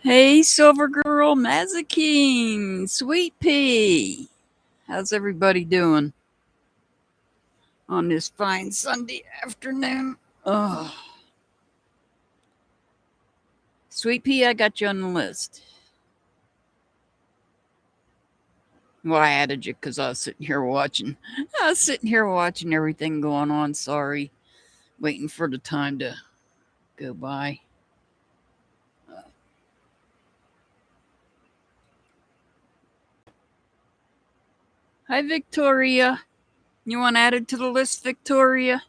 Hey, Silver Girl, Mazikeen, Sweet Pea. How's everybody doing on this fine Sunday afternoon? Oh, Sweet Pea, I got you on the list. Well, I added you because I was sitting here watching. I was sitting here watching everything going on. Sorry, waiting for the time to go by. Hi, Victoria. You want added to the list, Victoria?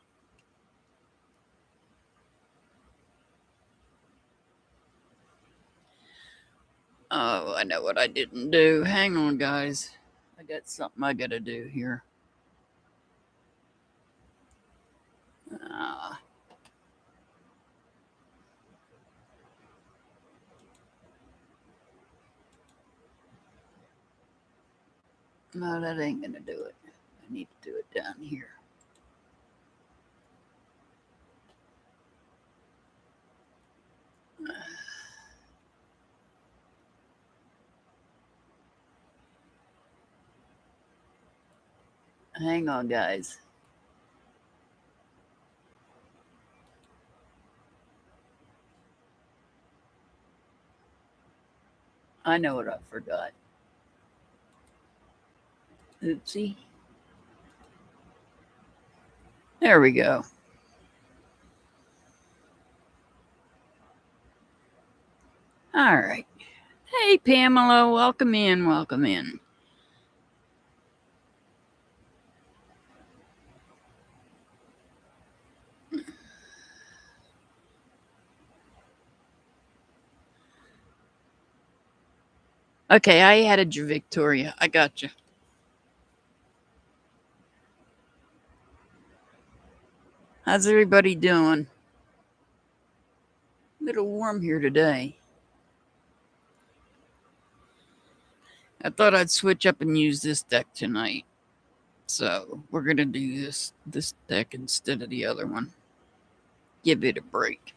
Oh, I know what I didn't do. Hang on, guys. I got something I gotta do here. Uh, no, that ain't gonna do it. I need to do it down here. Hang on, guys. I know what I forgot. Oopsie. There we go. All right. Hey, Pamela. Welcome in. Welcome in. Okay, I added you, Victoria. I got you. How's everybody doing? A little warm here today. I thought I'd switch up and use this deck tonight. So we're gonna do this deck instead of the other one. Give it a break.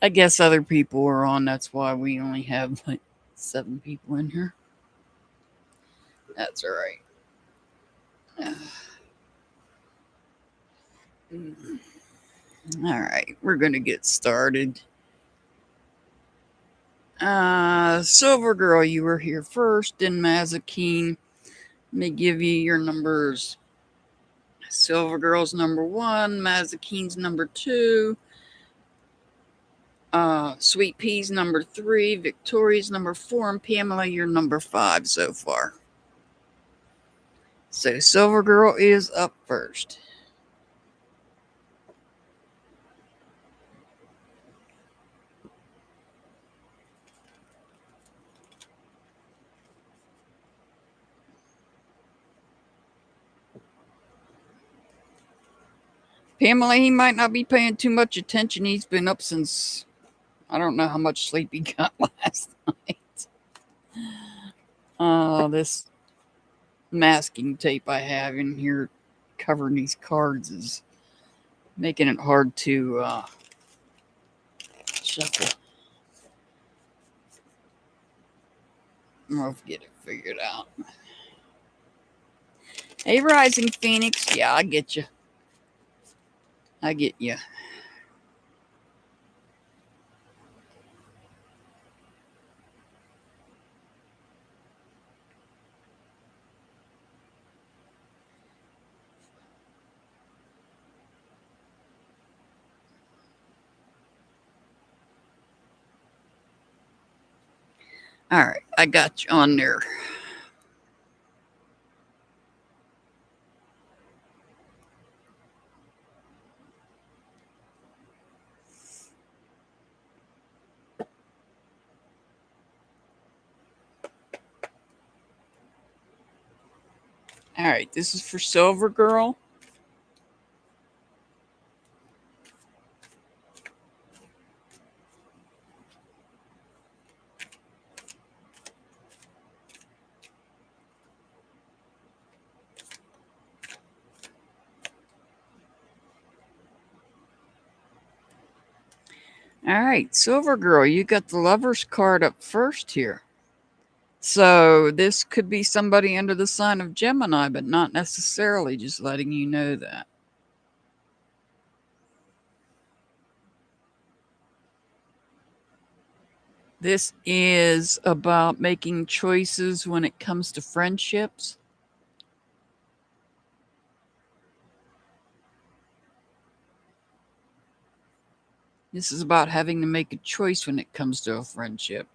I guess other people are on. That's why we only have like 7 people in here. That's all right. All right, we're gonna get started. Silver Girl, you were here first. Then Mazikeen. Let me give you your numbers. Silver Girl's number 1. Mazikeen's number 2. Sweet Pea's number 3. Victoria's number 4. And Pamela, you're number 5 so far. So Silver Girl is up first. Pamela, he might not be paying too much attention. He's been up since I don't know how much sleep he got last night. This masking tape I have in here covering these cards is making it hard to shuffle. I'll get it figured out. Hey, Rising Phoenix. Yeah, I get you. I get you. All right, I got you on there. All right, this is for Silver Girl. All right, Silver Girl, you got the Lover's card up first here. So this could be somebody under the sign of Gemini, but not necessarily, just letting you know that. This is about making choices when it comes to friendships. This is about having to make a choice when it comes to a friendship.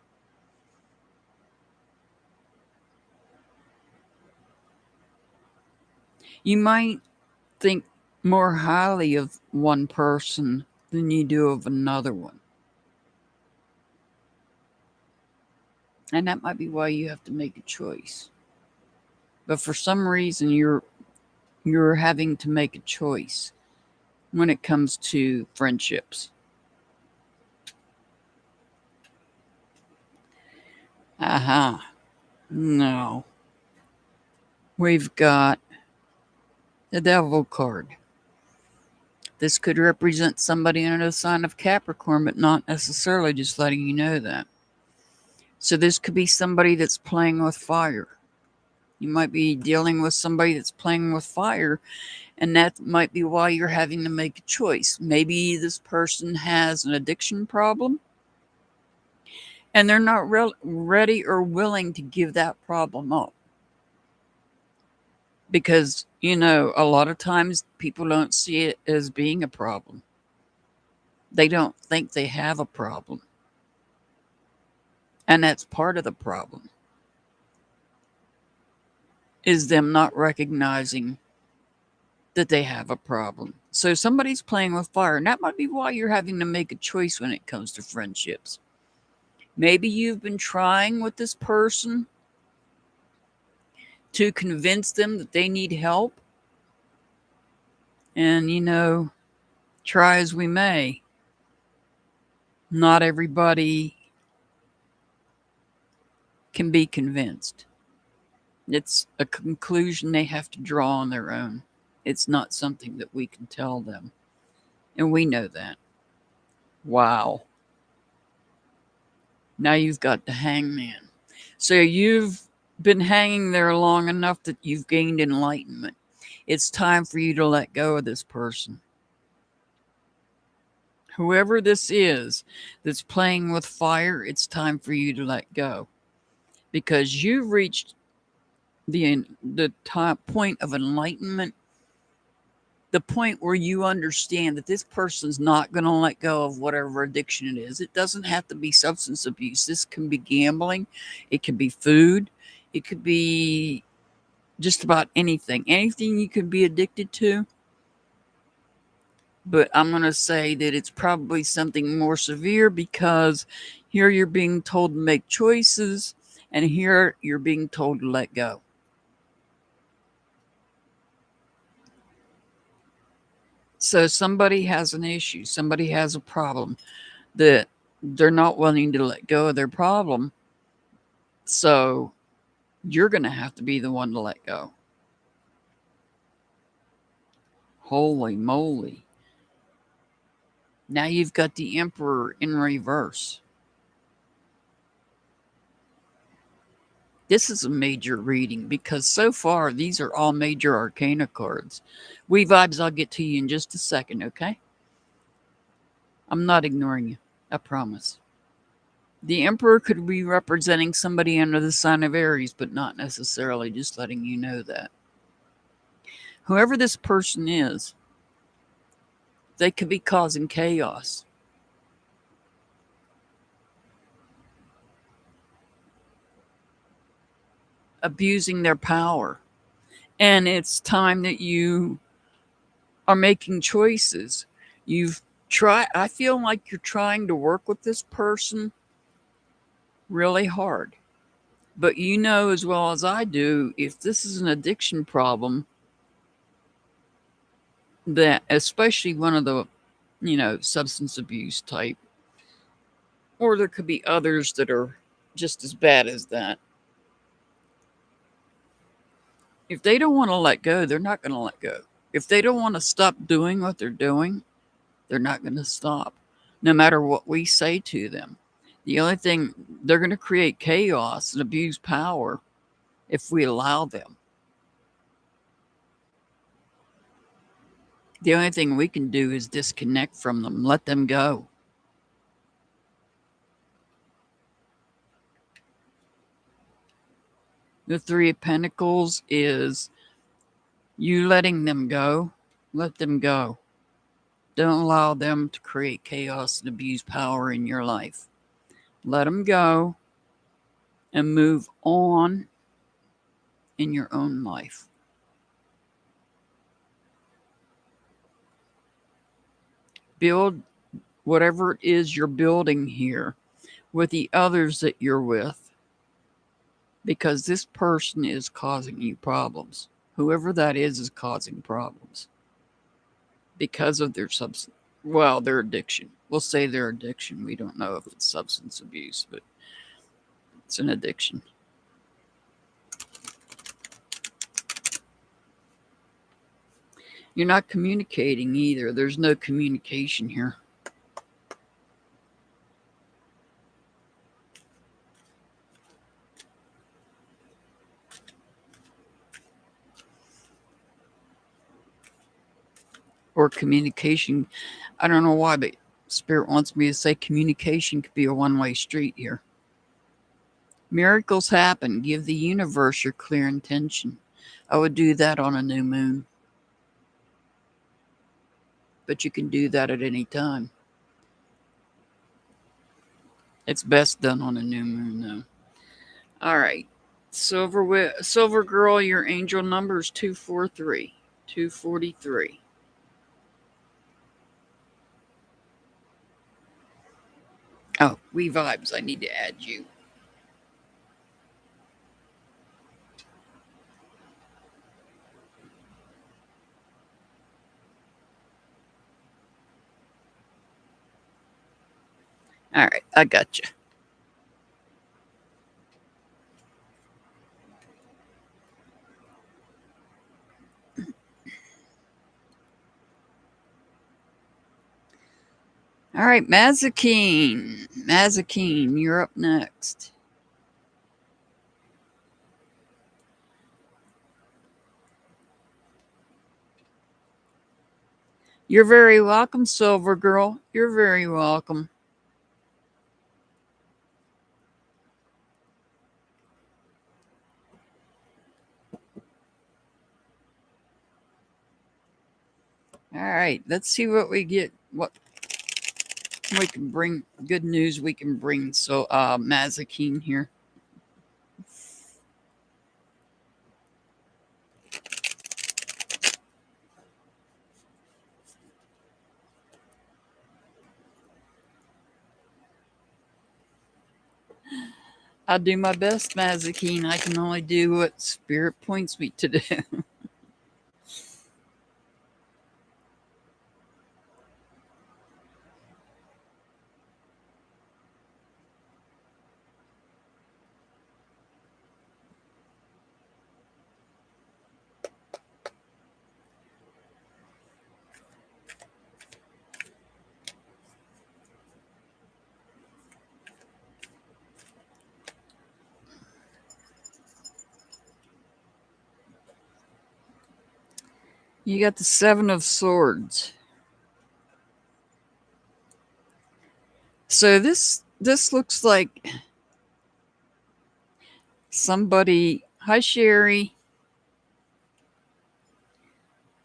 You might think more highly of one person than you do of another one. And that might be why you have to make a choice. But for some reason you're having to make a choice when it comes to friendships. Aha. No. We've got the Devil card. This could represent somebody under the sign of Capricorn, but not necessarily, just letting you know that. So this could be somebody that's playing with fire. You might be dealing with somebody that's playing with fire, and that might be why you're having to make a choice. Maybe this person has an addiction problem, and they're not ready or willing to give that problem up. Because, a lot of times people don't see it as being a problem. They don't think they have a problem. And that's part of the problem, is them not recognizing that they have a problem. So somebody's playing with fire, and that might be why you're having to make a choice when it comes to friendships. Maybe you've been trying with this person to convince them that they need help. And, try as we may, not everybody can be convinced. It's a conclusion they have to draw on their own. It's not something that we can tell them. And we know that. Wow. Now you've got the Hangman. So you've been hanging there long enough that you've gained enlightenment. It's time for you to let go of this person. Whoever this is that's playing with fire, it's time for you to let go. Because you've reached the top point of enlightenment, the point where you understand that this person's not going to let go of whatever addiction it is. It doesn't have to be substance abuse. This can be gambling. It could be food. It could be just about anything. Anything you could be addicted to. But I'm going to say that it's probably something more severe, because here you're being told to make choices, and here you're being told to let go. So somebody has an issue, somebody has a problem that they're not willing to let go of their problem. So you're going to have to be the one to let go. Holy moly. Now you've got the Emperor in reverse. This is a major reading, because so far these are all major arcana cards. We vibes, I'll get to you in just a second, okay? I'm not ignoring you, I promise. The Emperor could be representing somebody under the sign of Aries, but not necessarily, just letting you know that. Whoever this person is, they could be causing chaos. Abusing their power. And it's time that you are making choices. I feel like you're trying to work with this person really hard. But you know as well as I do, if this is an addiction problem, that especially one of the, substance abuse type, or there could be others that are just as bad as that. If they don't want to let go, they're not going to let go. If they don't want to stop doing what they're doing, they're not going to stop. no matter what we say to them. The only thing, they're going to create chaos and abuse power if we allow them. The only thing we can do is disconnect from them, let them go. The Three of Pentacles is you letting them go. Let them go. Don't allow them to create chaos and abuse power in your life. Let them go and move on in your own life. Build whatever it is you're building here with the others that you're with, because this person is causing you problems. Whoever that is causing problems because of their their addiction. We'll say their addiction. We don't know if it's substance abuse, but it's an addiction. You're not communicating either. There's no communication here. Or communication. I don't know why, but Spirit wants me to say communication could be a one-way street here. Miracles happen. Give the universe your clear intention. I would do that on a new moon. But you can do that at any time. It's best done on a new moon, though. All right. Silver Girl, your angel number is 243. 243. Oh, We Vibes. I need to add you. All right, I got you. All right, Mazikeen. Mazikeen, you're up next. You're very welcome, Silver Girl. You're very welcome. All right, let's see what we get. What we can bring. Good news we can bring. So, Mazikeen here. I'll do my best, Mazikeen. I can only do what Spirit points me to do. You got the Seven of Swords. So this looks like somebody. Hi, Sherry.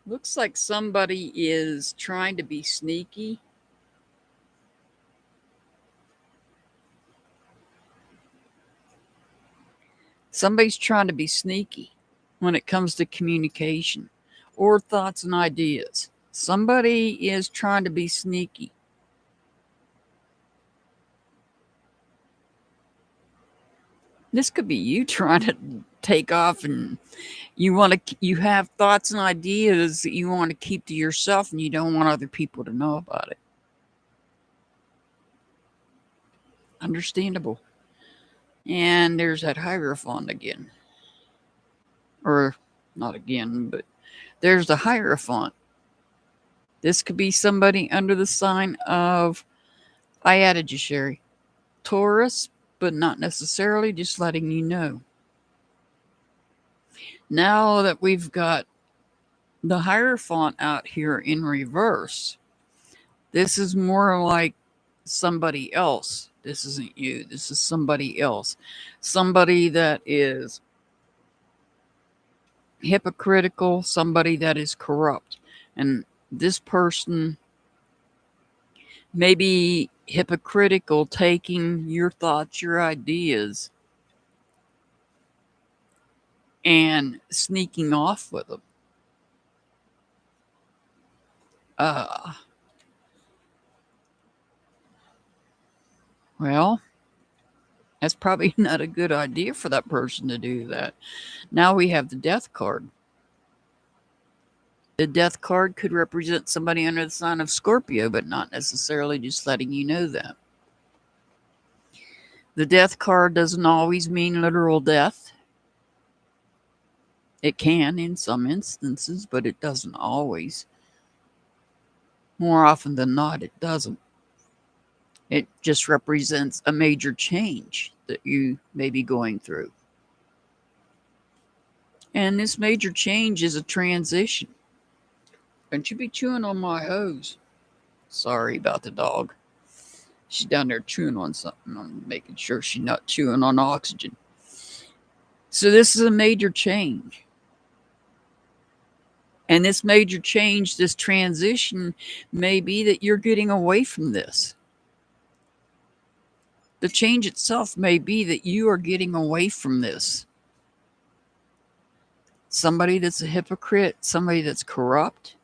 Looks like somebody is trying to be sneaky. Somebody's trying to be sneaky when it comes to communication or thoughts and ideas. Somebody is trying to be sneaky. This could be you trying to take off, and you have thoughts and ideas that you want to keep to yourself, and you don't want other people to know about it. Understandable. And there's that Hierophant again. Or not again, but there's the Hierophant. This could be somebody under the sign of I added you, Sherry. Taurus, but not necessarily, just letting you know. Now that we've got the Hierophant out here in reverse, this is more like somebody else. This isn't you. This is somebody else. Somebody that is hypocritical, somebody that is corrupt. And this person may be hypocritical, taking your thoughts, your ideas, and sneaking off with them. Uh, well, that's probably not a good idea for that person to do that. Now we have the death card. The death card could represent somebody under the sign of Scorpio, but not necessarily, just letting you know that. The death card doesn't always mean literal death. It can in some instances, but it doesn't always. More often than not, it doesn't. It just represents a major change that you may be going through. And this major change is a transition. Don't you be chewing on my hose. Sorry about the dog. She's down there chewing on something. I'm making sure she's not chewing on oxygen. So this is a major change. And this major change, this transition, may be that you're getting away from this. The change itself may be that you are getting away from this. Somebody that's a hypocrite, somebody that's corrupt.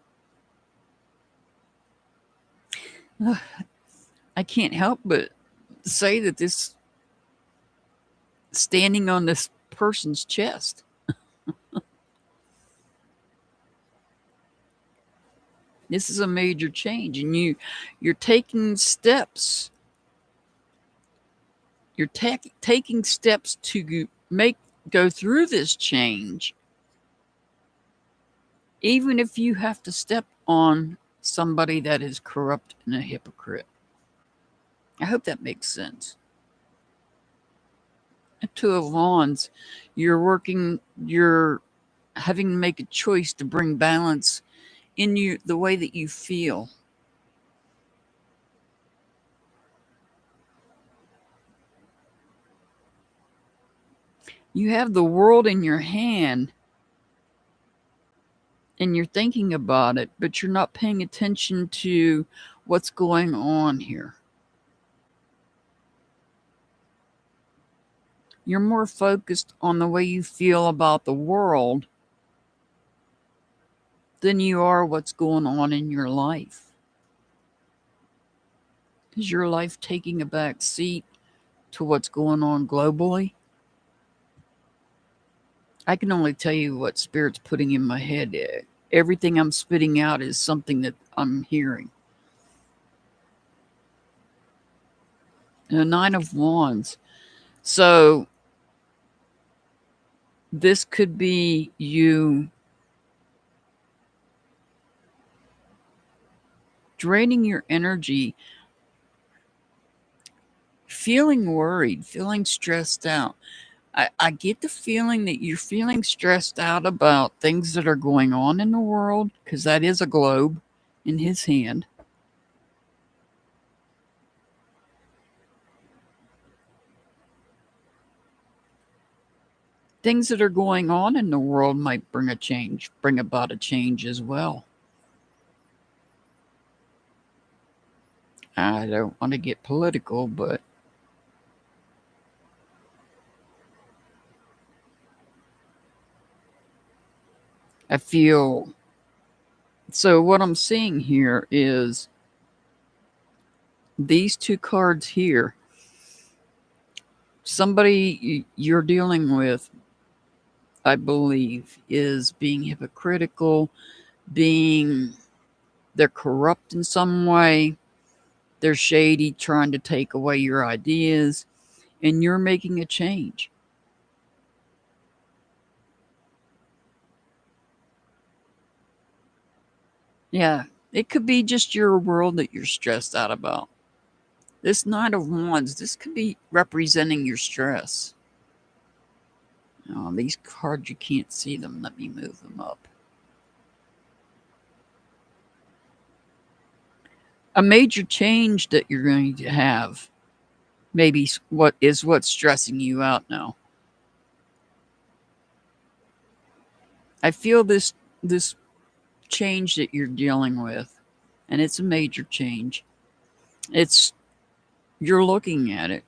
I can't help but say that this standing on this person's chest. This is a major change, and you're taking steps. You're taking steps to go through this change, even if you have to step on somebody that is corrupt and a hypocrite. I hope that makes sense. A Two of Wands, you're having to make a choice to bring balance in the way that you feel. You have the world in your hand and you're thinking about it, but you're not paying attention to what's going on here. You're more focused on the way you feel about the world than you are what's going on in your life. Is your life taking a back seat to what's going on globally? I can only tell you what Spirit's putting in my head. Everything I'm spitting out is something that I'm hearing. And the Nine of Wands. So this could be you draining your energy, feeling worried, feeling stressed out. I get the feeling that you're feeling stressed out about things that are going on in the world, because that is a globe in his hand. Things that are going on in the world might bring about a change as well. I don't want to get political, but I feel so. What I'm seeing here is these two cards here. Somebody you're dealing with, I believe, is being hypocritical, they're corrupt in some way, they're shady, trying to take away your ideas, and you're making a change. Yeah, it could be just your world that you're stressed out about. This Knight of Wands, this could be representing your stress. Oh, these cards, you can't see them. Let me move them up. A major change that you're going to have. Maybe what's stressing you out now. I feel this change that you're dealing with, and it's a major change. You're looking at it,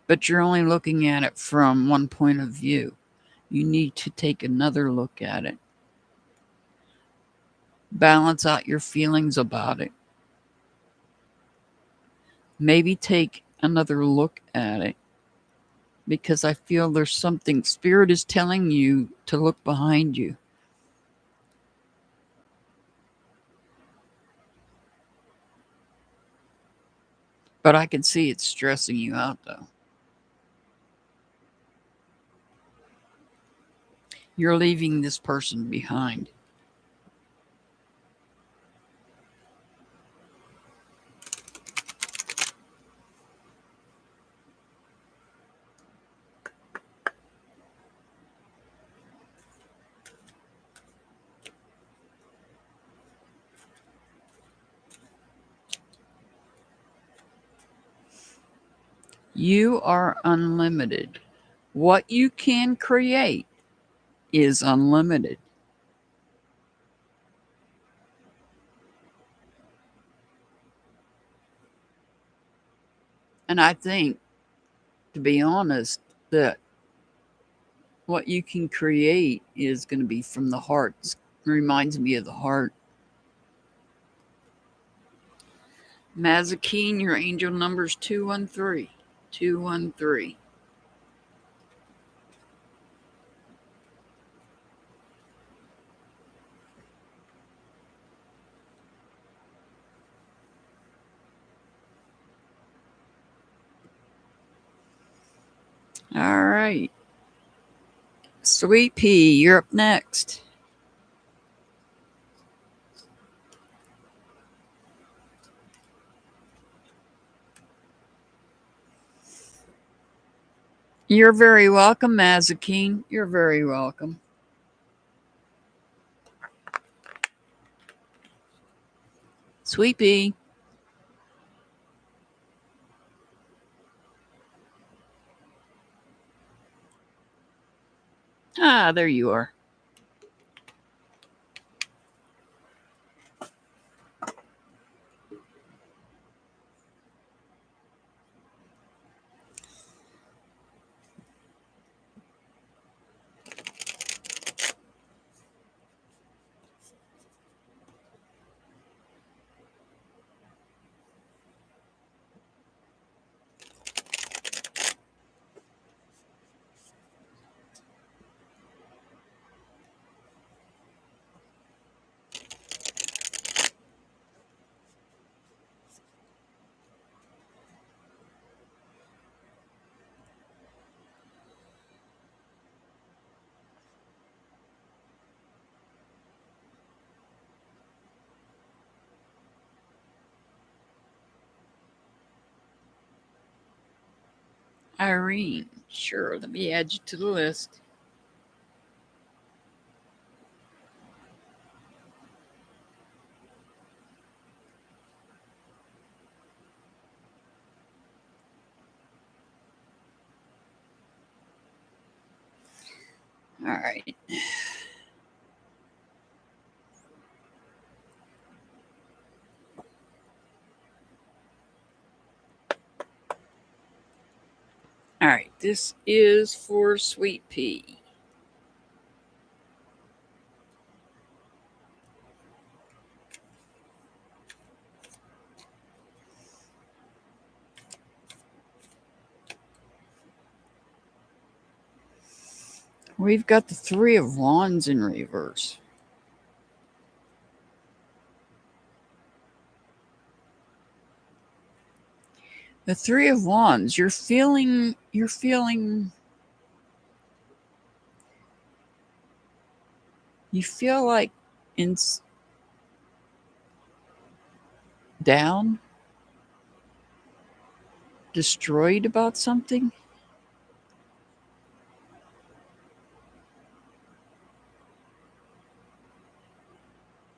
but you're only looking at it from one point of view. You need to take another look at it. Balance out your feelings about it. Maybe take another look at it, because I feel there's something Spirit is telling you to look behind you. But I can see it's stressing you out, though. You're leaving this person behind. You are unlimited. What you can create is unlimited. And I think, to be honest, that what you can create is going to be from the heart. It reminds me of the heart. Mazakine, your angel number is 213. 213. All right. Sweet Pea, you're up next. You're very welcome, Mazakine. You're very welcome. Sweet Pea. Ah, there you are. Irene. Sure, let me add you to the list. All right. All right, this is for Sweet Pea. We've got the Three of Wands in reverse. The Three of Wands, you feel like down. destroyed about something.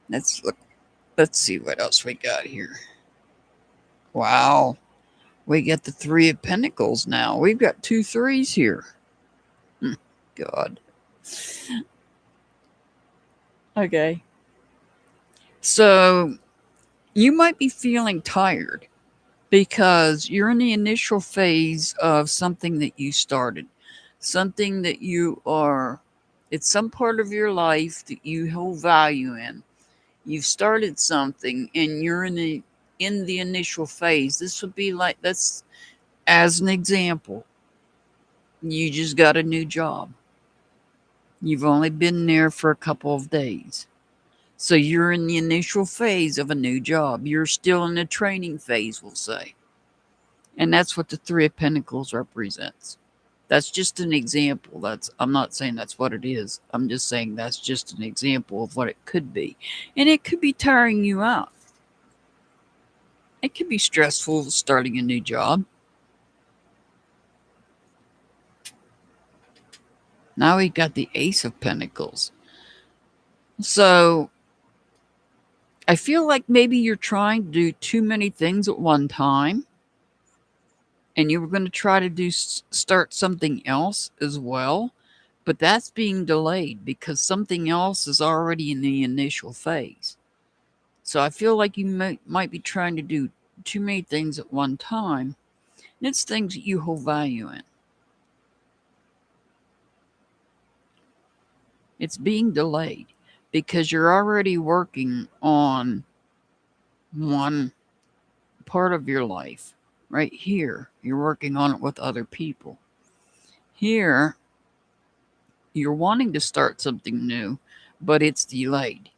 Let's look. Let's see what else we got here. Wow. We get the Three of Pentacles now. We've got 2 threes here. God. Okay. So you might be feeling tired because you're in the initial phase of something that you started, something that it's some part of your life that you hold value in. You've started something and you're in the initial phase. This would be like, that's as an example, you just got a new job. You've only been there for a couple of days. So you're in the initial phase of a new job. You're still in the training phase, we'll say. And that's what the Three of Pentacles represents. That's just an example. I'm not saying that's what it is. I'm just saying that's just an example of what it could be. And it could be tiring you out. It could be stressful starting a new job. Now we got the Ace of Pentacles. So I feel like maybe you're trying to do too many things at one time. And you were going to try to start something else as well. But that's being delayed because something else is already in the initial phase. So I feel like you might be trying to do too many things at one time. And it's things that you hold value in. It's being delayed because you're already working on one part of your life. Right here, you're working on it with other people. Here, you're wanting to start something new, but it's delayed.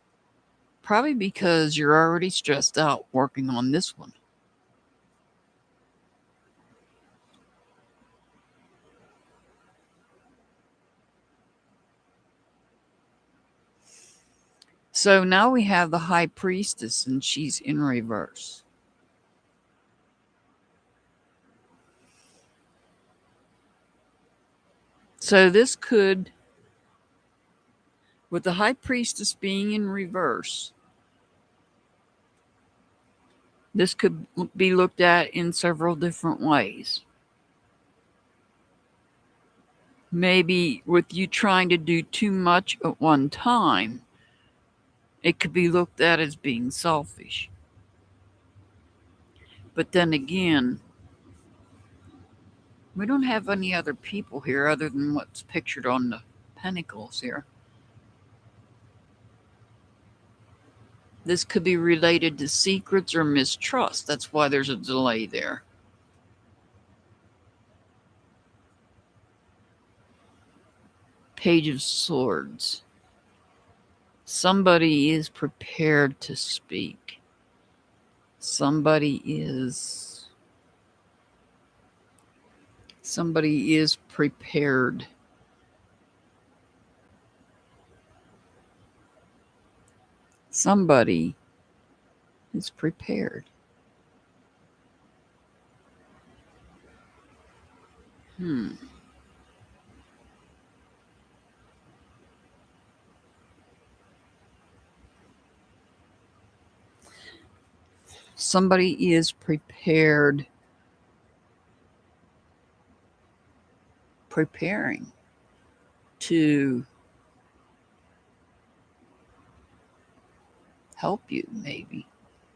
Probably because you're already stressed out working on this one. So now we have the High Priestess and she's in reverse. So this could, with the High Priestess being in reverse, this could be looked at in several different ways. Maybe with you trying to do too much at one time, it could be looked at as being selfish. But then again, we don't have any other people here other than what's pictured on the pentacles here. This could be related to secrets or mistrust. That's why there's a delay there. Page of Swords. Somebody is prepared to speak. Somebody is prepared. Somebody is prepared. Somebody is preparing to help you, maybe,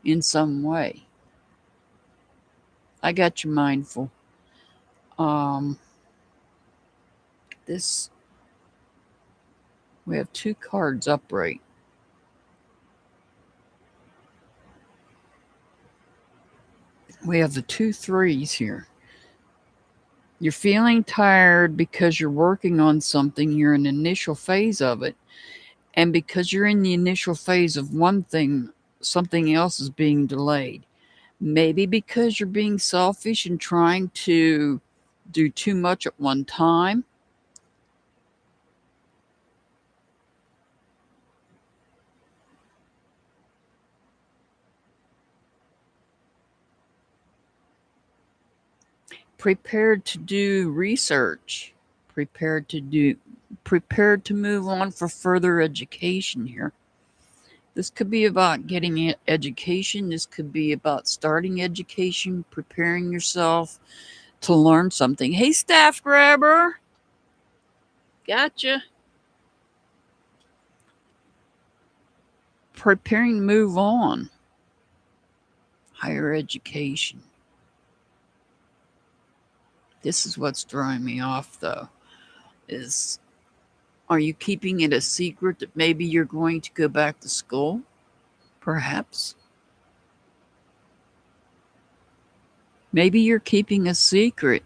in some way. I got you mindful. We have 2 cards upright. We have the 2 threes here. You're feeling tired because you're working on something. You're in the initial phase of it. And because you're in the initial phase of one thing, something else is being delayed. Maybe because you're being selfish and trying to do too much at one time. Prepared to do research, prepared to move on for further education here. This could be about getting education. This could be about starting education, preparing yourself to learn something. Hey, staff grabber. Gotcha. Preparing to move on. Higher education. This is what's throwing me off, though, is are you keeping it a secret that maybe you're going to go back to school? Perhaps. Maybe you're keeping a secret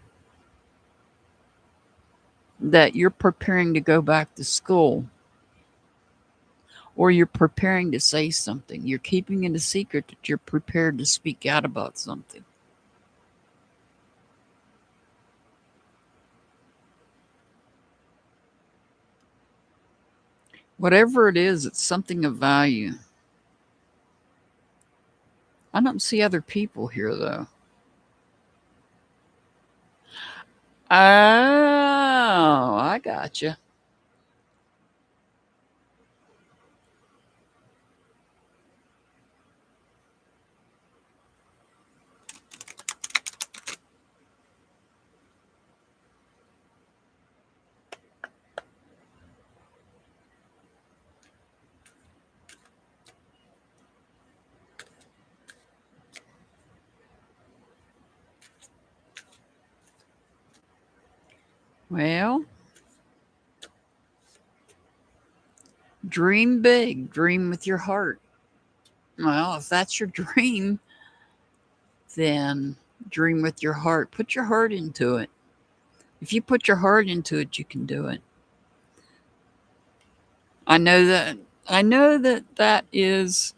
that you're preparing to go back to school, or you're preparing to say something. You're keeping it a secret that you're prepared to speak out about something. Whatever it is, it's something of value. I don't see other people here, though. Oh, I gotcha. Well, dream big, dream with your heart. Well, if that's your dream, then dream with your heart. Put your heart into it. If you put your heart into it, you can do it. I know that. I know that that is.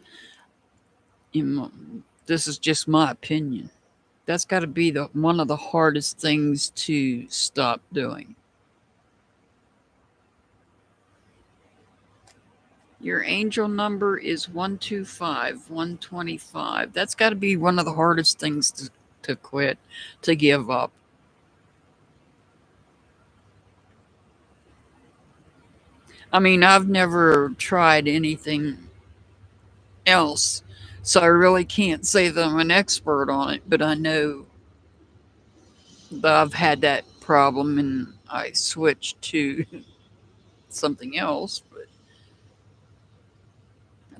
This is just my opinion. That's got to be the one of the hardest things to stop doing. Your angel number is 125, 125. That's got to be one of the hardest things to quit, to give up. I mean, I've never tried anything else, so I really can't say that I'm an expert on it, but I know that I've had that problem and I switched to something else, but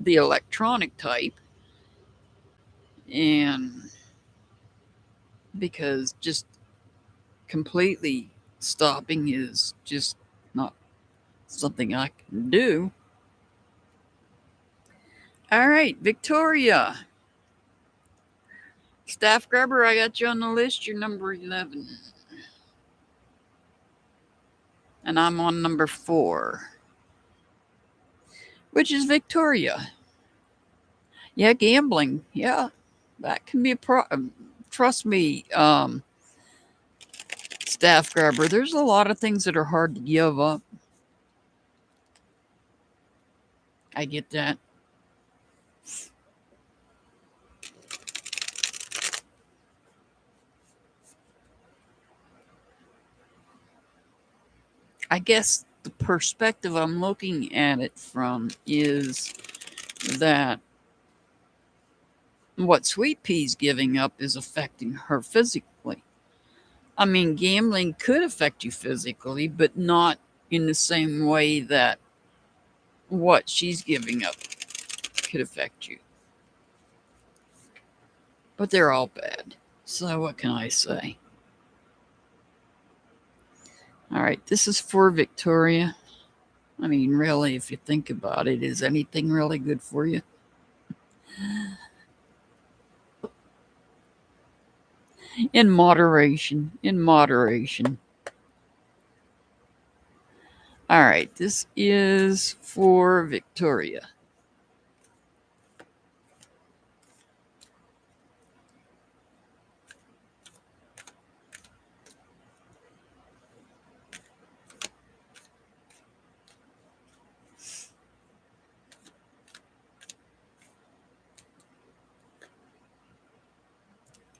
the electronic type, and because just completely stopping is just not something I can do. All right, Victoria. Staff grabber, I got you on the list. You're number 11. And I'm on number 4, which is Victoria. Yeah, gambling. Yeah, that can be a problem. Trust me, staff grabber, there's a lot of things that are hard to give up. I get that. I guess the perspective I'm looking at it from is that what Sweet Pea's giving up is affecting her physically. I mean, gambling could affect you physically, but not in the same way that what she's giving up could affect you. But they're all bad. So, what can I say? All right, this is for Victoria. I mean, really, if you think about it, is anything really good for you? In moderation. In moderation. All right, this is for Victoria.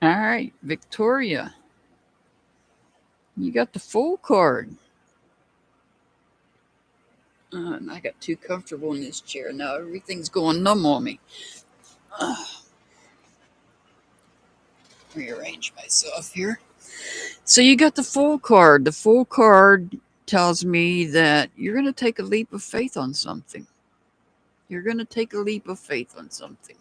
All right, Victoria. You got the Fool card. And I got too comfortable in this chair. Now everything's going numb on me. Rearrange myself here. So you got the Fool card. The Fool card tells me that you're going to take a leap of faith on something. You're going to take a leap of faith on something.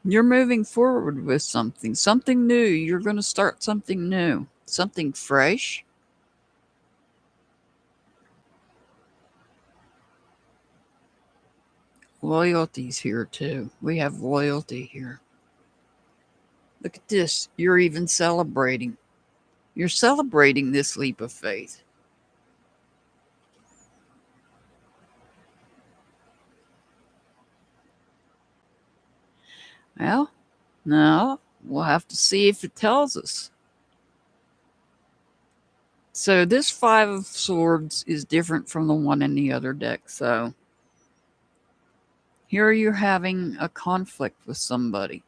You're moving forward with something new. You're going to start something new, something fresh. Loyalty's here too. We have loyalty here. Look at this. You're even celebrating. You're celebrating this leap of faith. Well, no, we'll have to see if it tells us. So this Five of Swords is different from the one in the other deck. So here you're having a conflict with somebody.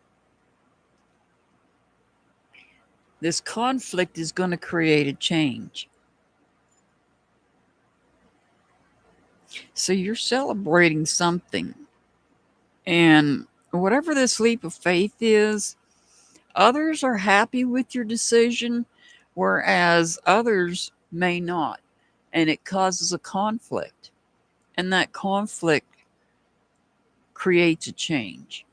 This conflict is going to create a change. So you're celebrating something. And whatever this leap of faith is, others are happy with your decision, whereas others may not. And it causes a conflict. And that conflict creates a change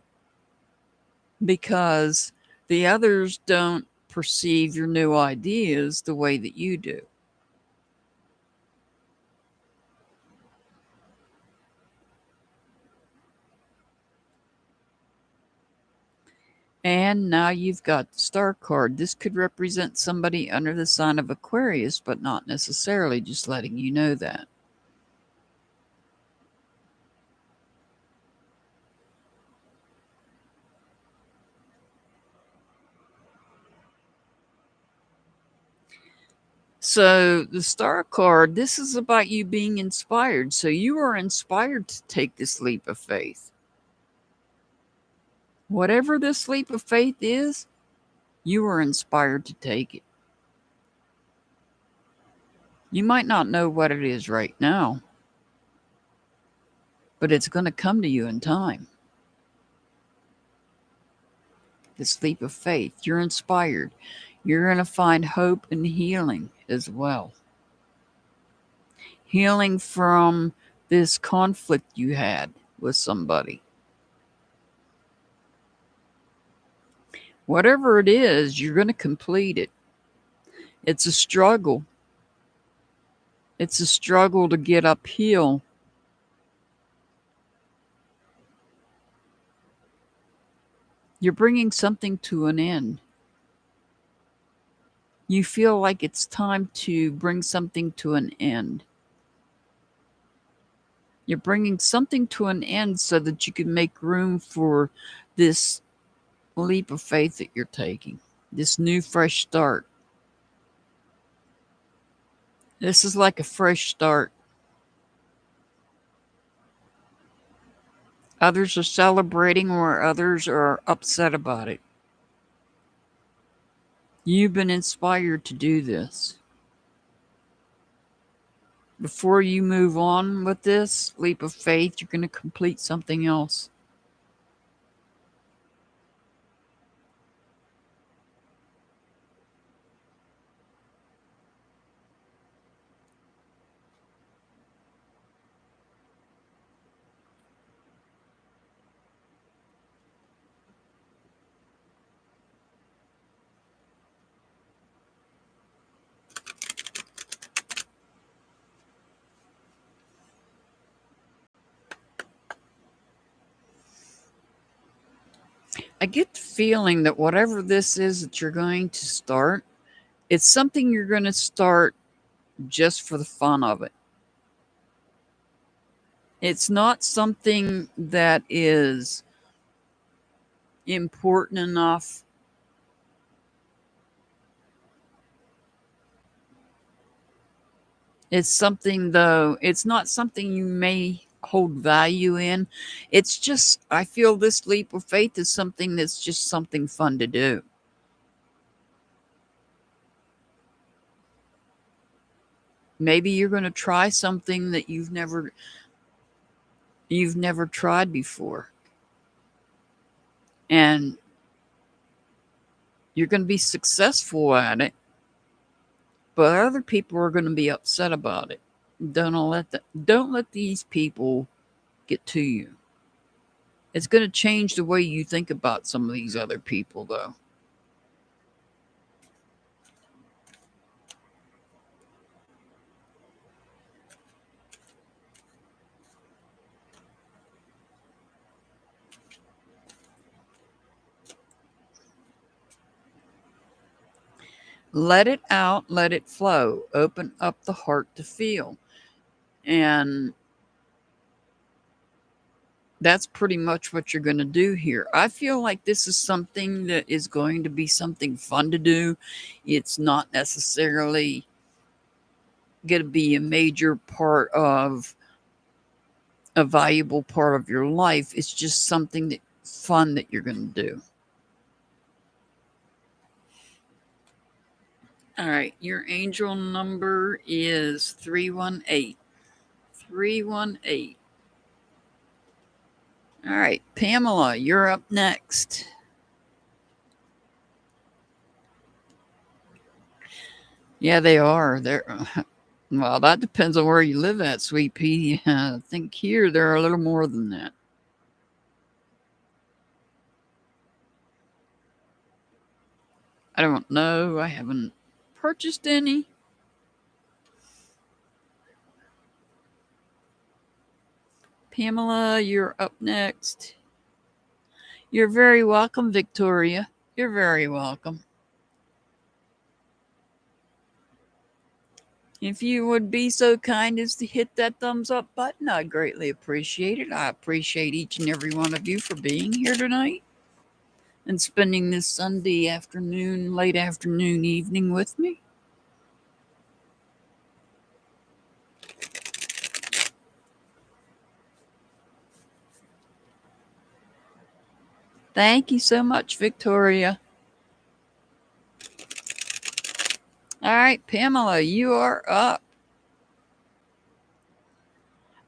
because the others don't perceive your new ideas the way that you do. And now you've got the Star card. This could represent somebody under the sign of Aquarius, but not necessarily, just letting you know that. So the Star card, this is about you being inspired. So you are inspired to take this leap of faith. Whatever this leap of faith is, you are inspired to take it. You might not know what it is right now, but it's going to come to you in time. This leap of faith, you're inspired. You're going to find hope and healing as well. Healing from this conflict you had with somebody. Whatever it is, you're going to complete it. It's a struggle. It's a struggle to get uphill. You're bringing something to an end. You feel like it's time to bring something to an end. You're bringing something to an end so that you can make room for this leap of faith that you're taking, this new fresh start. This is like a fresh start. Others are celebrating or others are upset about it. You've been inspired to do this. Before you move on with this leap of faith, you're going to complete something else. I get the feeling that whatever this is that you're going to start, it's something you're going to start just for the fun of it. It's not something that is important enough. It's something, though, it's not something you may hold value in. It's just, I feel this leap of faith is something that's just something fun to do. Maybe you're going to try something that you've never tried before. And you're going to be successful at it, but other people are going to be upset about it. Don't let these people get to you. It's going to change the way you think about some of these other people, though. Let it out, let it flow. Open up the heart to feel. And that's pretty much what you're going to do here. I feel like this is something that is going to be something fun to do. It's not necessarily going to be a major part of a valuable part of your life. It's just something that fun that you're going to do. All right, your angel number is 318. 318. All right, Pamela, you're up next. Yeah, they are. They're well, that depends on where you live at, Sweet Pea. I think here there are a little more than that. I don't know. I haven't purchased any. Pamela, you're up next. You're very welcome, Victoria. You're very welcome. If you would be so kind as to hit that thumbs up button, I'd greatly appreciate it. I appreciate each and every one of you for being here tonight and spending this Sunday afternoon, late afternoon, evening with me. Thank you so much, Victoria. All right, Pamela, you are up.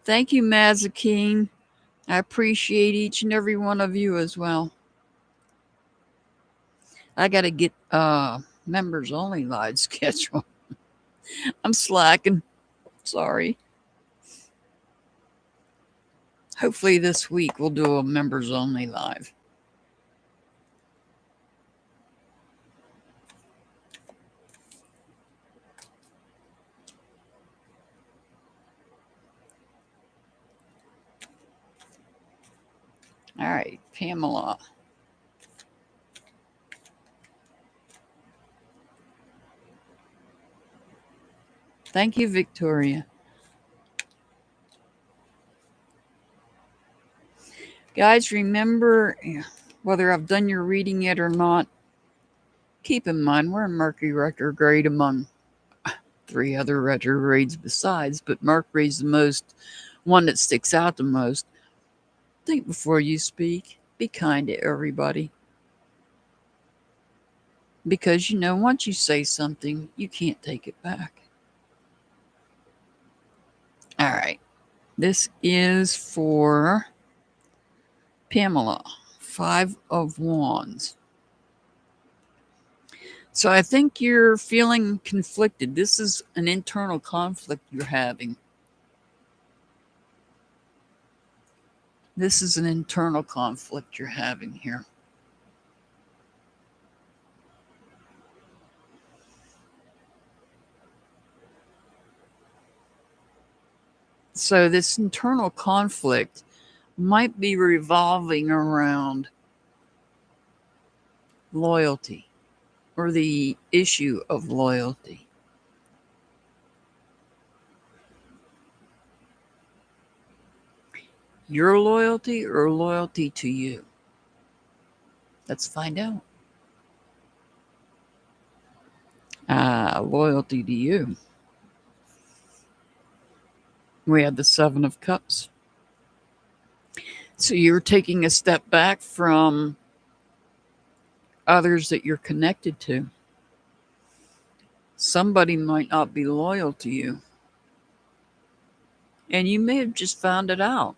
Thank you, Mazakine. I appreciate each and every one of you as well. I got to get members only live schedule. I'm slacking. Sorry. Hopefully this week we'll do a members only live. All right, Pamela. Thank you, Victoria. Guys, remember, whether I've done your reading yet or not, keep in mind we're in Mercury retrograde among 3 other retrogrades besides, but Mercury's the most one that sticks out the most. Think before you speak. Be kind to everybody. Because, once you say something, you can't take it back. All right. This is for Pamela. 5 of Wands. So I think you're feeling conflicted. This is an internal conflict you're having. This is an internal conflict you're having here. So this internal conflict might be revolving around loyalty or the issue of loyalty. Your loyalty or loyalty to you? Let's find out. Loyalty to you. We have the 7 of Cups. So you're taking a step back from others that you're connected to. Somebody might not be loyal to you, and you may have just found it out.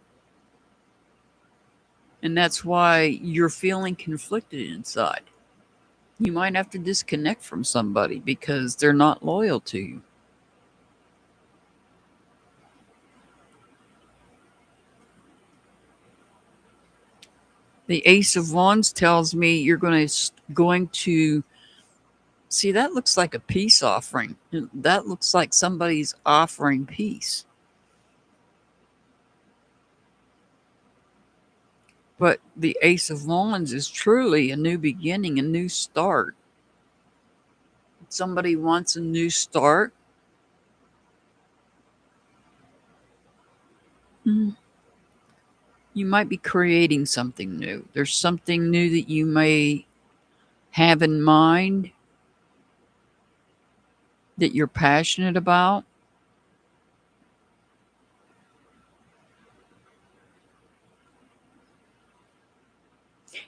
And that's why you're feeling conflicted inside. You might have to disconnect from somebody because they're not loyal to you. The Ace of Wands tells me you're going to see, that looks like a peace offering. That looks like somebody's offering peace. But the Ace of Wands is truly a new beginning, a new start. Somebody wants a new start. You might be creating something new. There's something new that you may have in mind that you're passionate about.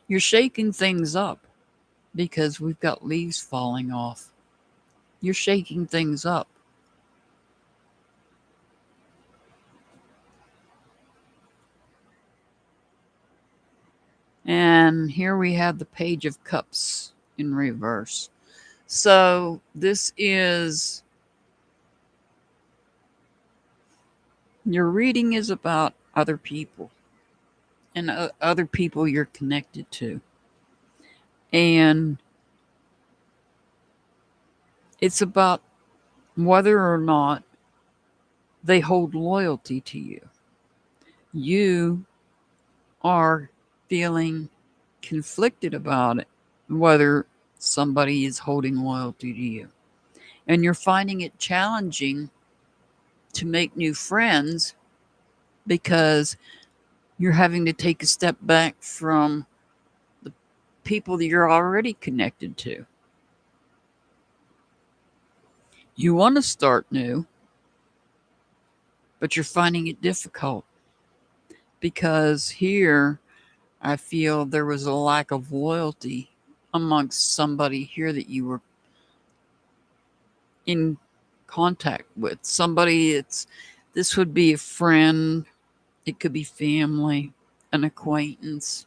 You're shaking things up because we've got leaves falling off. You're shaking things up. And here we have the Page of Cups in reverse. So this is, your reading is about other people and other people you're connected to. And it's about whether or not they hold loyalty to you. You are feeling conflicted about it, whether somebody is holding loyalty to you. And you're finding it challenging to make new friends because you're having to take a step back from the people that you're already connected to. You want to start new, but you're finding it difficult because here I feel there was a lack of loyalty amongst somebody here that you were in contact with. This would be a friend, it could be family, an acquaintance.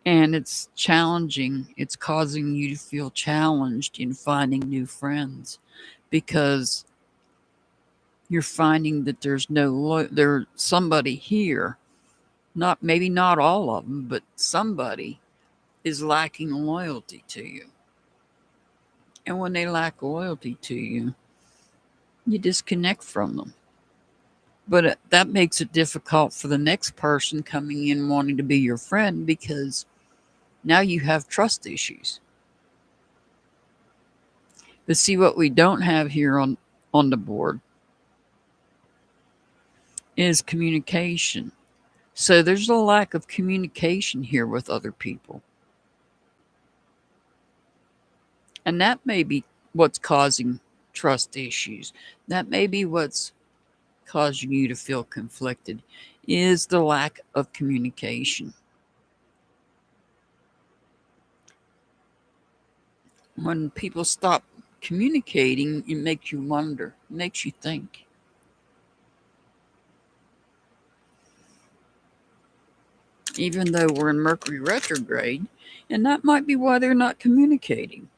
And it's challenging. It's causing you to feel challenged in finding new friends because you're finding that there's somebody here, maybe not all of them, but somebody is lacking loyalty to you. And when they lack loyalty to you, you disconnect from them. But that makes it difficult for the next person coming in wanting to be your friend because now you have trust issues. But see, what we don't have here on the board is communication. So there's a lack of communication here with other people. And that may be what's causing trust issues. That may be what's causing you to feel conflicted, is the lack of communication. When people stop communicating, it makes you wonder, it makes you think. Even though we're in Mercury retrograde, and that might be why they're not communicating.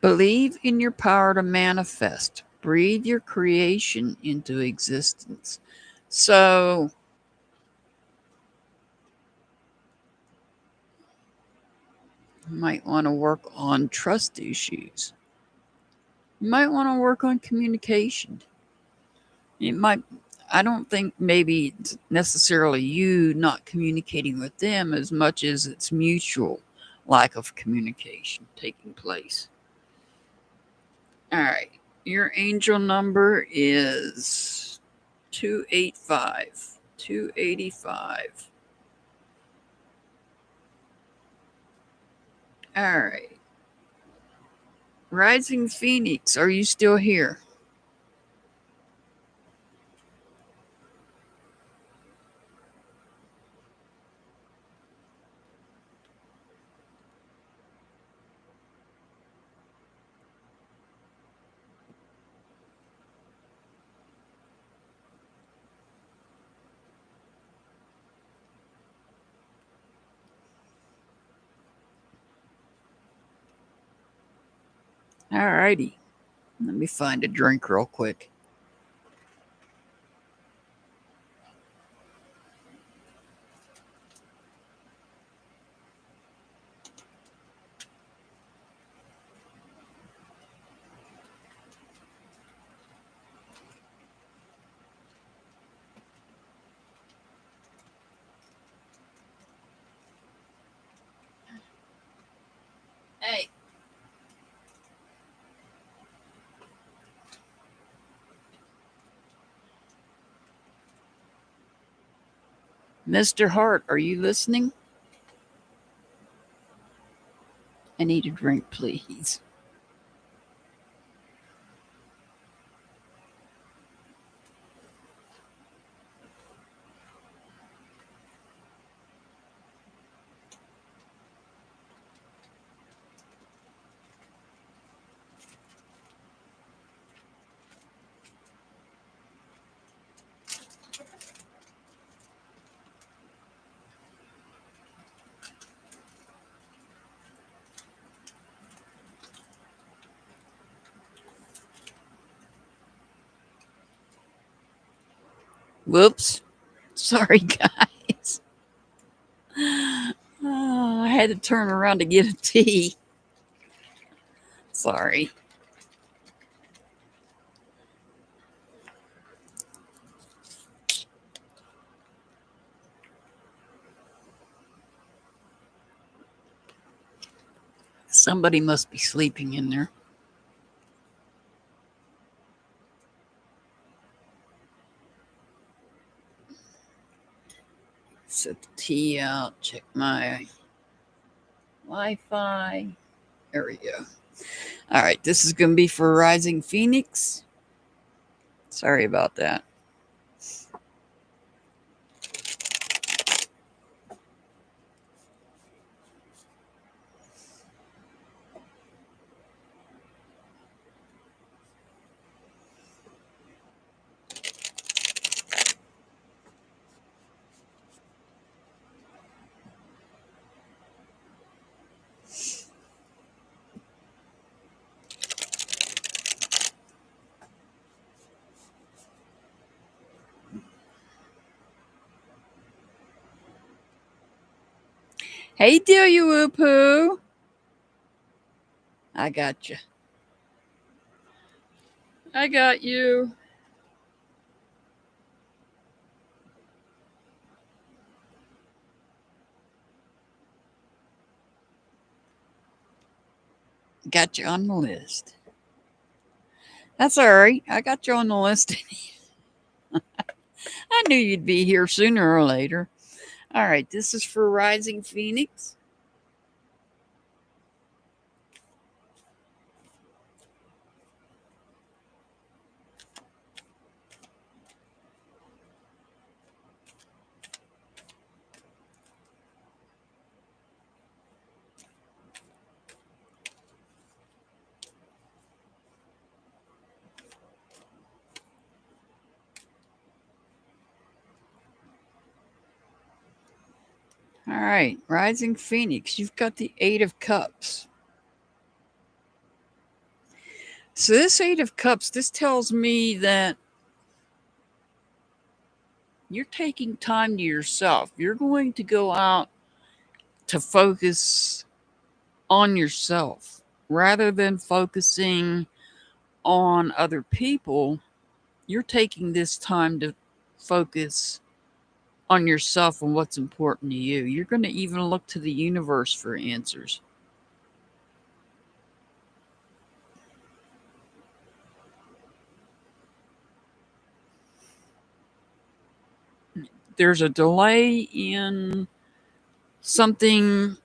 Believe in your power to manifest. Breathe your creation into existence. So, you might want to work on trust issues. You might want to work on communication. I don't think maybe it's necessarily you not communicating with them as much as it's mutual. lack of communication taking place. All right. Your angel number is 285. 285. All right. Rising Phoenix, are you still here? All righty. Let me find a drink real quick. Hey, Mr. Hart, are you listening? I need a drink, please. Whoops. Sorry, guys. I had to turn around to get a tea. Sorry. Somebody must be sleeping in there. Set the tea out. Check my Wi Fi. There we go. All right. This is going to be for Rising Phoenix. Sorry about that. Hey, Delia Whoopoo. I got you. I got you. Got you on the list. That's all right. I got you on the list. I knew you'd be here sooner or later. All right. This is for Rising Phoenix. All right. Rising Phoenix, you've got the Eight of Cups. So, this Eight of Cups, this tells me that you're taking time to yourself. You're going to go out to focus on yourself rather than focusing on other people. You're taking this time to focus on yourself and what's important to you. You're going to even look to the universe for answers. There's a delay in something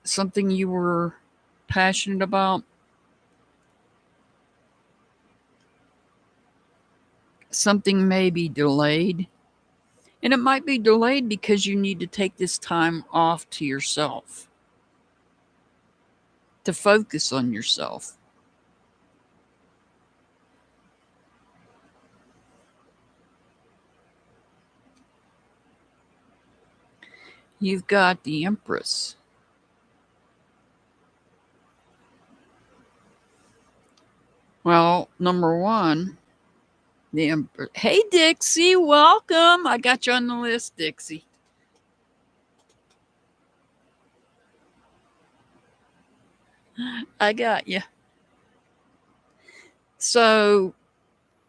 you were passionate about. Something may be delayed. And it might be delayed because you need to take this time off to yourself, to focus on yourself. You've got the Empress. Well, number one, the Empress. Hey, Dixie, welcome. I got you on the list, Dixie. I got you. So,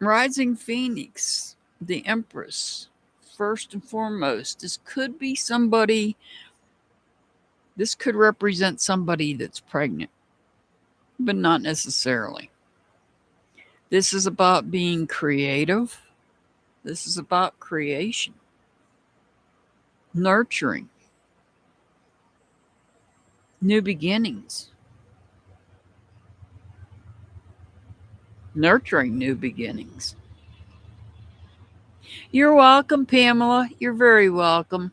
Rising Phoenix, the Empress, first and foremost, this could represent somebody that's pregnant, but not necessarily. This is about being creative. This is about creation, nurturing, new beginnings, nurturing new beginnings. You're welcome, Pamela. You're very welcome.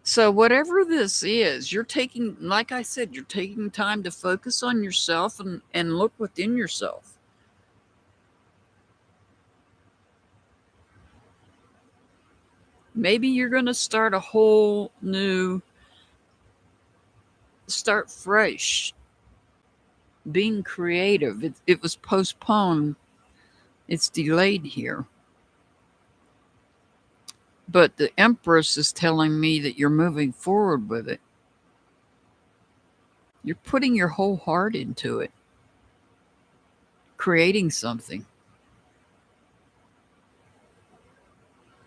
So, whatever this is, you're taking, like I said, you're taking time to focus on yourself and look within yourself. Maybe you're going to start a whole new, start fresh, being creative. It was postponed, it's delayed here. But the Empress is telling me that you're moving forward with it. You're putting your whole heart into it, creating something.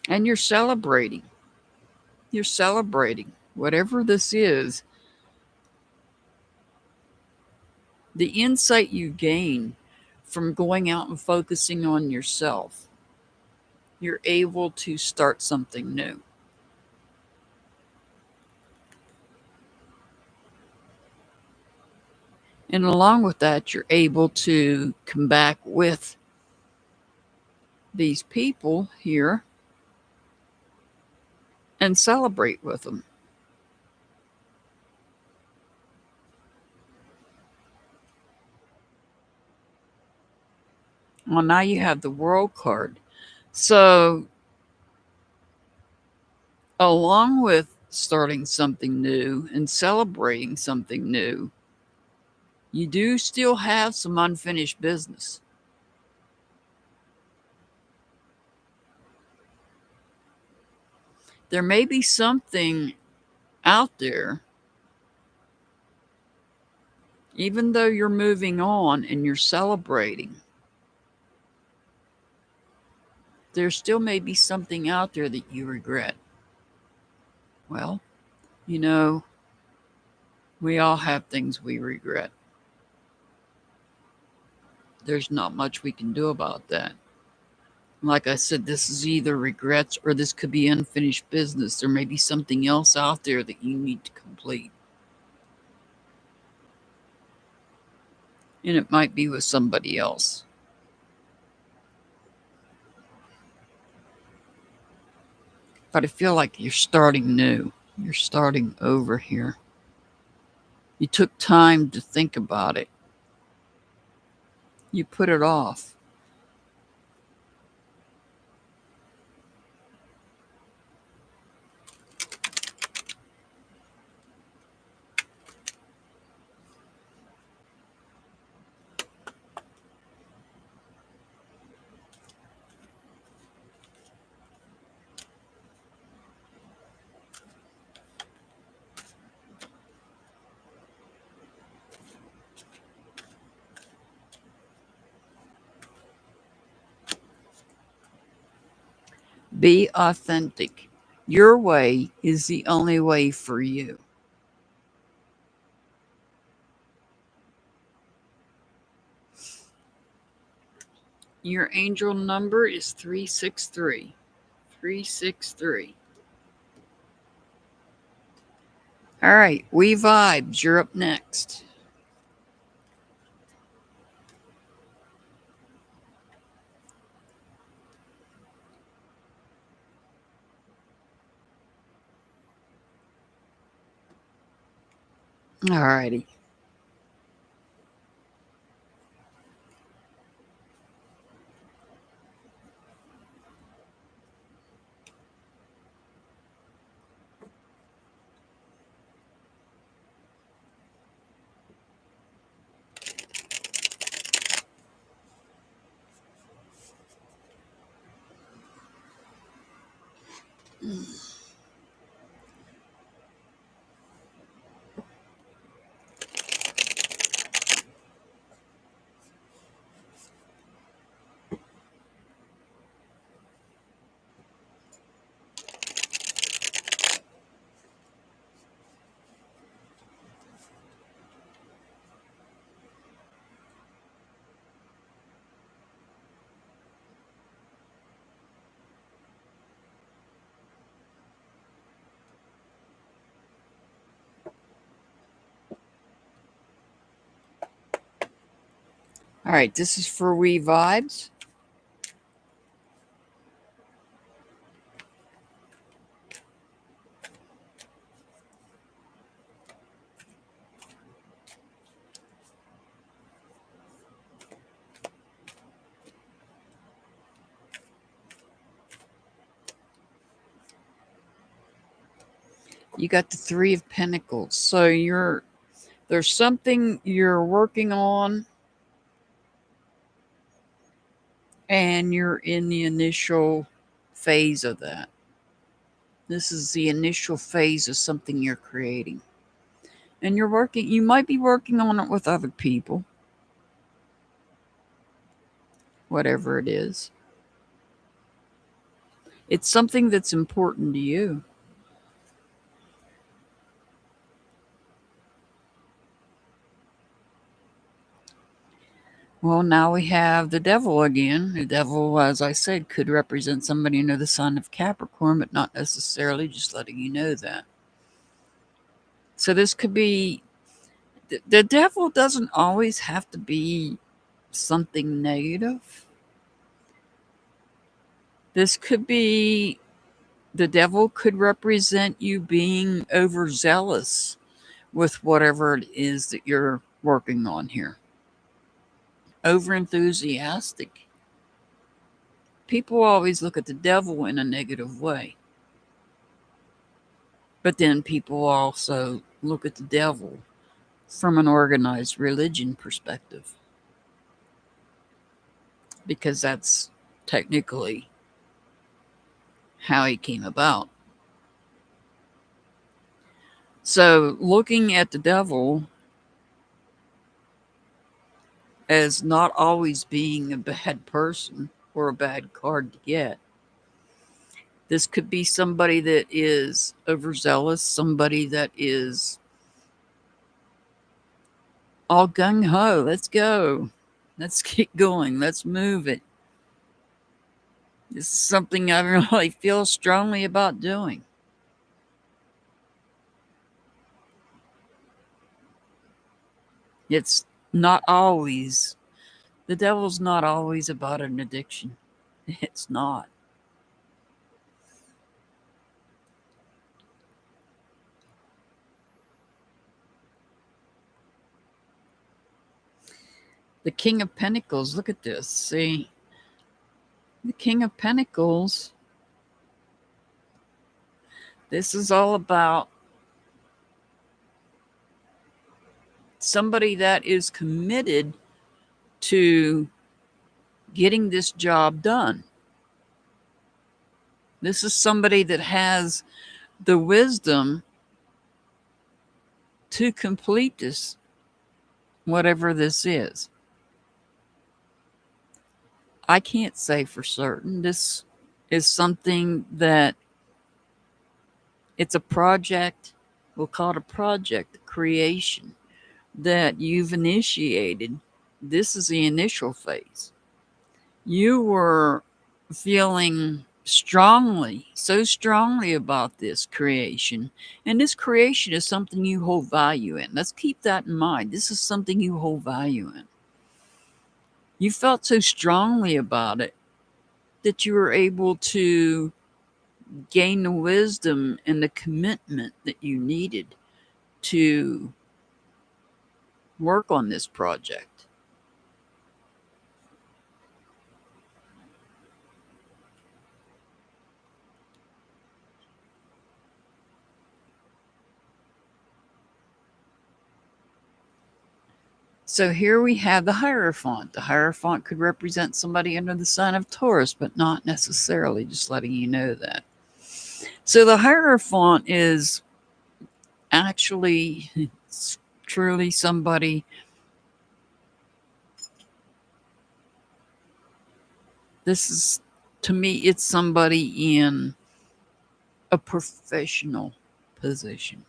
And you're celebrating. You're celebrating. Whatever this is, the insight you gain from going out and focusing on yourself, you're able to start something new. And along with that, you're able to come back with these people here and celebrate with them. Well, now you have the World card. So, along with starting something new and celebrating something new, you do still have some unfinished business. There may be something out there, even though you're moving on and you're celebrating, there still may be something out there that you regret. Well, you know, we all have things we regret. There's not much we can do about that. Like I said, this is either regrets or this could be unfinished business. There may be something else out there that you need to complete. And it might be with somebody else. But I feel like you're starting new. You're starting over here. You took time to think about it. You put it off. Be authentic. Your way is the only way for you. Your angel number is 363. 363. All right, We Vibes, you're up next. All righty. All right, this is for We Vibes. You got the Three of Pentacles. So there's something you're working on and you're in the initial phase of that. This is the initial phase of something you're creating. And you might be working on it with other people, whatever it is. It's something that's important to you. Well, now we have the devil again. The devil, as I said, could represent somebody under the sign of Capricorn, but not necessarily, just letting you know that. So this could be the devil doesn't always have to be something negative. This could be the devil could represent you being overzealous with whatever it is that you're working on here. Over enthusiastic. People always look at the devil in a negative way. But then people also look at the devil from an organized religion perspective. Because that's technically how he came about. So looking at the devil as not always being a bad person or a bad card to get. This could be somebody that is overzealous, somebody that is all gung ho. Let's go. Let's keep going. Let's move it. This is something I really feel strongly about doing. It's not always, the devil's not always about an addiction. It's not. The King of Pentacles, look at this. See, the King of Pentacles, this is all about somebody that is committed to getting this job done. This is somebody that has the wisdom to complete this, whatever this is. I can't say for certain. This is something that it's a project. We'll call it a project, creation that you've initiated. This is the initial phase. You were feeling strongly, so strongly about this creation. And this creation is something you hold value in. Let's keep that in mind. This is something you hold value in. You felt so strongly about it that you were able to gain the wisdom and the commitment that you needed to work on this project. So here we have the Hierophant. The Hierophant could represent somebody under the sign of Taurus, but not necessarily, just letting you know that. So the Hierophant is actually truly somebody. This is, to me, it's somebody in a professional position.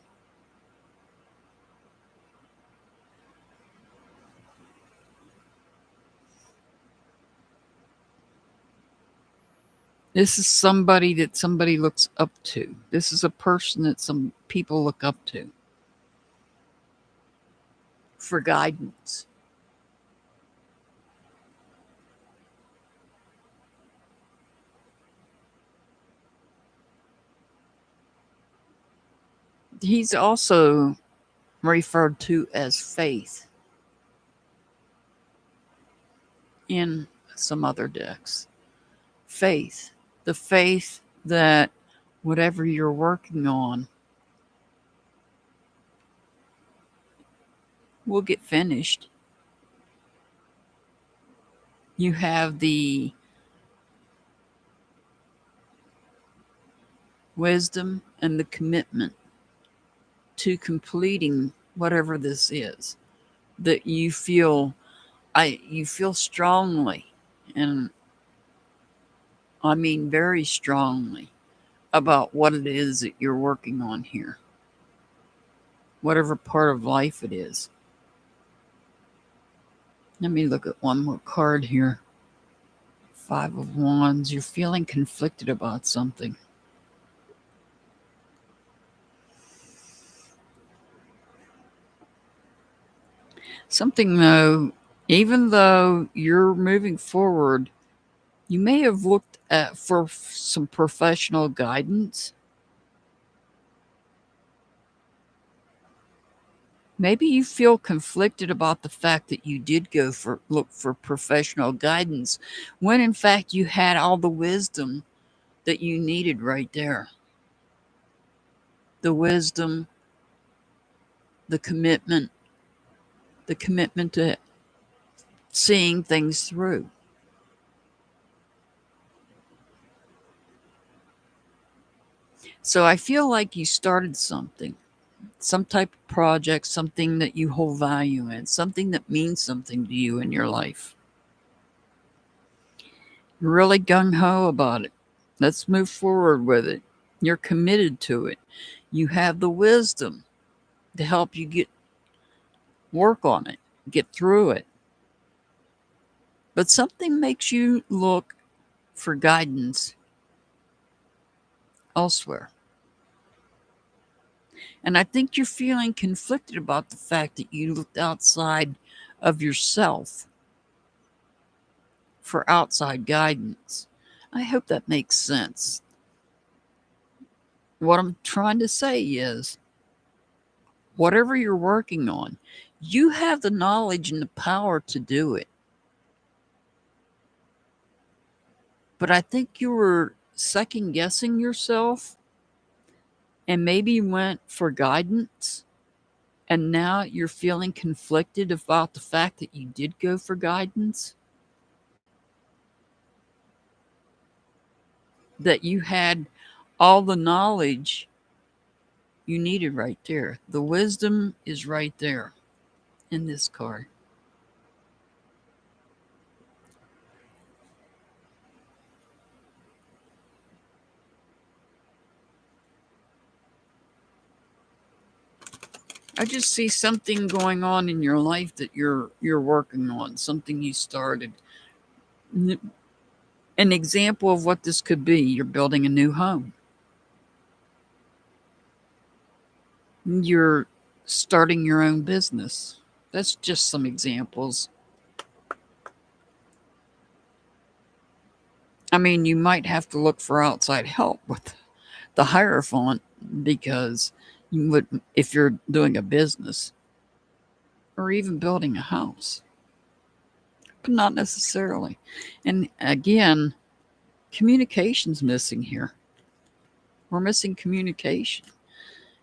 This is somebody that somebody looks up to. This is a person that some people look up to for guidance. He's also referred to as faith in some other decks. Faith. The faith that whatever you're working on will get finished. You have the wisdom and the commitment to completing whatever this is that you feel strongly, and I mean very strongly, about what it is that you're working on here, whatever part of life it is. Let me look at one more card here. Five of Wands. You're feeling conflicted about something. Something, though, even though you're moving forward, you may have looked at for some professional guidance. Maybe you feel conflicted about the fact that you did look for professional guidance when in fact you had all the wisdom that you needed right there. The wisdom, the commitment to seeing things through. So I feel like you started something, some type of project, something that you hold value in, something that means something to you in your life. You're really gung ho about it. Let's move forward with it. You're committed to it. You have the wisdom to help you work on it, get through it. But something makes you look for guidance elsewhere. And I think you're feeling conflicted about the fact that you looked outside of yourself for outside guidance. I hope that makes sense. What I'm trying to say is whatever you're working on, you have the knowledge and the power to do it. But I think you were second guessing yourself and maybe went for guidance. And now you're feeling conflicted about the fact that you did go for guidance. That you had all the knowledge you needed right there. The wisdom is right there in this card. I just see something going on in your life that you're working on, something you started. An example of what this could be, you're building a new home. You're starting your own business. That's just some examples. I mean, you might have to look for outside help with the Hierophant because you would, if you're doing a business or even building a house, but not necessarily. And again, communication's missing here. We're missing communication.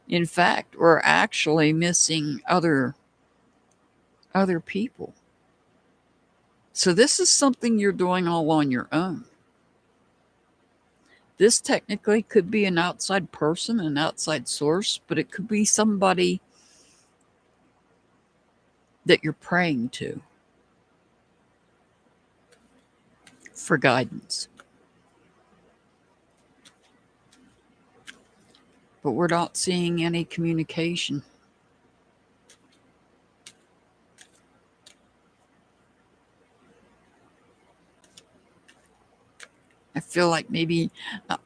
In fact, we're actually missing other people. So this is something you're doing all on your own. This technically could be an outside person, an outside source, but it could be somebody that you're praying to for guidance. But we're not seeing any communication. I feel like maybe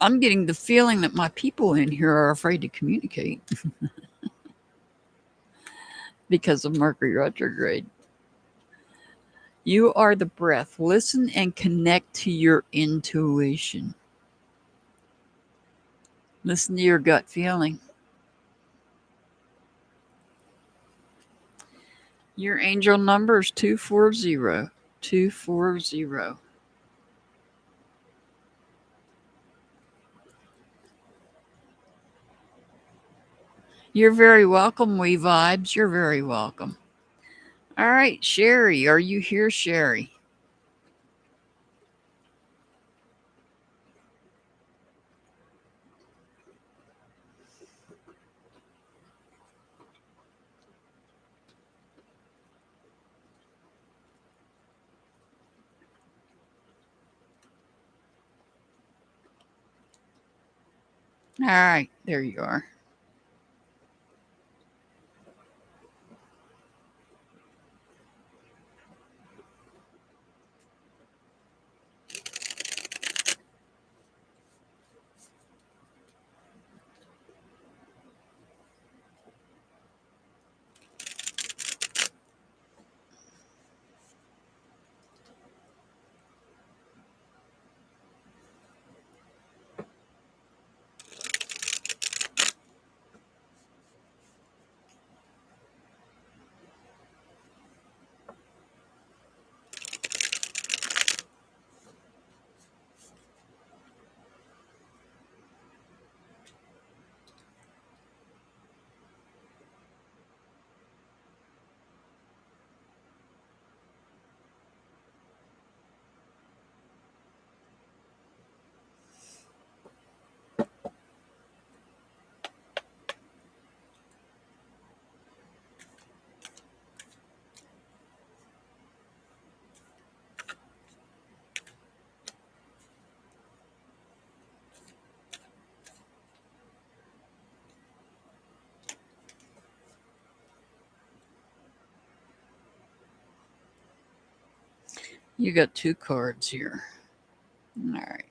I'm getting the feeling that my people in here are afraid to communicate because of Mercury retrograde. You are the breath. Listen and connect to your intuition. Listen to your gut feeling. Your angel number is 240. 240. You're very welcome, We Vibes. You're very welcome. All right, Sherry. Are you here, Sherry? All right, there you are. You got two cards here. All right.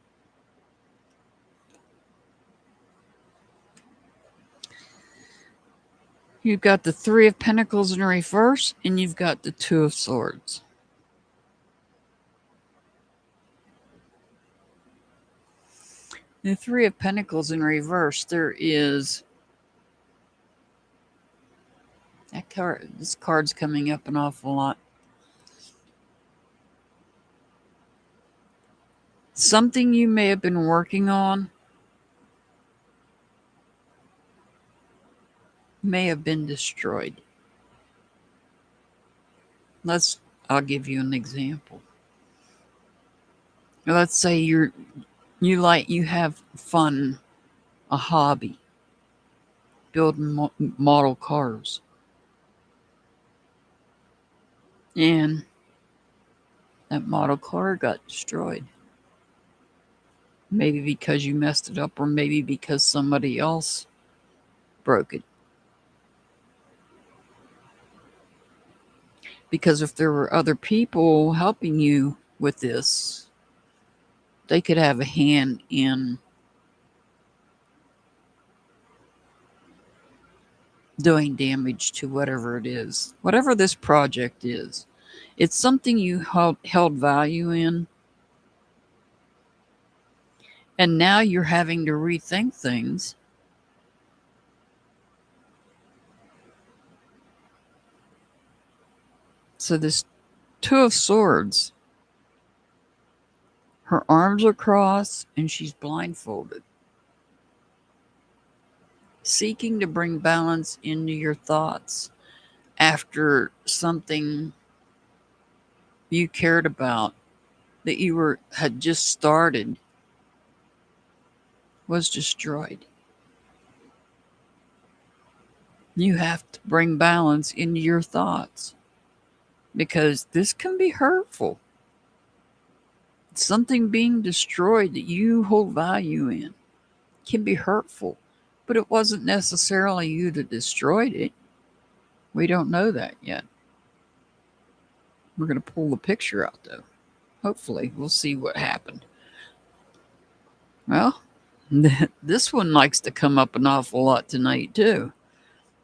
You've got the Three of Pentacles in reverse, and you've got the Two of Swords. The Three of Pentacles in reverse, there is that card. This card's coming up an awful lot. Something you may have been working on may have been destroyed. I'll give you an example. Let's say you have fun, a hobby, building model cars. And that model car got destroyed. Maybe because you messed it up, or maybe because somebody else broke it. Because if there were other people helping you with this, they could have a hand in doing damage to whatever it is, whatever this project is. It's something you held value in, and now you're having to rethink things. So, this Two of Swords, her arms are crossed and she's blindfolded, seeking to bring balance into your thoughts after something you cared about that had just started was destroyed. You have to bring balance into your thoughts because this can be hurtful. Something being destroyed that you hold value in can be hurtful, but it wasn't necessarily you that destroyed it. We don't know that yet. We're going to pull the picture out though. Hopefully, we'll see what happened. Well, this one likes to come up an awful lot tonight too.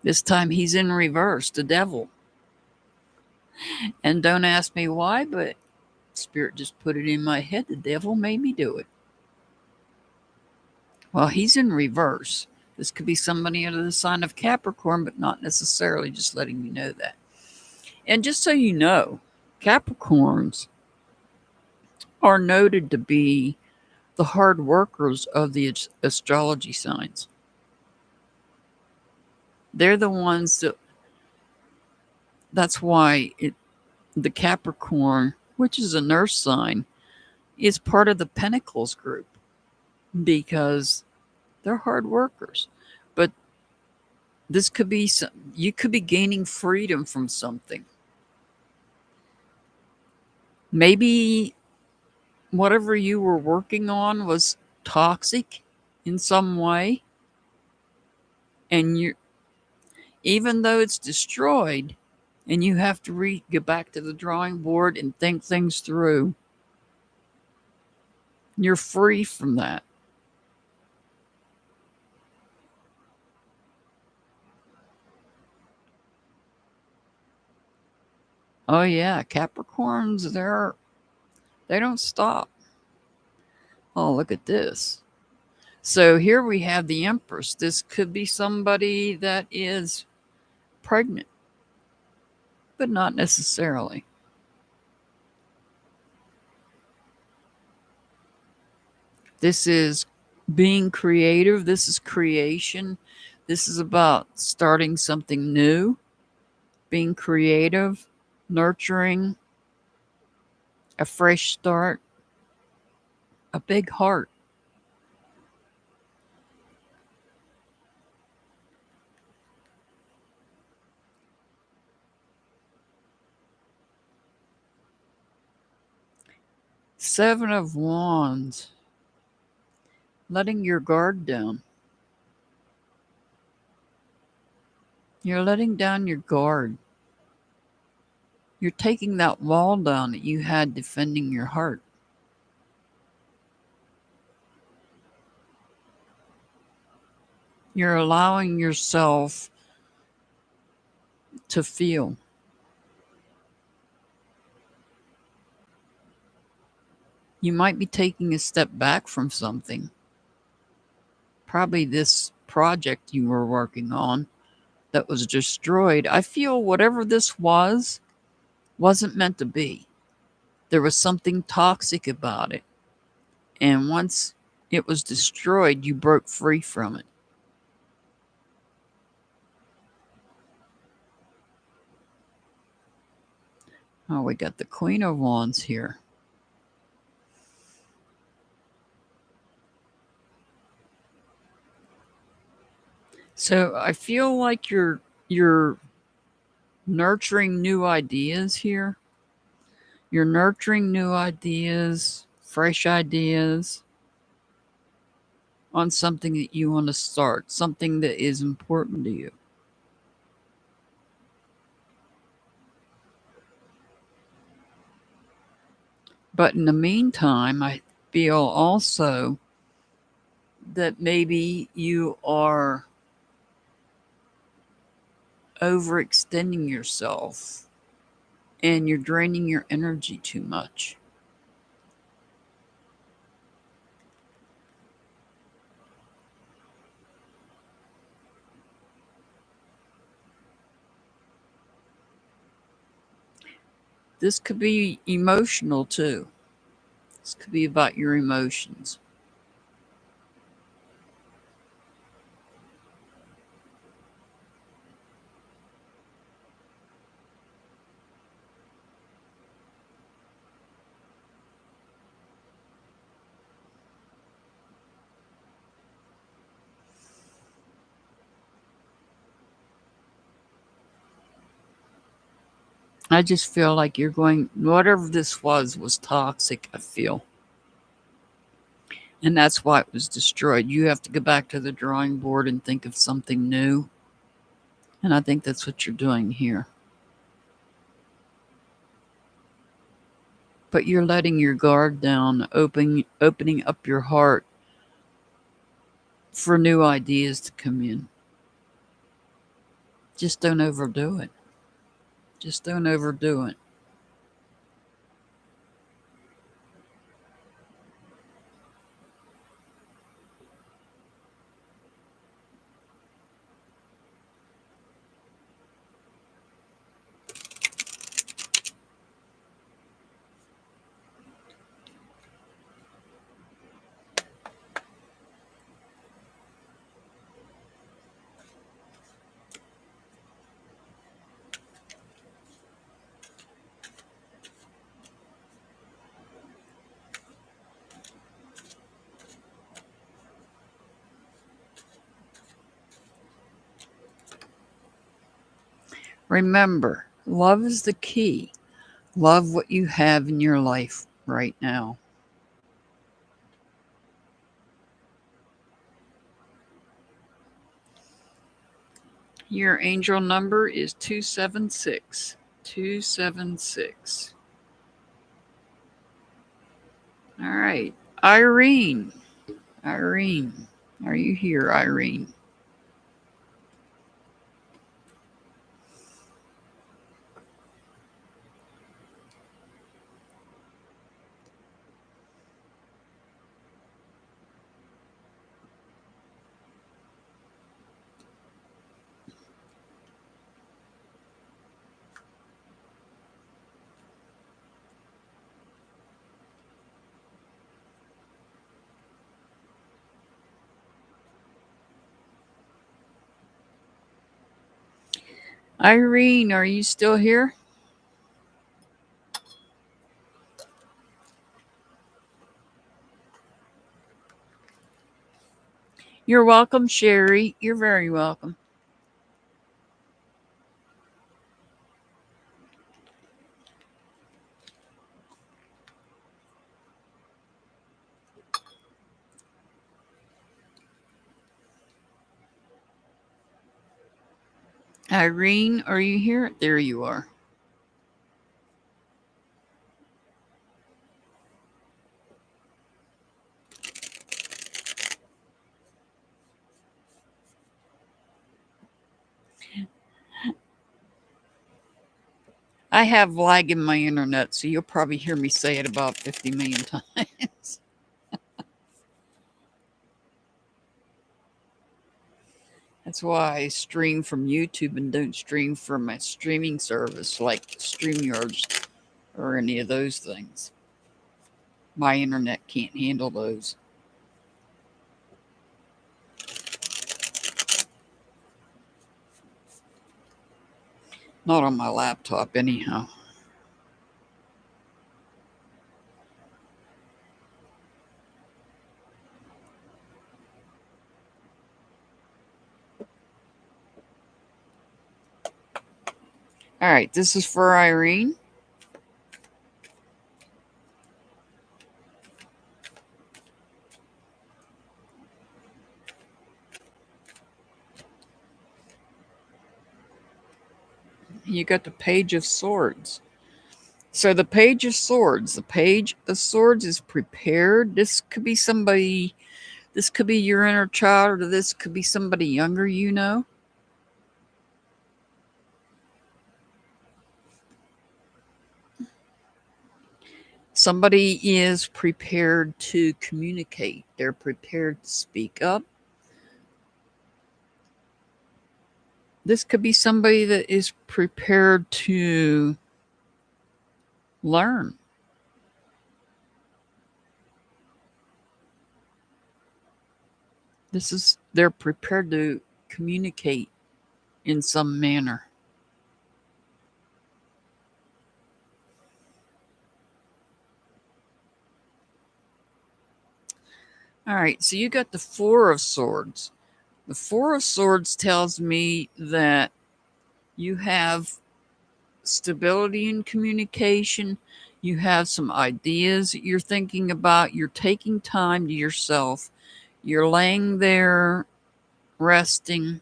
This time he's in reverse, the devil. And don't ask me why, but Spirit just put it in my head. The devil made me do it. Well, he's in reverse. This could be somebody under the sign of Capricorn, but not necessarily, just letting you know that. And just so you know, Capricorns are noted to be the hard workers of the astrology signs. They're the ones that's why the Capricorn, which is a nurse sign, is part of the Pentacles group because they're hard workers. But this could be you could be gaining freedom from something. Maybe whatever you were working on was toxic in some way, and even though it's destroyed and you have to get back to the drawing board and think things through, you're free from that. Oh yeah, Capricorns, they don't stop. Oh, look at this. So here we have the Empress. This could be somebody that is pregnant, but not necessarily. This is being creative. This is creation. This is about starting something new, being creative, nurturing, a fresh start, a big heart. Seven of Wands, letting your guard down. You're letting down your guard. You're taking that wall down that you had defending your heart. You're allowing yourself to feel. You might be taking a step back from something. Probably this project you were working on that was destroyed. I feel whatever this wasn't meant to be. There was something toxic about it. And once it was destroyed, you broke free from it. Oh, we got the Queen of Wands here. So I feel like you're nurturing new ideas here. You're nurturing new ideas, fresh ideas on something that you want to start, something that is important to you. But in the meantime, I feel also that maybe you are overextending yourself and you're draining your energy too much. This could be emotional too. This could be about your emotions. I just feel like you're going, whatever this was toxic, I feel. And that's why it was destroyed. You have to go back to the drawing board and think of something new. And I think that's what you're doing here. But you're letting your guard down, opening up your heart for new ideas to come in. Just don't overdo it. Just don't overdo it. Remember, love is the key. Love what you have in your life right now. Your angel number is 276. 276. All right. Irene. Irene. Are you here, Irene? Irene, are you still here? You're welcome, Sherry. You're very welcome. Irene, are you here? There you are. I have lag in my internet, so you'll probably hear me say it about 50 million times. That's why I stream from YouTube and don't stream from my streaming service like StreamYards or any of those things. My internet can't handle those. Not on my laptop, anyhow. All right, this is for Irene. You got the Page of Swords. So the Page of Swords. The Page of Swords is prepared. This could be somebody, this could be your inner child, or this could be somebody younger, you know. Somebody is prepared to communicate. They're prepared to speak up. This could be somebody that is prepared to learn. They're prepared to communicate in some manner. All right, so you got the Four of Swords. The Four of Swords tells me that you have stability in communication. You have some ideas that you're thinking about. You're taking time to yourself. You're laying there, resting,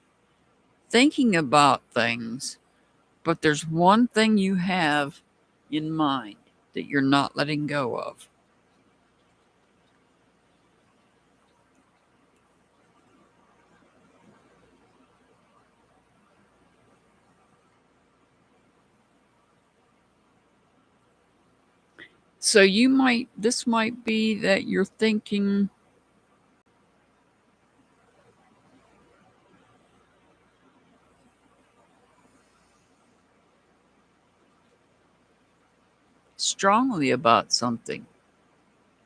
thinking about things. But there's one thing you have in mind that you're not letting go of. So this might be that you're thinking strongly about something.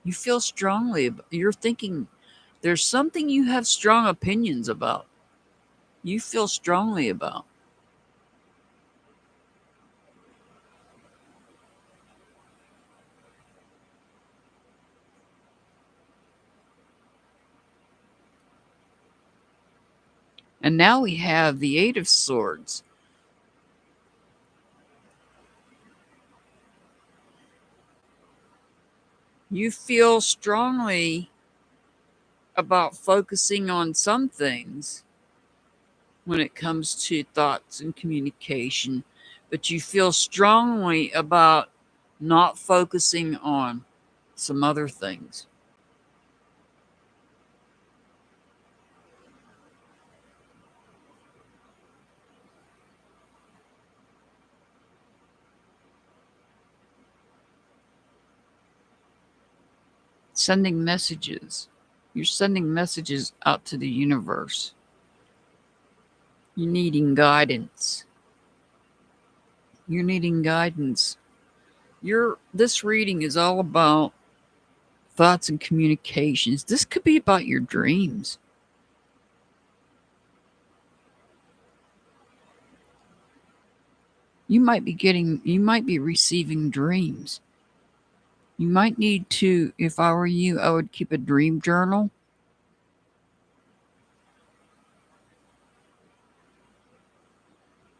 You feel strongly, you're thinking there's something you have strong opinions about. You feel strongly about. And now we have the Eight of Swords. You feel strongly about focusing on some things when it comes to thoughts and communication, but you feel strongly about not focusing on some other things. Sending messages. You're sending messages out to the universe. You're needing guidance. You're needing guidance. This reading is all about thoughts and communications. This could be about your dreams. You might be receiving dreams. You might need to, if I were you, I would keep a dream journal.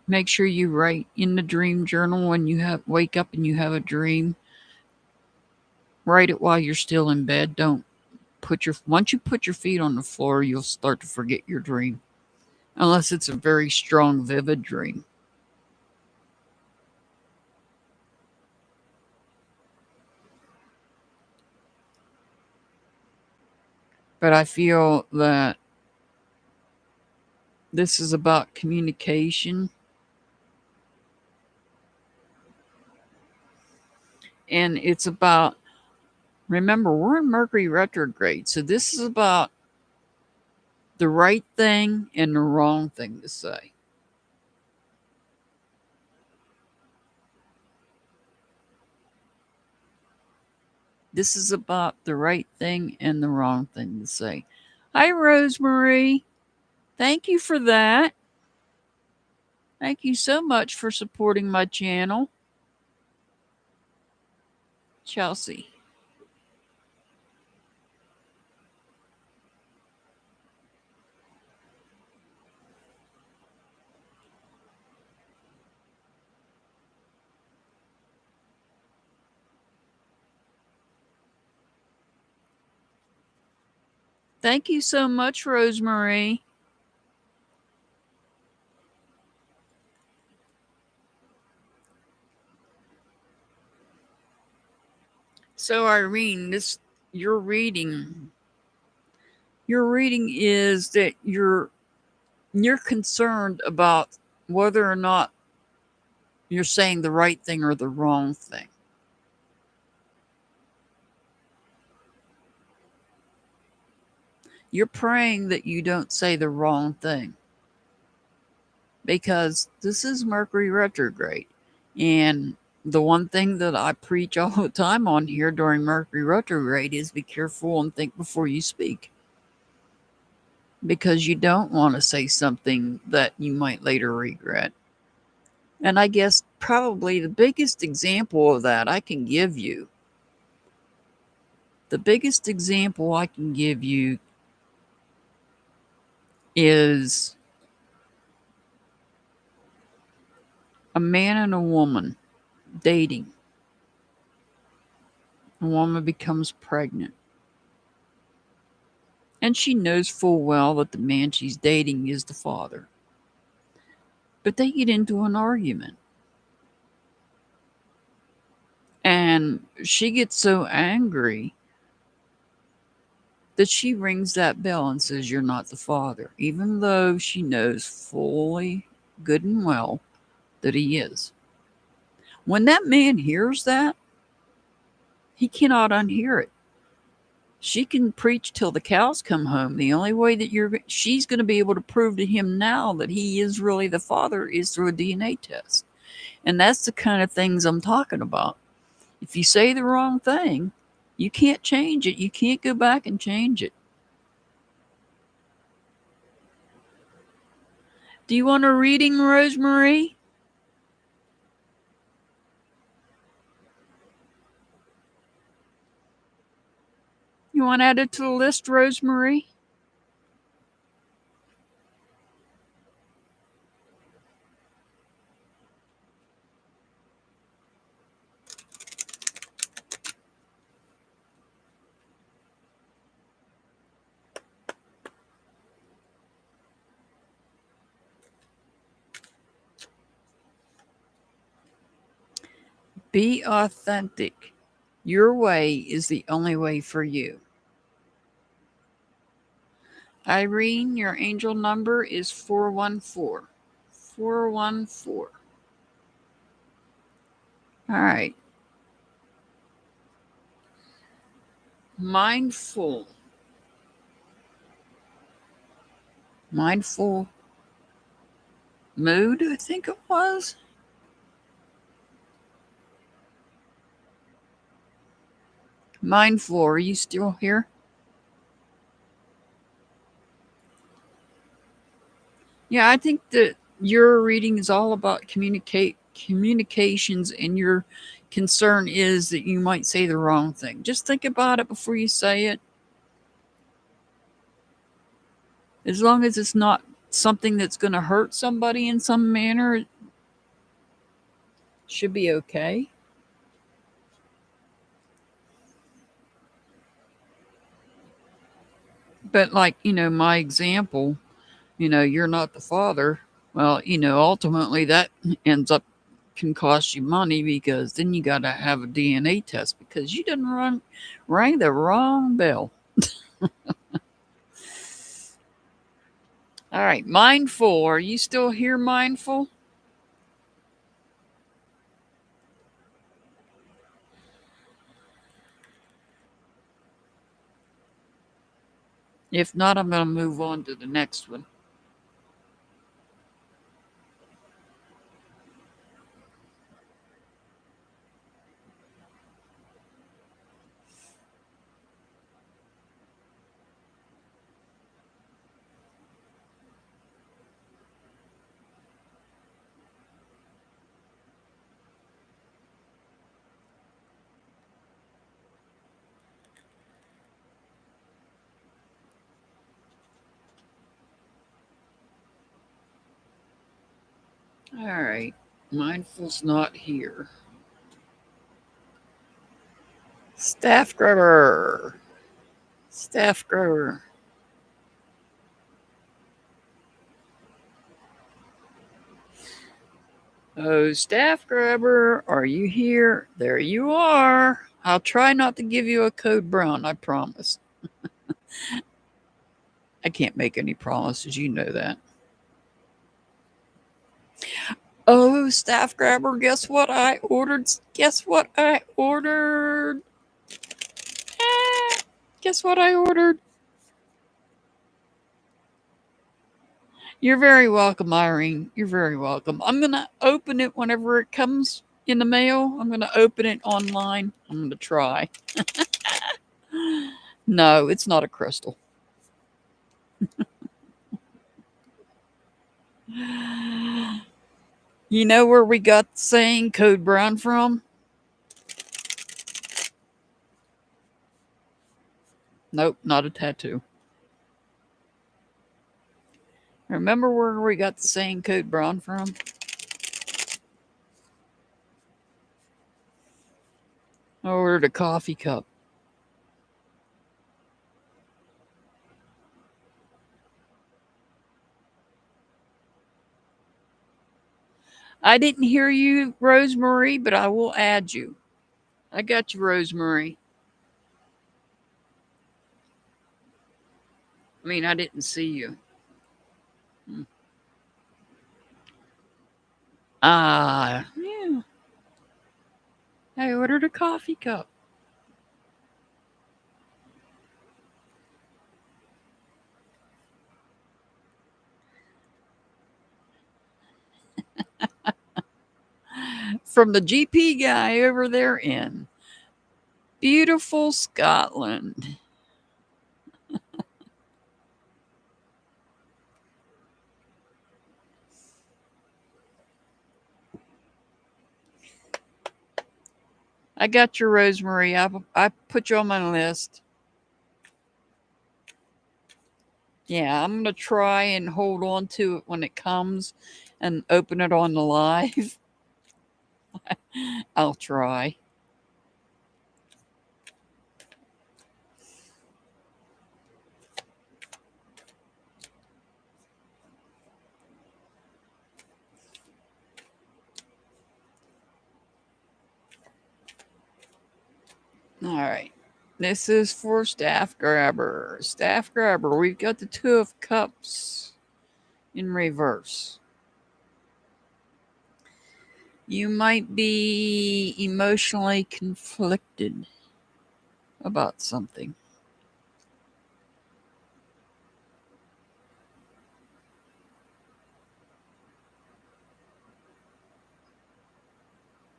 Make sure you write in the dream journal when you wake up and you have a dream. Write it while you're still in bed. Don't once you put your feet on the floor, you'll start to forget your dream. Unless it's a very strong, vivid dream. But I feel that this is about communication. And it's about, remember, we're in Mercury retrograde. So this is about the right thing and the wrong thing to say. This is about the right thing and the wrong thing to say. Hi, Rosemary. Thank you for that. Thank you so much for supporting my channel. Chelsea. Thank you so much, Rosemary. So Irene, your reading your reading is that you're concerned about whether or not you're saying the right thing or the wrong thing. You're praying that you don't say the wrong thing because this is Mercury retrograde. And the one thing that I preach all the time on here during Mercury retrograde is be careful and think before you speak because you don't want to say something that you might later regret. And I guess probably the biggest example of that I can give you, the biggest example I can give you is a man and a woman dating. A woman becomes pregnant. And she knows full well that the man she's dating is the father. But they get into an argument. And she gets so angry that she rings that bell and says, "You're not the father," even though she knows fully good and well that he is. When that man hears that, he cannot unhear it. She can preach till the cows come home. The only way that she's going to be able to prove to him now that he is really the father is through a DNA test. And that's the kind of things I'm talking about. If you say the wrong thing, you can't change it. You can't go back and change it. Do you want a reading, Rosemary? You want added to the list, Rosemary? Be authentic. Your way is the only way for you. Irene, your angel number is 414. 414. All right. Mindful. Mindful mood, I think it was. Mindful, are you still here? Yeah, I think that your reading is all about communications, and your concern is that you might say the wrong thing. Just think about it before you say it. As long as it's not something that's going to hurt somebody in some manner, it should be okay. But like, my example, you're not the father. Well, ultimately that ends up can cost you money because then you got to have a DNA test because you didn't rang the wrong bell. All right, mindful. Are you still here, mindful? If not, I'm going to move on to the next one. All right, mindful's not here. Staff grabber. Staff grabber. Oh, staff grabber, are you here? There you are. I'll try not to give you a code brown, I promise. I can't make any promises, you know that. Oh, staff grabber, guess what I ordered? Guess what I ordered? Guess what I ordered? You're very welcome, Irene. You're very welcome. I'm going to open it whenever it comes in the mail. I'm going to open it online. I'm going to try. No, it's not a crystal. You know where we got the saying code brown from? Nope, not a tattoo. Remember where we got the saying code brown from? I ordered a coffee cup. I didn't hear you, Rosemary, but I will add you. I got you, Rosemary. I mean, I didn't see you. Yeah. I ordered a coffee cup. From the GP guy over there in beautiful Scotland. I got your Rosemary. I put you on my list. Yeah, I'm going to try and hold on to it when it comes and open it on the live. I'll try. All right. This is for Staff Grabber. Staff Grabber, we've got the Two of Cups in reverse. You might be emotionally conflicted about something.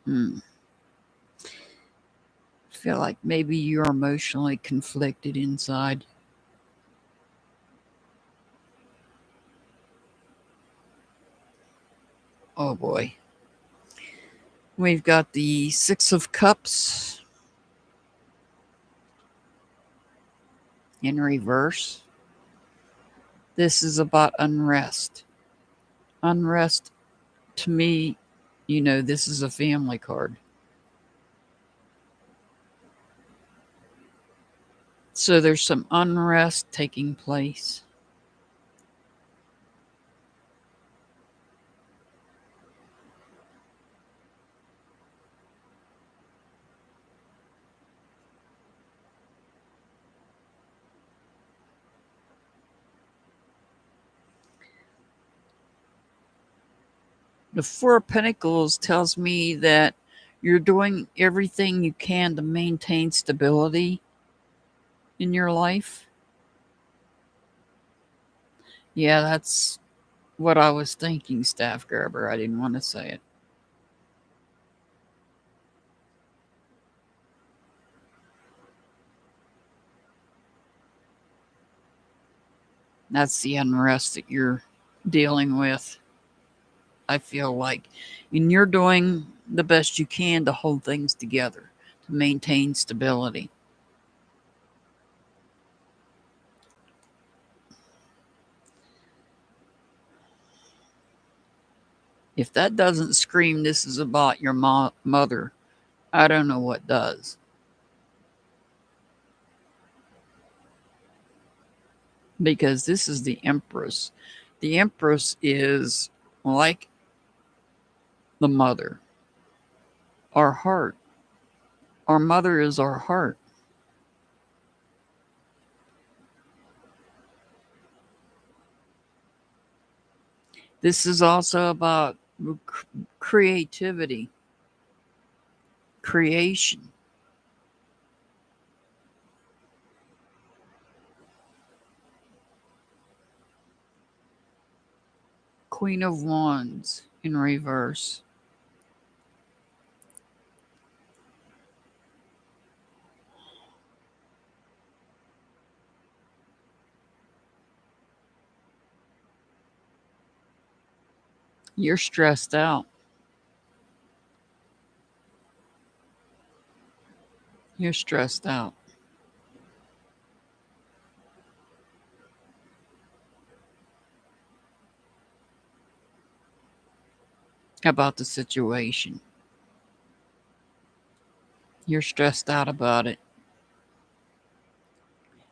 I feel like maybe you're emotionally conflicted inside. Oh boy. We've got the Six of Cups in reverse. This is about unrest. Unrest, to me, you know, this is a family card. So there's some unrest taking place. The Four of Pentacles tells me that you're doing everything you can to maintain stability in your life. Yeah, that's what I was thinking, Staff Grabber. I didn't want to say it. That's the unrest that you're dealing with, I feel like. And you're doing the best you can to hold things together, to maintain stability. If that doesn't scream this is about your mother, I don't know what does. Because this is the Empress. The Empress is like the mother. Our heart, Our mother is our heart. This is also about creativity, creation. Queen of Wands in reverse. You're stressed out. You're stressed out about the situation. You're stressed out about it.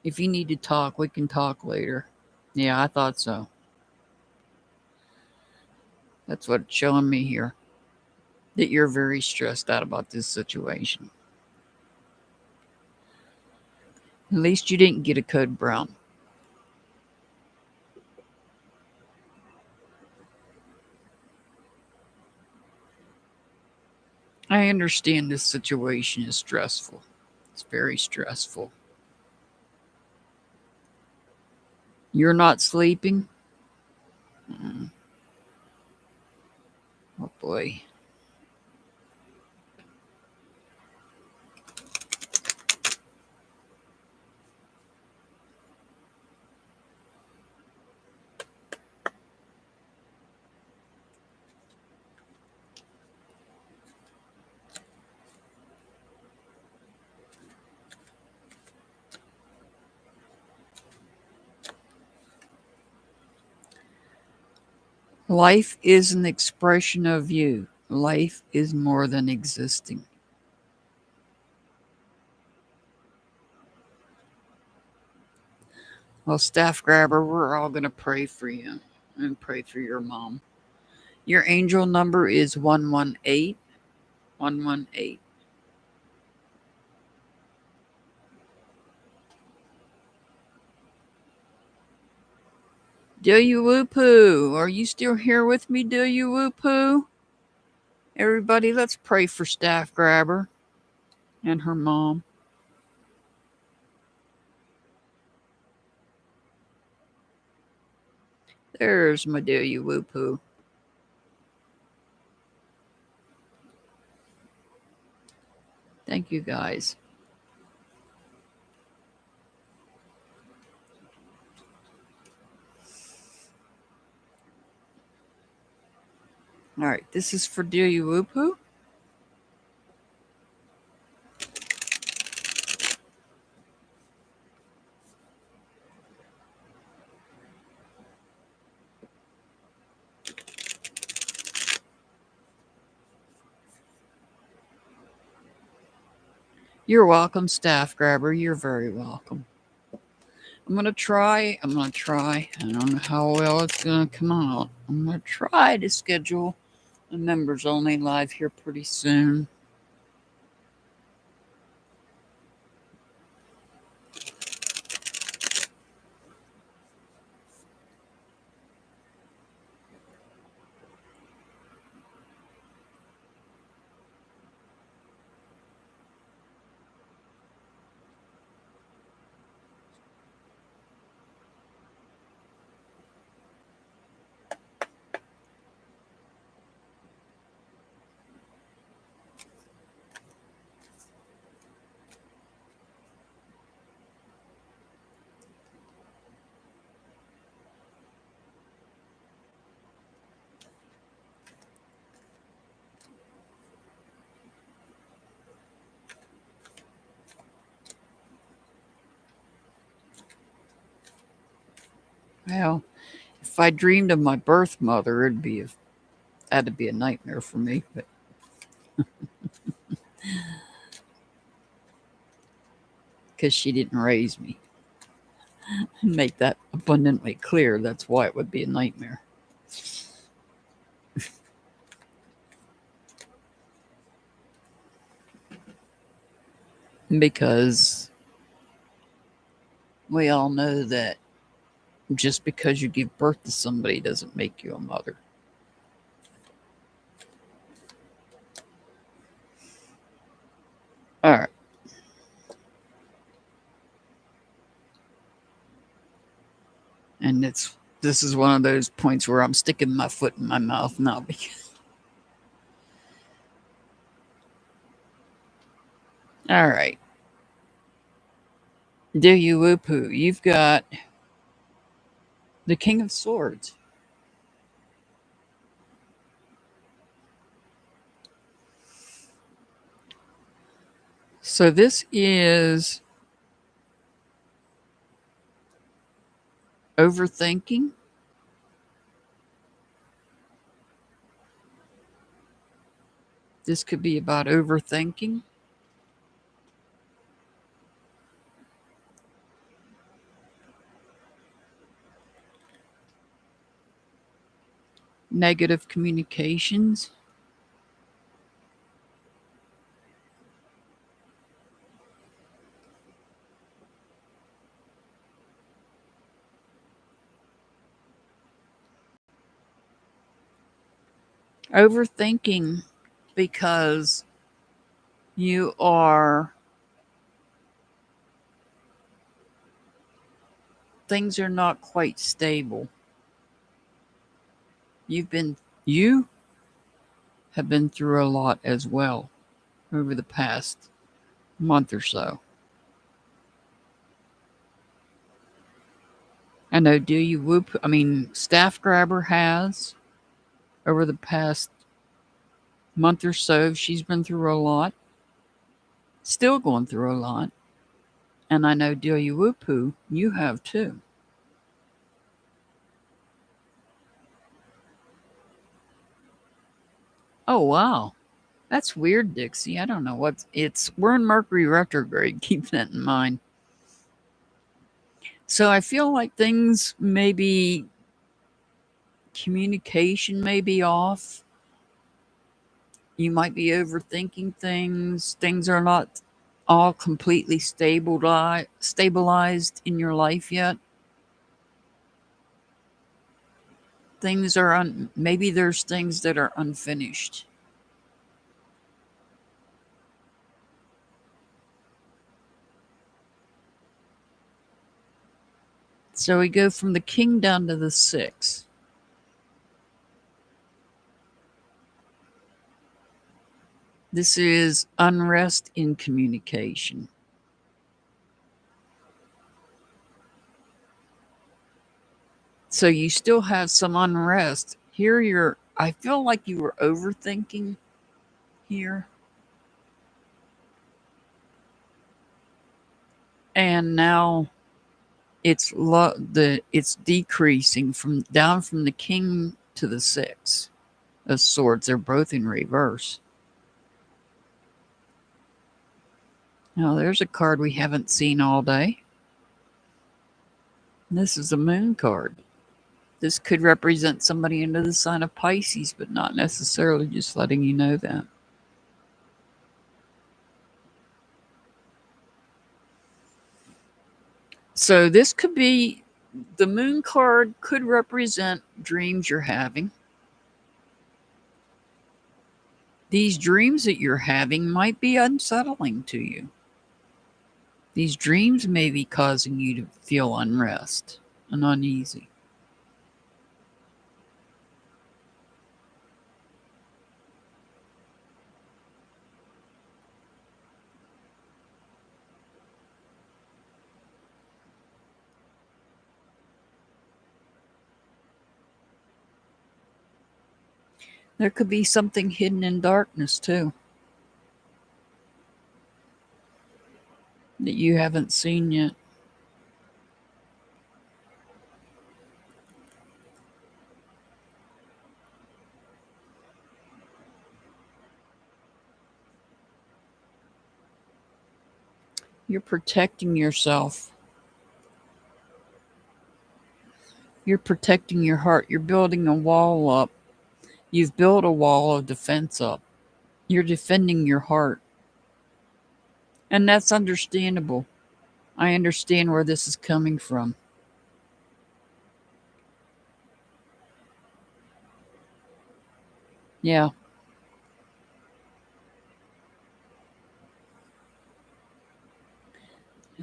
If you need to talk, we can talk later. Yeah, I thought so. That's what it's showing me here. That you're very stressed out about this situation. At least you didn't get a code brown. I understand this situation is stressful. It's very stressful. You're not sleeping? Oh boy. Life is an expression of you. Life is more than existing. Well, staff grabber, we're all going to pray for you and pray for your mom. Your angel number is 118. 118. Do you whoopoo? Are you still here with me? Do you whoopoo? Everybody, let's pray for staff grabber and her mom. There's my do you whoopoo. Thank you guys. All right, this is for do you whoopoo. You're welcome, staff grabber. You're very welcome. I'm going to try. I don't know how well it's going to come out. I'm going to try to schedule a members only live here pretty soon. Well, if I dreamed of my birth mother, that'd be a nightmare for me. But because she didn't raise me, make that abundantly clear. That's why it would be a nightmare. because we all know that just because you give birth to somebody doesn't make you a mother. All right. And this is one of those points where I'm sticking my foot in my mouth now because all right. Do you whoop-hoo? You've got the King of Swords. So this is overthinking. This could be about overthinking. Negative communications. Overthinking because you are, things are not quite stable. You have been through a lot as well over the past month or so. I know Do You Whoop, Staff Grabber has over the past month or so. She's been through a lot, still going through a lot. And I know Do You Whoop Who, you have too. Oh, wow. That's weird, Dixie. I don't know we're in Mercury retrograde. Keep that in mind. So I feel like things maybe communication may be off. You might be overthinking things. Things are not all completely stabilized in your life yet. Things are maybe there's things that are unfinished. So we go from the king down to the 6. This is unrest in communication. So you still have some unrest. Here I feel like you were overthinking here. And now it's decreasing from down from the king to the 6 of swords. They're both in reverse. Now there's a card we haven't seen all day. This is a moon card. This could represent somebody under the sign of Pisces, but not necessarily, just letting you know that. So this could be, the moon card could represent dreams you're having. These dreams that you're having might be unsettling to you. These dreams may be causing you to feel unrest and uneasy. There could be something hidden in darkness too that you haven't seen yet. You're protecting yourself. You're protecting your heart. You're building a wall up. You've built a wall of defense up. You're defending your heart. And that's understandable. I understand where this is coming from. Yeah.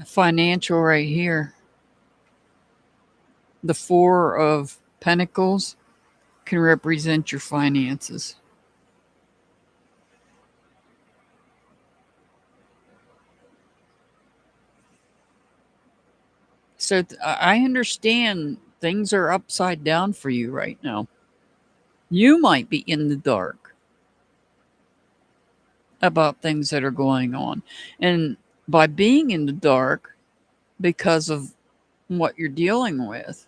Financial right here. The Four of Pentacles can represent your finances. So I understand things are upside down for you right now. You might be in the dark about things that are going on. And by being in the dark because of what you're dealing with,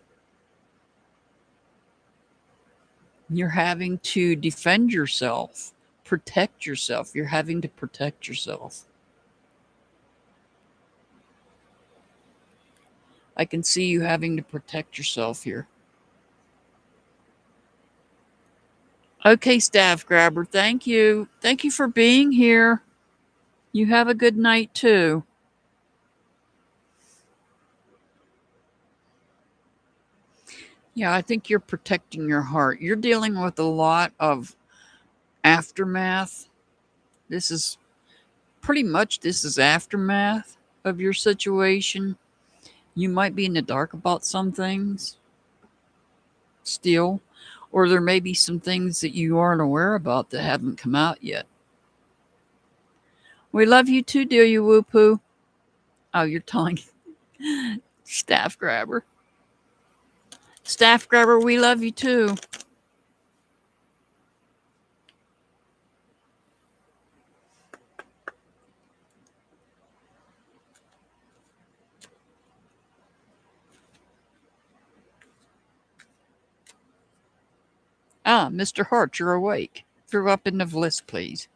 you're having to defend yourself, protect yourself. You're having to protect yourself. I can see you having to protect yourself here. Okay, staff grabber, thank you. Thank you for being here. You have a good night too. Yeah, I think you're protecting your heart. You're dealing with a lot of aftermath. This is pretty much this is aftermath of your situation. You might be in the dark about some things still, or there may be some things that you aren't aware about that haven't come out yet. We love you too, dear you whoop hoo. Oh, you're telling staff grabber. Staff grabber, we love you too. Ah, Mr. Hart, you're awake. Throw up in the list, please.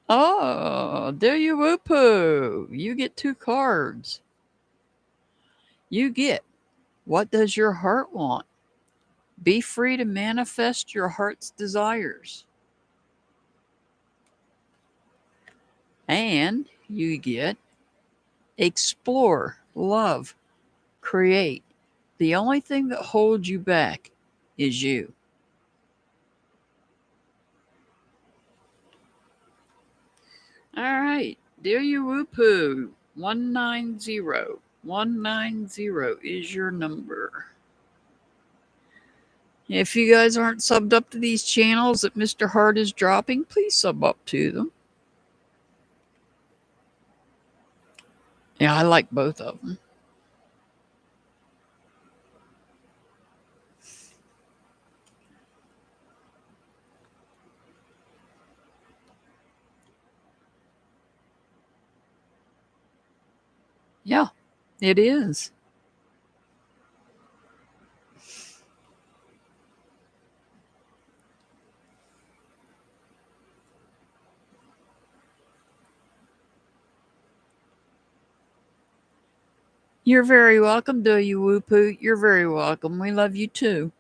Oh, there you whoop-hoo. You get 2 cards. You get, what does your heart want? Be free to manifest your heart's desires. And you get, explore, love, create. The only thing that holds you back is you. All right, there you whoop-hoo. 190. 190 is your number. If you guys aren't subbed up to these channels that Mr. Hart is dropping, please sub up to them. Yeah, I like both of them. Yeah, it is. You're very welcome, do you whoop-hoo? You're very welcome. We love you too.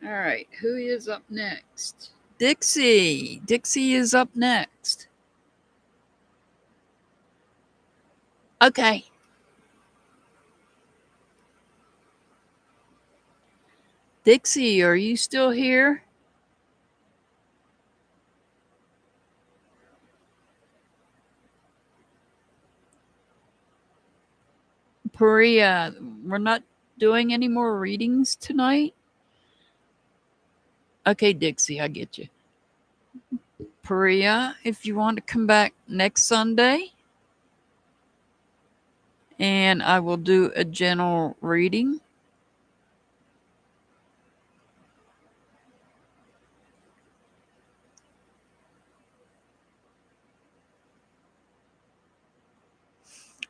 All right, who is up next? Dixie. Dixie is up next. Okay. Dixie, are you still here? Paria, we're not doing any more readings tonight? Okay, Dixie, I get you. Paria, if you want to come back next Sunday, and I will do a general reading.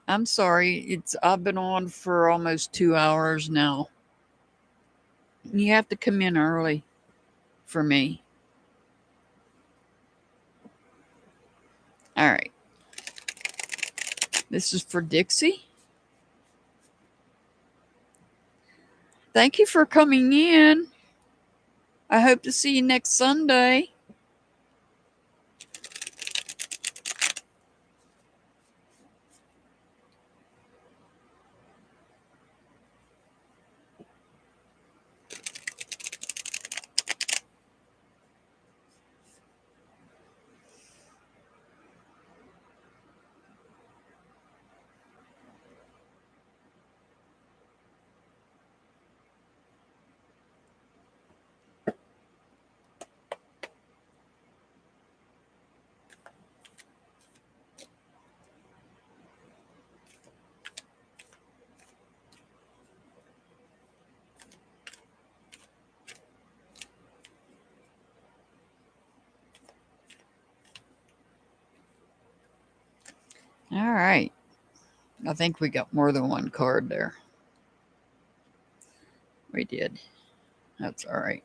I'm sorry, I've been on for almost 2 hours now. You have to come in early for me. All right. This is for Dixie. Thank you for coming in. I hope to see you next Sunday. All right. I think we got more than one card there. We did. That's all right.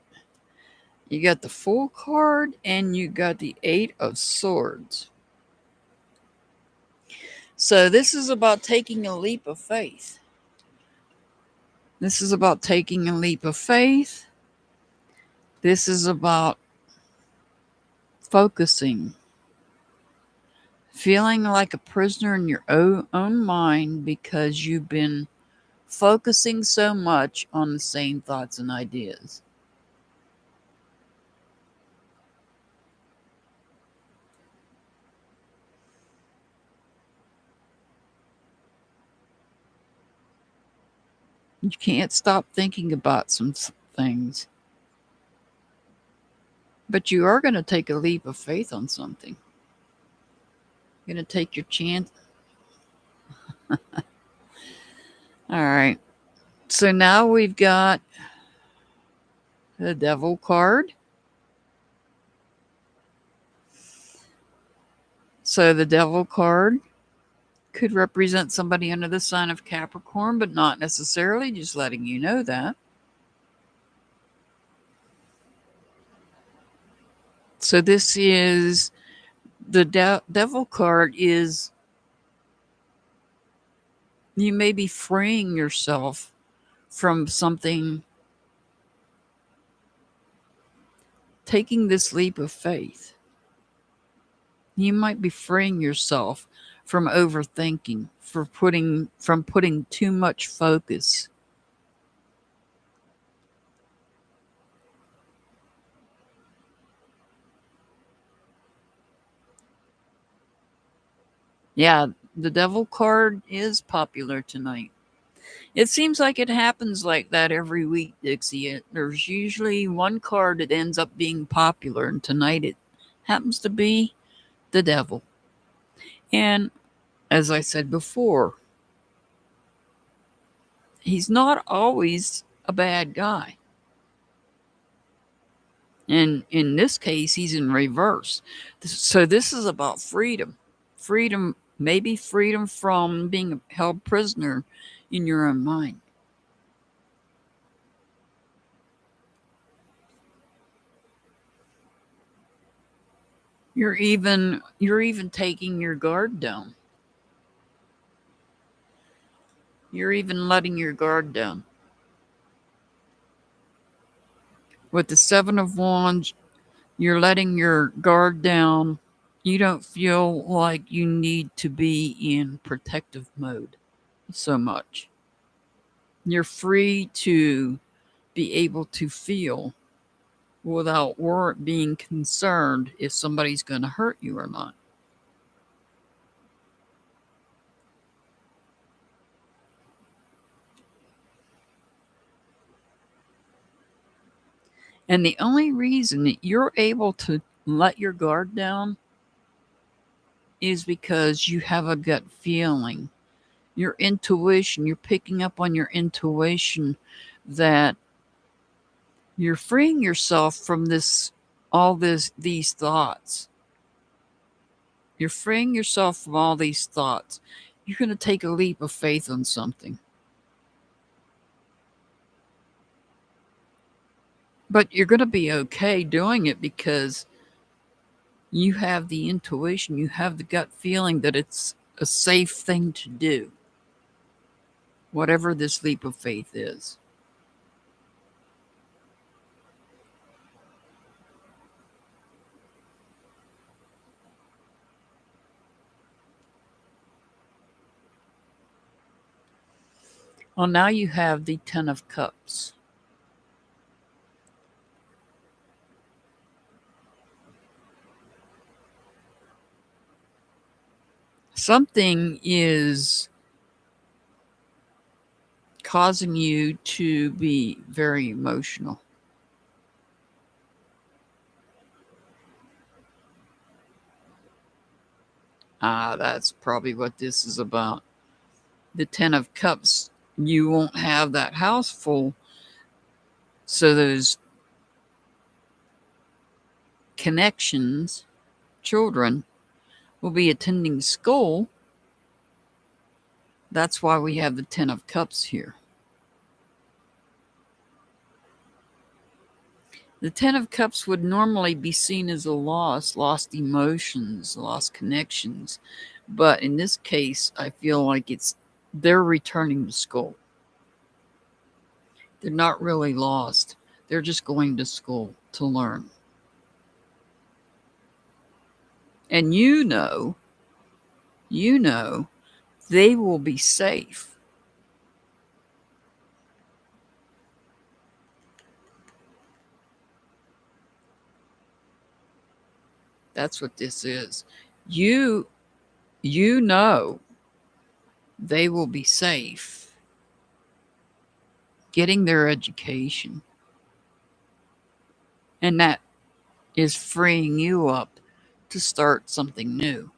You got the Fool card and you got the Eight of Swords. So this is about taking a leap of faith. This is about taking a leap of faith. This is about focusing, feeling like a prisoner in your own mind because you've been focusing so much on the same thoughts and ideas. You can't stop thinking about some things. But you are going to take a leap of faith on something. You're going to take your chance. All right. So now we've got the Devil card. So the Devil card could represent somebody under the sign of Capricorn, but not necessarily, just letting you know that. So this is the Devil card is you may be freeing yourself from something, taking this leap of faith. You might be freeing yourself from overthinking, from putting too much focus. Yeah, the Devil card is popular tonight. It seems like it happens like that every week, Dixie. There's usually one card that ends up being popular, and tonight it happens to be the Devil. And as I said before, he's not always a bad guy. And in this case, he's in reverse. So this is about freedom. Freedom, maybe freedom from being held prisoner in your own mind. You're even taking your guard down. You're even letting your guard down. With the Seven of Wands, you're letting your guard down. You don't feel like you need to be in protective mode so much. You're free to be able to feel without being concerned if somebody's going to hurt you or not. And the only reason that you're able to let your guard down is because you have a gut feeling. Your intuition, you're picking up on your intuition that you're freeing yourself from these thoughts. You're freeing yourself from all these thoughts. You're going to take a leap of faith on something. But you're going to be okay doing it because you have the intuition, you have the gut feeling that it's a safe thing to do, whatever this leap of faith is. Well, now you have the Ten of Cups. Something is causing you to be very emotional. That's probably what this is about. The Ten of Cups, you won't have that house full. So those connections, children, will be attending school. That's why we have the Ten of Cups here. The Ten of Cups would normally be seen as a loss, lost emotions, lost connections. But in this case, I feel like they're returning to school. They're not really lost. They're just going to school to learn. And you know, they will be safe. That's what this is. You know they will be safe getting their education. And that is freeing you up to start something new.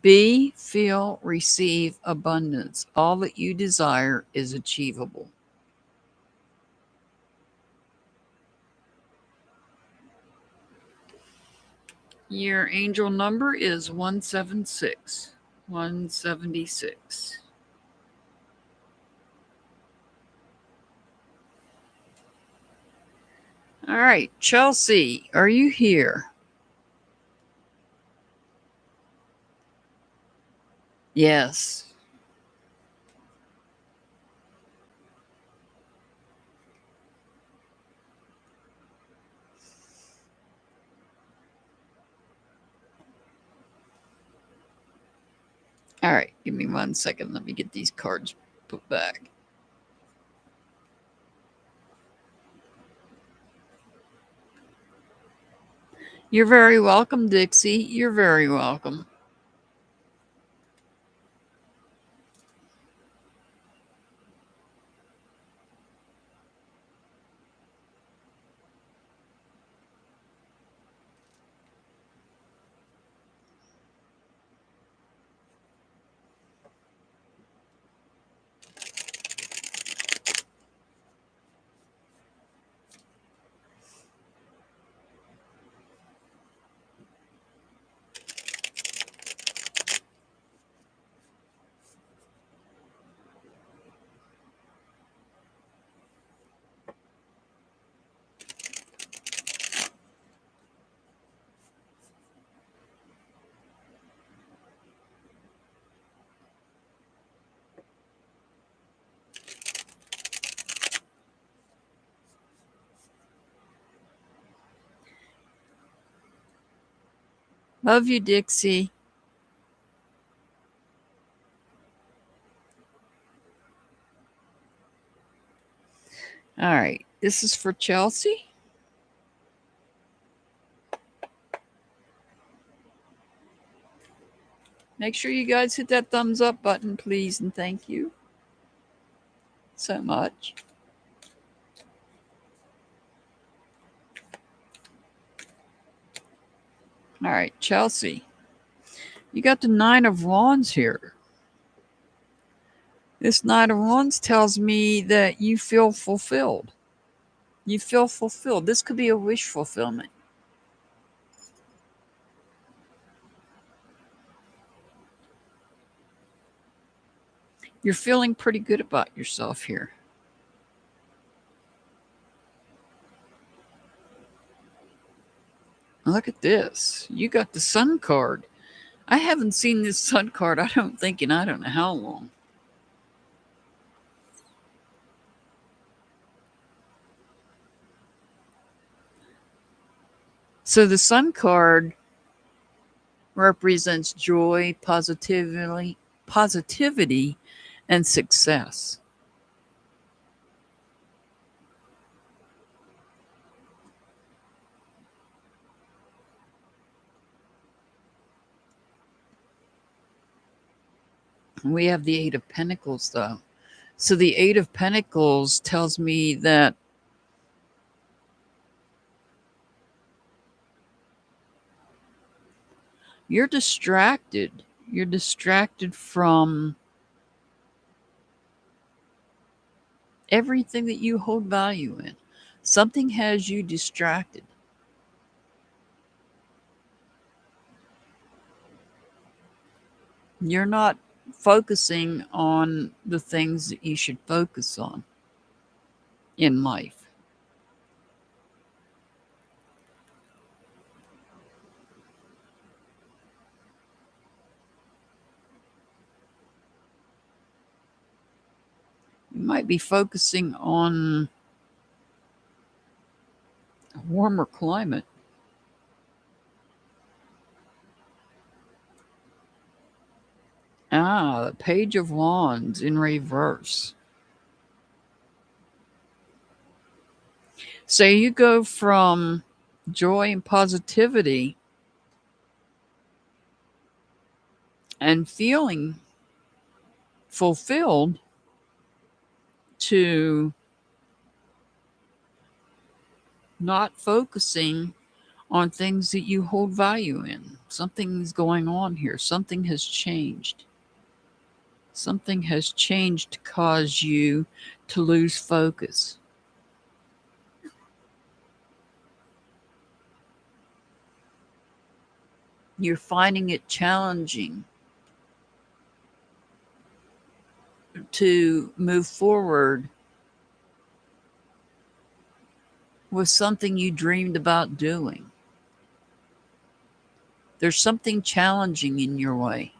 Be, feel, receive abundance. All that you desire is achievable. Your angel number is 176. 176. All right, Chelsea, are you here? Yes. All right, give me 1 second. Let me get these cards put back. You're very welcome, Dixie. You're very welcome. Love you, Dixie. All right, this is for Chelsea. Make sure you guys hit that thumbs up button, please, and thank you so much. All right, Chelsea, you got the Nine of Wands here. This Nine of Wands tells me that you feel fulfilled. You feel fulfilled. This could be a wish fulfillment. You're feeling pretty good about yourself here. Look at this. You got the Sun card. I haven't seen this Sun card, I don't think, in I don't know how long. So the Sun card represents joy, positivity, and success. We have the Eight of Pentacles, though. So the Eight of Pentacles tells me that you're distracted. You're distracted from everything that you hold value in. Something has you distracted. You're not focusing on the things that you should focus on in life. You might be focusing on a warmer climate. Ah, the Page of Wands in reverse. So you go from joy and positivity and feeling fulfilled to not focusing on things that you hold value in. Something's going on here. Something has changed. Something has changed to cause you to lose focus. You're finding it challenging to move forward with something you dreamed about doing. There's something challenging in your way.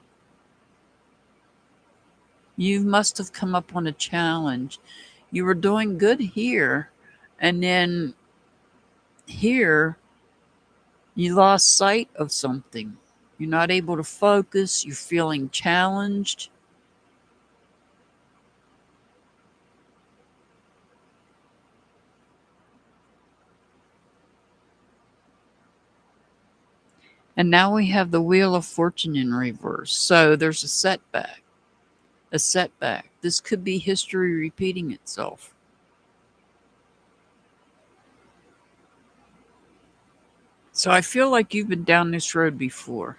You must have come up on a challenge. You were doing good here, and then here you lost sight of something. You're not able to focus. You're feeling challenged. And now we have the Wheel of Fortune in reverse. So there's a setback. A setback. This could be history repeating itself. So I feel like you've been down this road before.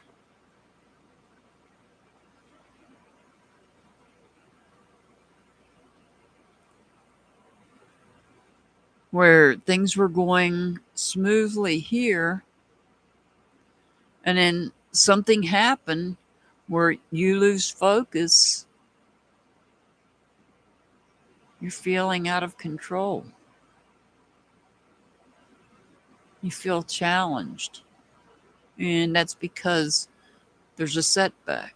Where things were going smoothly here, and then something happened where you lose focus. You're feeling out of control. You feel challenged. And that's because there's a setback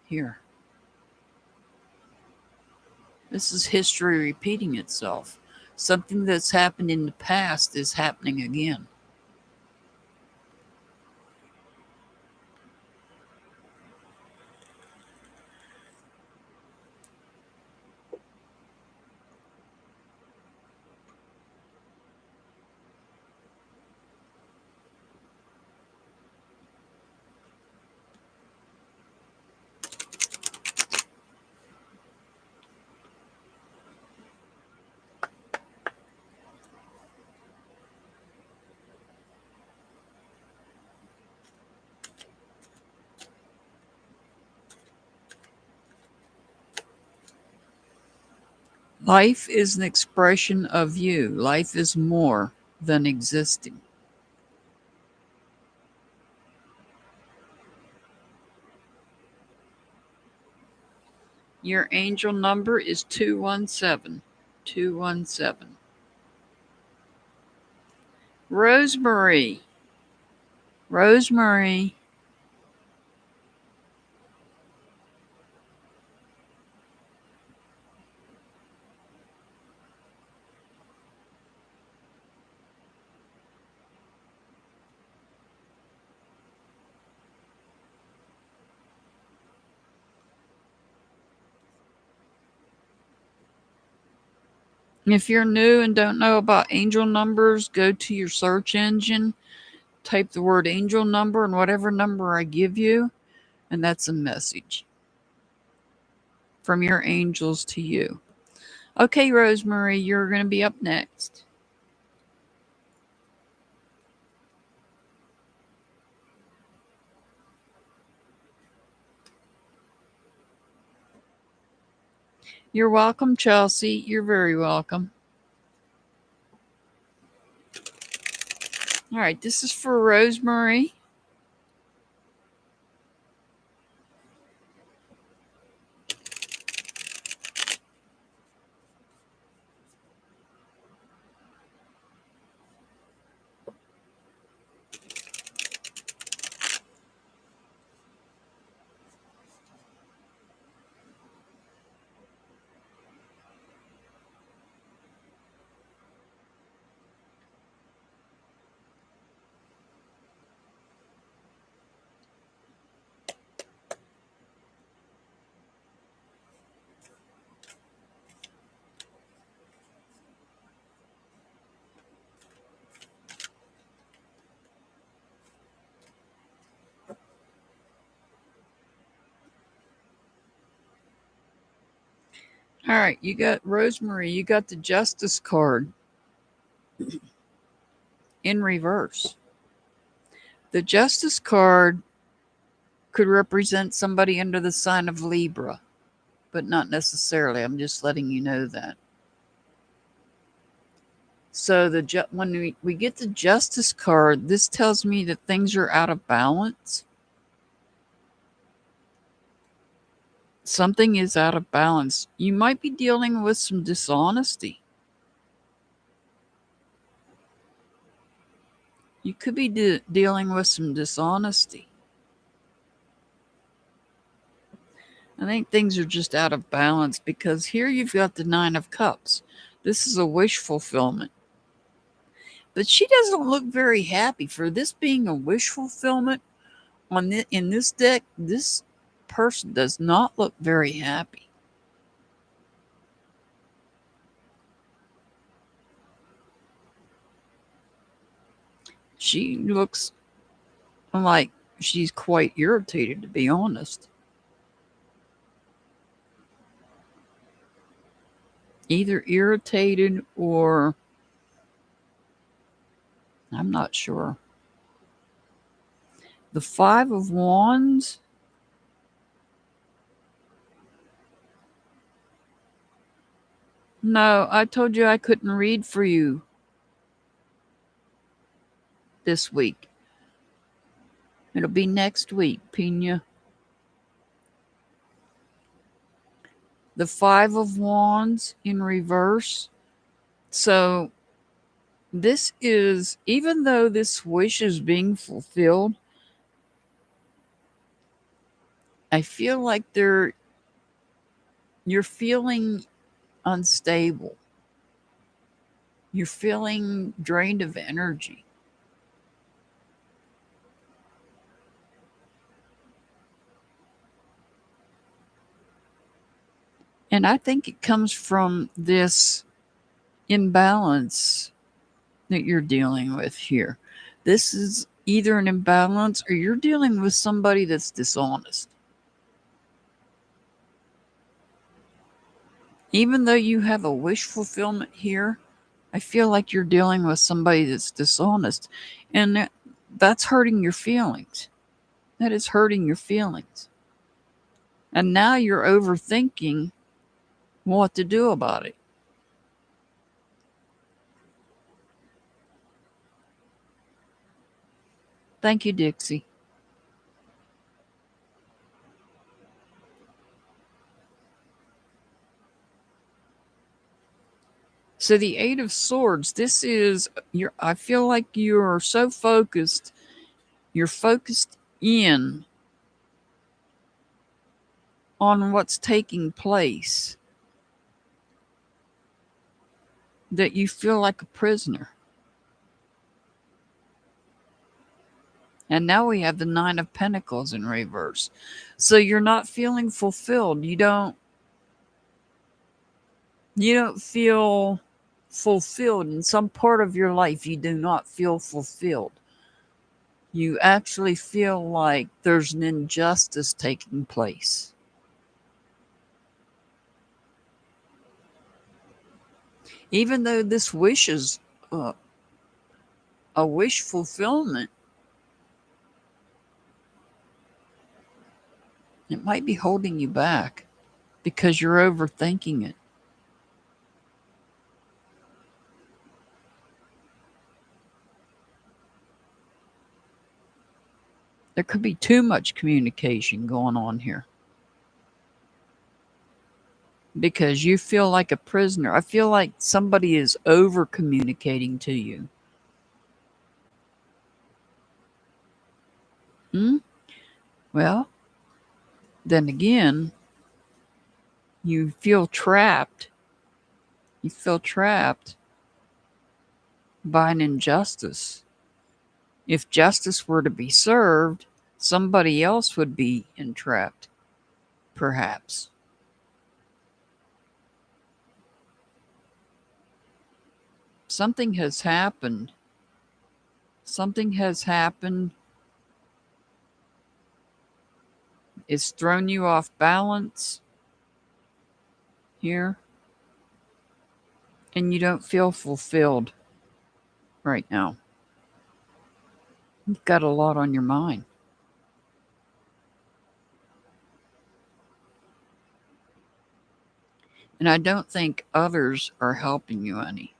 here. This is history repeating itself. Something that's happened in the past is happening again. Life is an expression of you. Life is more than existing. Your angel number is 217. 217. Rosemary. Rosemary. If you're new and don't know about angel numbers, go to your search engine, type the word angel number and whatever number I give you, and that's a message from your angels to you. Okay, Rosemary, you're going to be up next. You're welcome, Chelsea. You're very welcome. All right, this is for Rosemary. All right, you got Rosemary, you got the Justice card in reverse. The Justice card could represent somebody under the sign of Libra, but not necessarily. I'm just letting you know that. So when we get the Justice card, this tells me that things are out of balance. Something is out of balance. You might be dealing with some dishonesty. You could be dealing with some dishonesty. I think things are just out of balance because here you've got the Nine of Cups. This is a wish fulfillment. But she doesn't look very happy for this being a wish fulfillment. In this deck, this person does not look very happy. She looks like she's quite irritated, to be honest. Either irritated or I'm not sure. The Five of Wands. No, I told you I couldn't read for you this week. It'll be next week, Pina. The Five of Wands in reverse. So this is, even though this wish is being fulfilled, I feel like you're feeling unstable. You're feeling drained of energy. And I think it comes from this imbalance that you're dealing with here. This is either an imbalance or you're dealing with somebody that's dishonest. Even though you have a wish fulfillment here, I feel like you're dealing with somebody that's dishonest. And that's hurting your feelings. That is hurting your feelings. And now you're overthinking what to do about it. Thank you, Dixie. So the Eight of Swords, this is I feel like you're so focused. You're focused in on what's taking place that you feel like a prisoner. And now we have the Nine of Pentacles in reverse. So you're not feeling fulfilled. You don't feel fulfilled. In some part of your life, you do not feel fulfilled. You actually feel like there's an injustice taking place. Even though this wish is a wish fulfillment, it might be holding you back because you're overthinking it. There could be too much communication going on here because you feel like a prisoner. I feel like somebody is over communicating to you. Hmm? Well, then again, you feel trapped. You feel trapped by an injustice. If justice were to be served, somebody else would be entrapped, perhaps. Something has happened. Something has happened. It's thrown you off balance here, and you don't feel fulfilled right now. You've got a lot on your mind. And I don't think others are helping you any.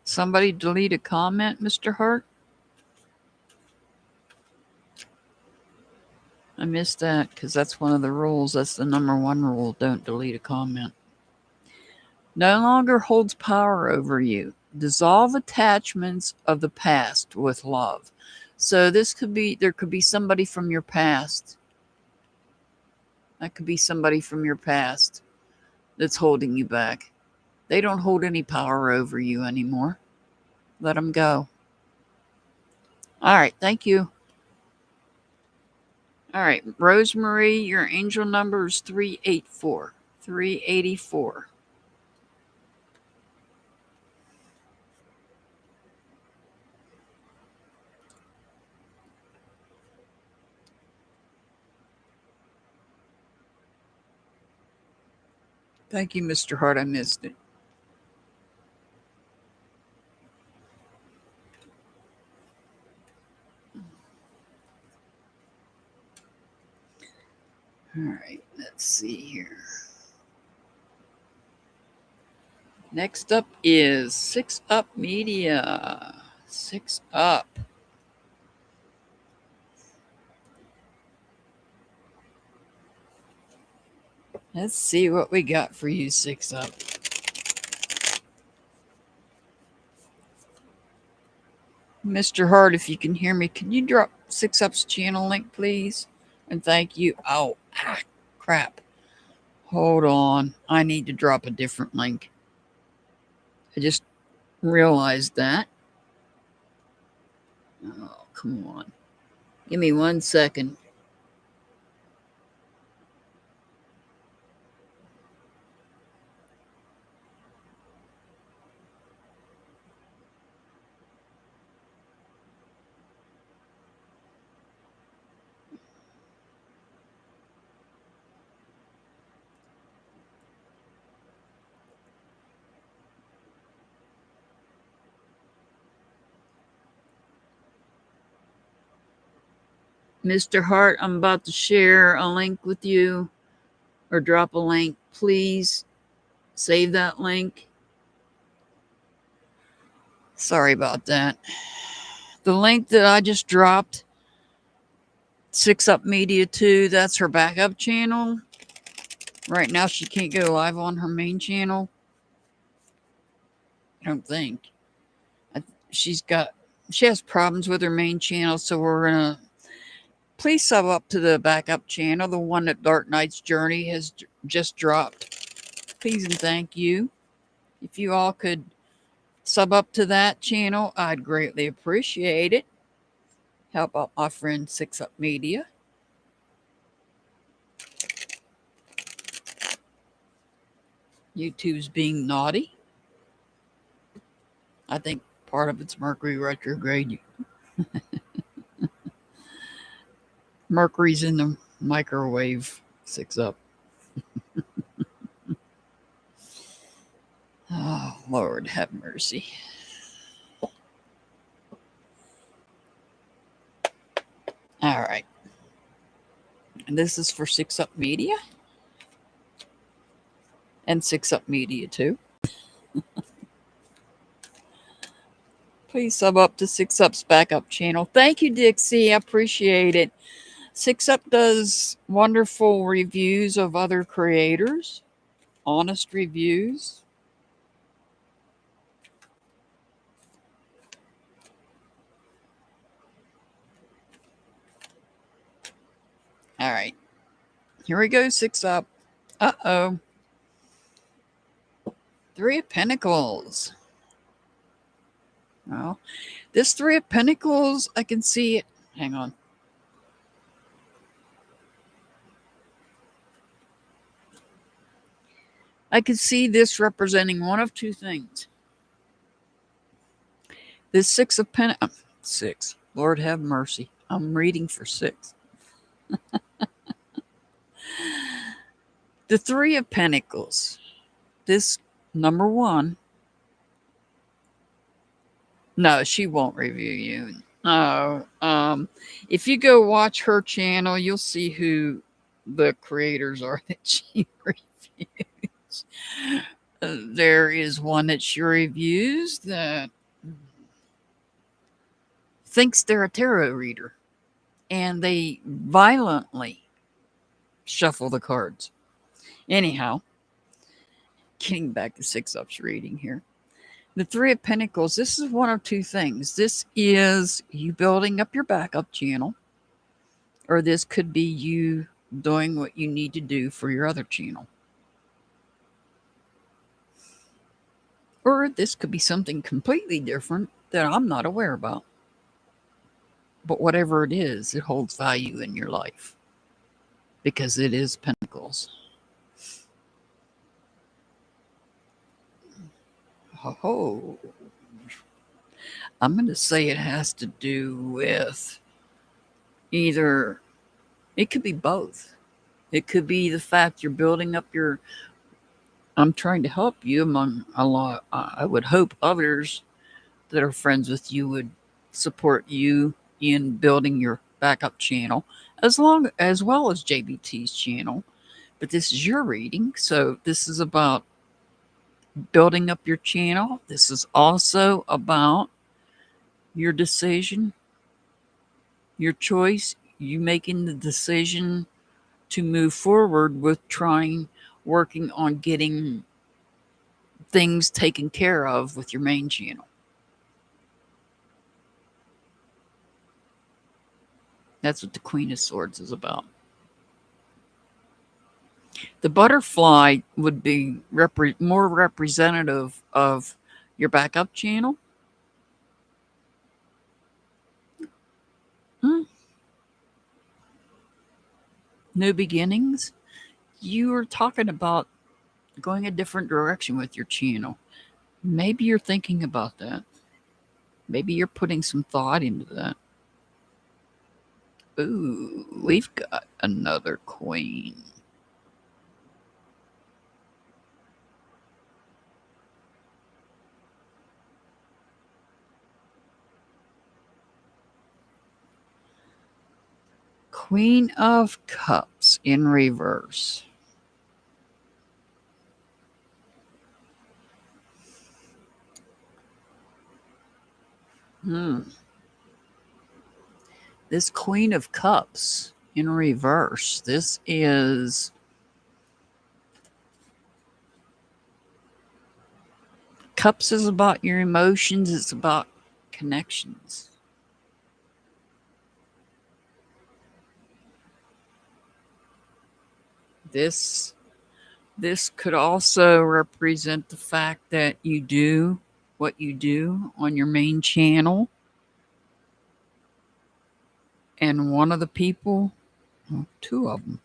Somebody delete a comment, Mr. Hart? I missed that because that's one of the rules. That's the number one rule. Don't delete a comment. No longer holds power over you. Dissolve attachments of the past with love. So there could be somebody from your past. That could be somebody from your past that's holding you back. They don't hold any power over you anymore. Let them go. All right. Thank you. All right. Rosemary, your angel number is 384. 384. Thank you, Mr. Hart. I missed it. All right. Let's see here. Next up is 6 Up Media. 6 Up. Let's see what we got for you, 6 Up. Mr. Hart, if you can hear me, can you drop 6 Up's channel link, please? And thank you. Oh, crap. Hold on. I need to drop a different link. I just realized that. Oh, come on. Give me 1 second. Mr. Hart, I'm about to share a link with you or drop a link. Please save that link. Sorry about that. The link that I just dropped, 6 Up Media 2, that's her backup channel. Right now, she can't go live on her main channel. I don't think. She has problems with her main channel, so we're going to please sub up to the backup channel, the one that Dark Knight's Journey has just dropped. Please and thank you. If you all could sub up to that channel, I'd greatly appreciate it. How about my friend Six Up Media? YouTube's being naughty. I think part of it's Mercury retrograde. Mercury's in the microwave. Six Up. Oh, Lord, have mercy. All right. And this is for Six Up Media. And Six Up Media, too. Please sub up to Six Up's backup channel. Thank you, Dixie. I appreciate it. Six Up does wonderful reviews of other creators, honest reviews. All right. Here we go, Six Up. Uh-oh. Three of Pentacles. Well, this Three of Pentacles, I can see it. Hang on. I can see this representing one of two things. This Six of Pentacles. Six. Lord have mercy. I'm reading for six. The Three of Pentacles. This number one. No, she won't review you. No. If you go watch her channel, you'll see who the creators are that she reviews. There is one that she reviews that thinks they're a tarot reader, and they violently shuffle the cards. Anyhow, getting back to Six Up's reading here. The Three of Pentacles, this is one of two things. This is you building up your backup channel, or this could be you doing what you need to do for your other channel. Or this could be something completely different that I'm not aware about. But whatever it is, it holds value in your life because it is Pentacles. Oh, I'm going to say it has to do with either, it could be both. It could be the fact you're building up your, I'm trying to help you among a lot. I would hope others that are friends with you would support you in building your backup channel as well as JBT's channel. But this is your reading, so this is about building up your channel. This is also about your decision, your choice, you making the decision to move forward with working on getting things taken care of with your main channel. That's what the Queen of Swords is about. The butterfly would be more representative of your backup channel. New beginnings. You are talking about going a different direction with your channel. Maybe you're thinking about that. Maybe you're putting some thought into that. Ooh, we've got another queen. Queen of Cups in reverse. This Queen of Cups in reverse. This is Cups is about your emotions. It's about connections. This could also represent the fact that you do what you do on your main channel And one of the people, well, two of them,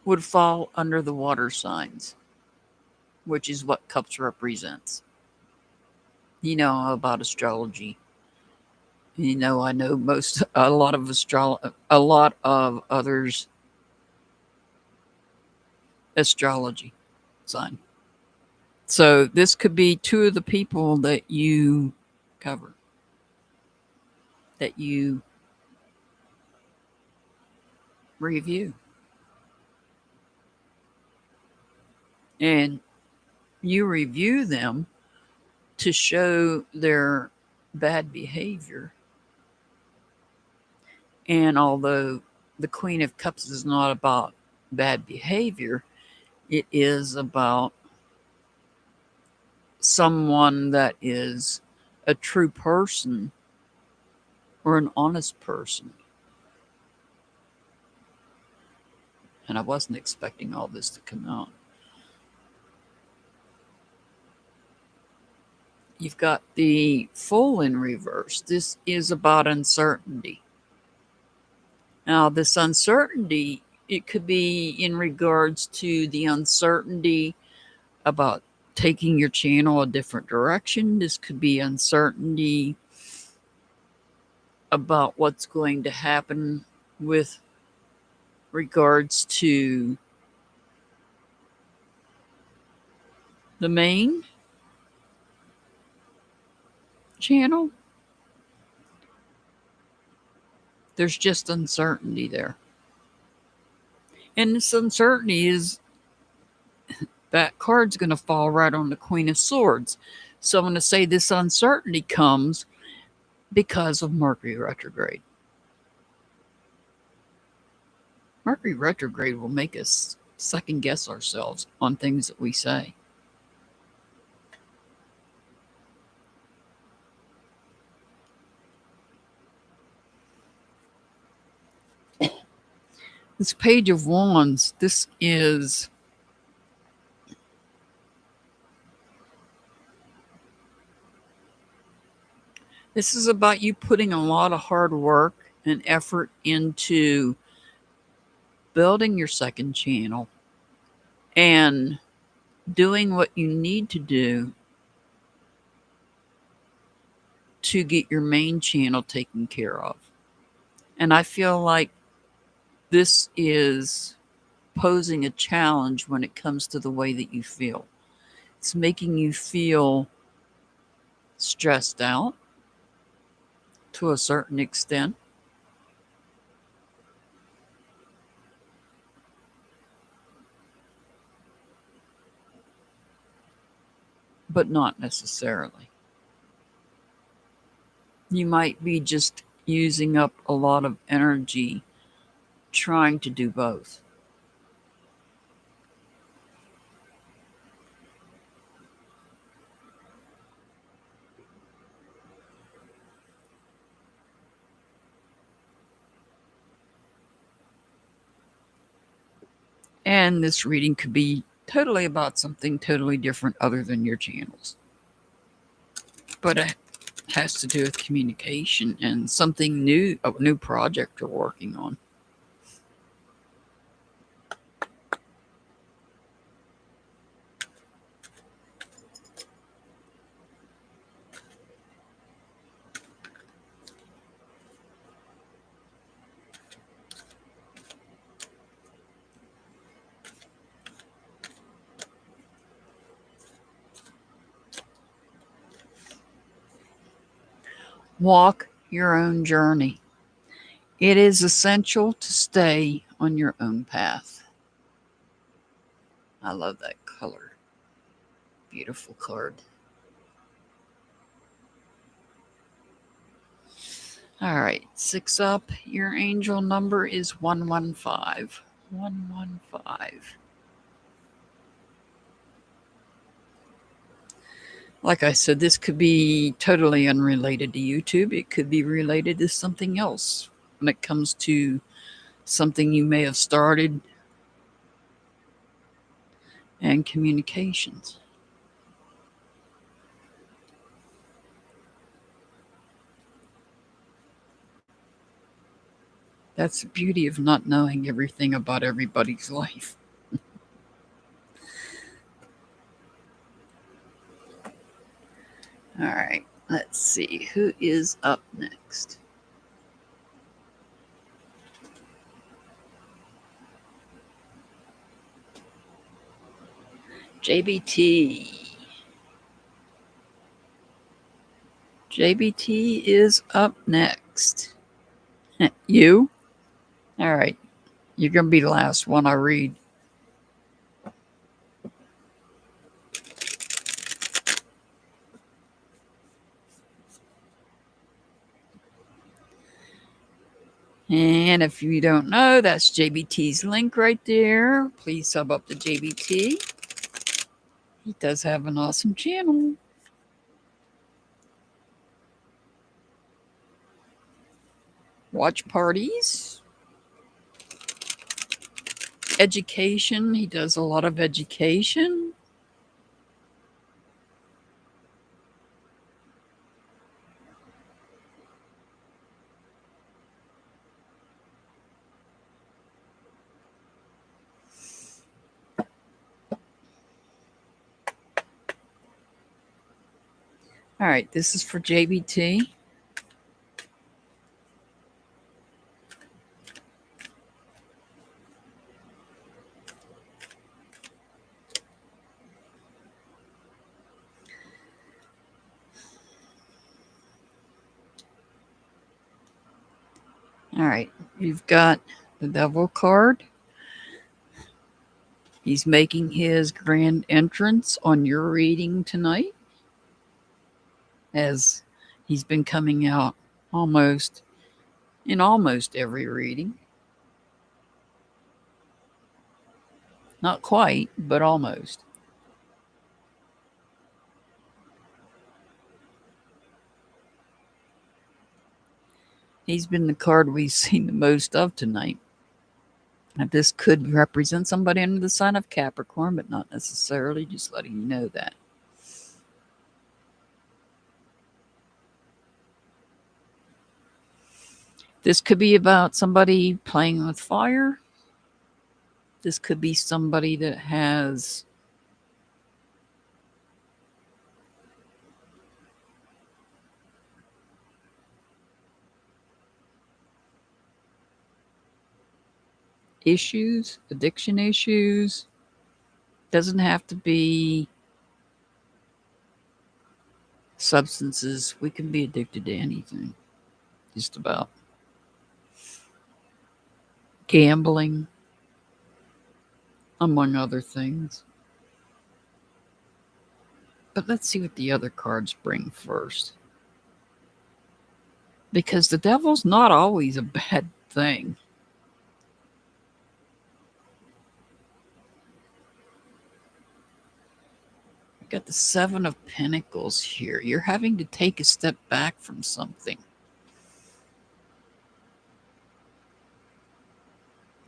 would fall under the water signs, which is what cups represents. You know about astrology. You know, I know a lot of others astrology sign. So this could be two of the people that you cover, that you review. And you review them to show their bad behavior. And although the Queen of Cups is not about bad behavior, it is about someone that is a true person or an honest person. And I wasn't expecting all this to come out. You've got the Fool in reverse. This is about uncertainty. Now, this uncertainty, it could be in regards to the uncertainty about taking your channel a different direction. This could be uncertainty about what's going to happen with regards to the main channel. There's just uncertainty there. And this uncertainty is that card's going to fall right on the Queen of Swords. So I'm going to say this uncertainty comes because of Mercury retrograde. Mercury retrograde will make us second guess ourselves on things that we say. This Page of Wands, this is about you putting a lot of hard work and effort into building your second channel and doing what you need to do to get your main channel taken care of. And I feel like this is posing a challenge when it comes to the way that you feel. It's making you feel stressed out to a certain extent. But not necessarily. You might be just using up a lot of energy trying to do both. And this reading could be totally about something totally different other than your channels. But it has to do with communication and something new, a new project you're working on. Walk your own journey. It is essential to stay on your own path. I love that color. Beautiful card. All right, 6 up. Your angel number is 115. 115. Like I said, this could be totally unrelated to YouTube. It could be related to something else when it comes to something you may have started and communications. That's the beauty of not knowing everything about everybody's life. All right, let's see who is up next. JBT. JBT is up next. You? All right. You're going to be the last one I read. And if you don't know, that's JBT's link right there. Please sub up to JBT. He does have an awesome channel. Watch parties. Education. He does a lot of education. All right, this is for JBT. All right, you've got the Devil card. He's making his grand entrance on your reading tonight, as he's been coming out almost every reading. Not quite, but almost. He's been the card we've seen the most of tonight. Now, this could represent somebody under the sign of Capricorn, but not necessarily, just letting you know that. This could be about somebody playing with fire. This could be somebody that has issues, addiction issues. Doesn't have to be substances. We can be addicted to anything, just about. Gambling, among other things. But let's see what the other cards bring first. Because the devil's not always a bad thing. We've got the Seven of Pentacles here. You're having to take a step back from something.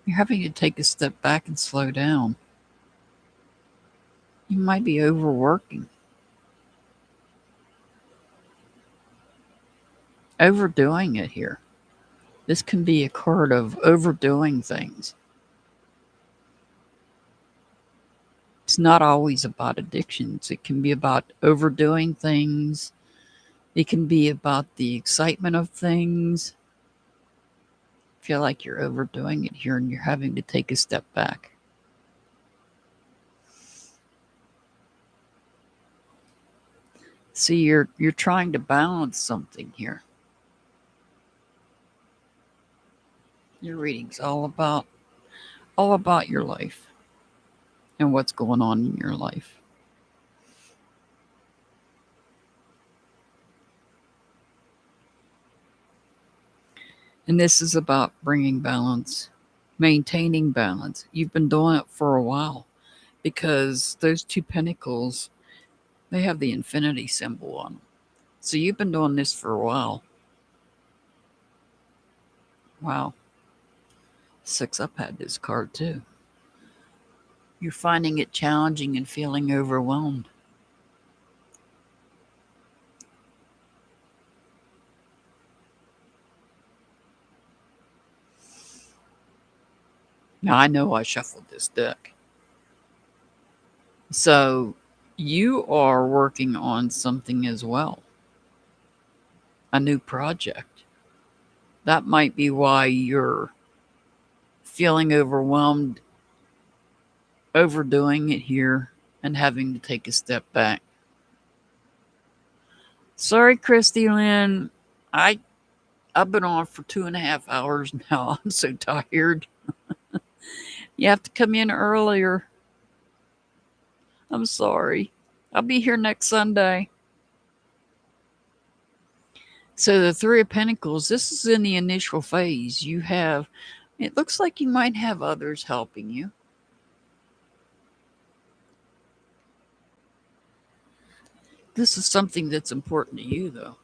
You're having to take a step back and slow down. You might be overworking. Overdoing it here. This can be a card of overdoing things. It's not always about addictions. It can be about overdoing things. It can be about the excitement of things. I feel like you're overdoing it here and you're having to take a step back. See, you're trying to balance something here. Your reading's all about your life and what's going on in your life. And this is about bringing balance, maintaining balance. You've been doing it for a while because those two pentacles, they have the infinity symbol on them. So you've been doing this for a while. Wow. 6 Up had this card too. You're finding it challenging and feeling overwhelmed. Now, I know I shuffled this deck. So, you are working on something as well, a new project. That might be why you're feeling overwhelmed, overdoing it here, and having to take a step back. Sorry, Christy Lynn. I've been on for 2.5 hours now. I'm so tired. You have to come in earlier. I'm sorry. I'll be here next Sunday. So the Three of Pentacles, this is in the initial phase. It looks like you might have others helping you. This is something that's important to you, though.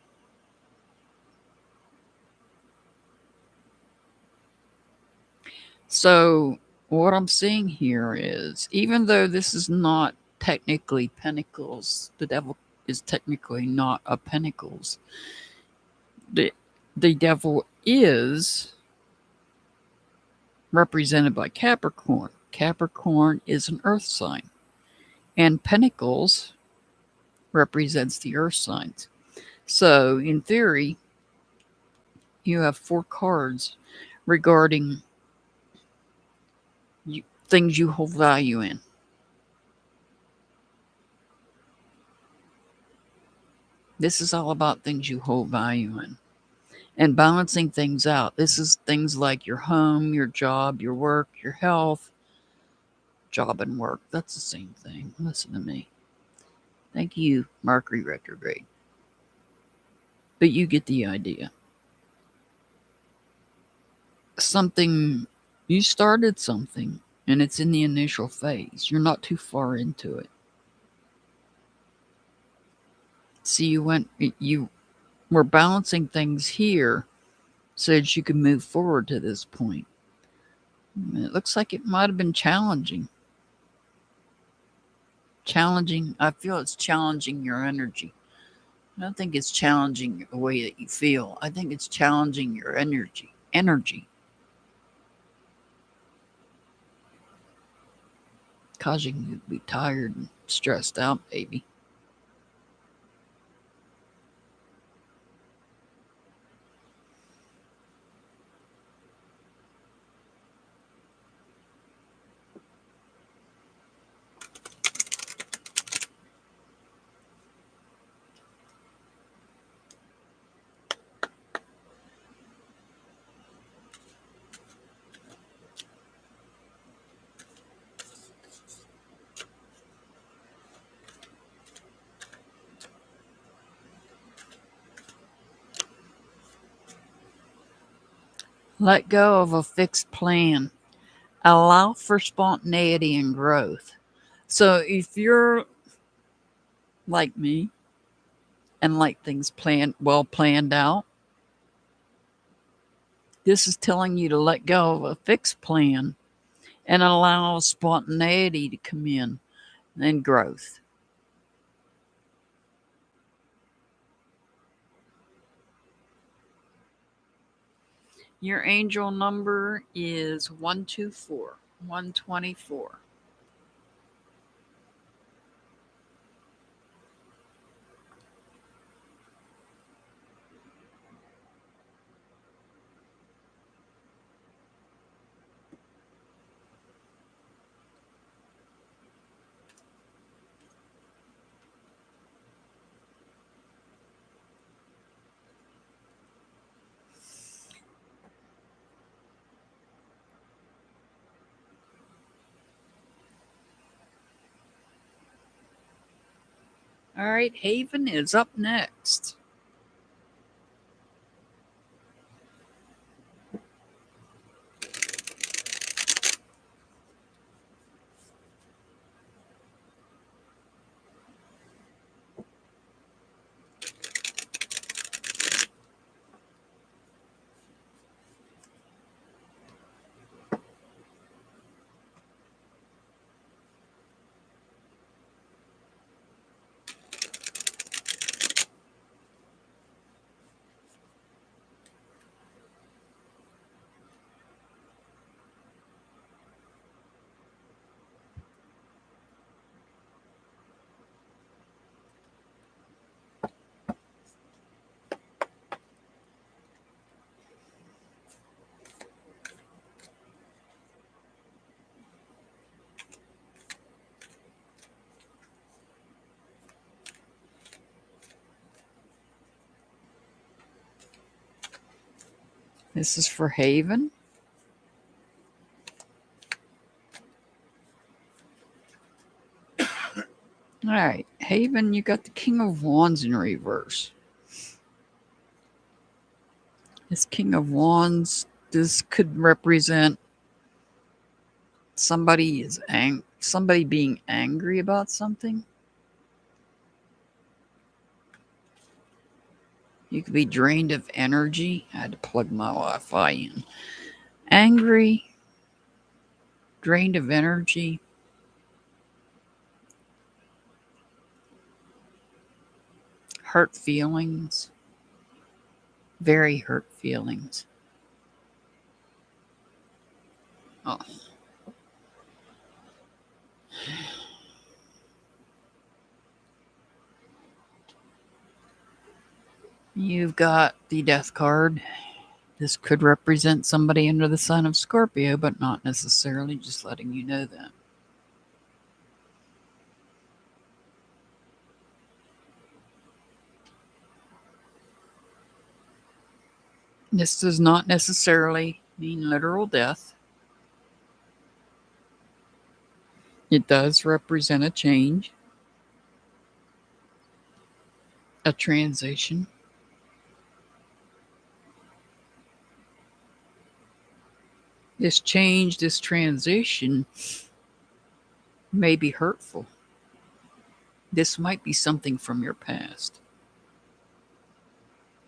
So what I'm seeing here is, even though this is not technically Pentacles, the Devil is technically not a Pentacles. The Devil is represented by Capricorn. Capricorn is an earth sign, and Pentacles represents the earth signs. So, in theory, you have 4 cards regarding things you hold value in. This is all about things you hold value in and balancing things out. This is things like your home, your job, your work, your health. Job and work, that's the same thing. Listen to me. Thank you, Mercury retrograde. But you get the idea. You started something and it's in the initial phase. You're not too far into it. See, you were balancing things here so that you could move forward to this point. It looks like it might have been challenging. I feel it's challenging your energy. I don't think it's challenging the way that you feel. I think it's challenging your energy. Causing you to be tired and stressed out, baby. Let go of a fixed plan. Allow for spontaneity and growth. So if you're like me and like things planned out, this is telling you to let go of a fixed plan and allow spontaneity to come in and growth. Your angel number is 124, 124. All right, Haven is up next. This is for Haven. All right, Haven, you got the King of Wands in reverse. This King of Wands, this could represent somebody being angry about something. You could be drained of energy. I had to plug my Wi-Fi in. Angry, drained of energy. Hurt feelings. Very hurt feelings. Oh. You've got the Death card. This could represent somebody under the sign of Scorpio, but not necessarily, just letting you know that. This does not necessarily mean literal death. It does represent a change, a transition. This change, this transition may be hurtful. This might be something from your past.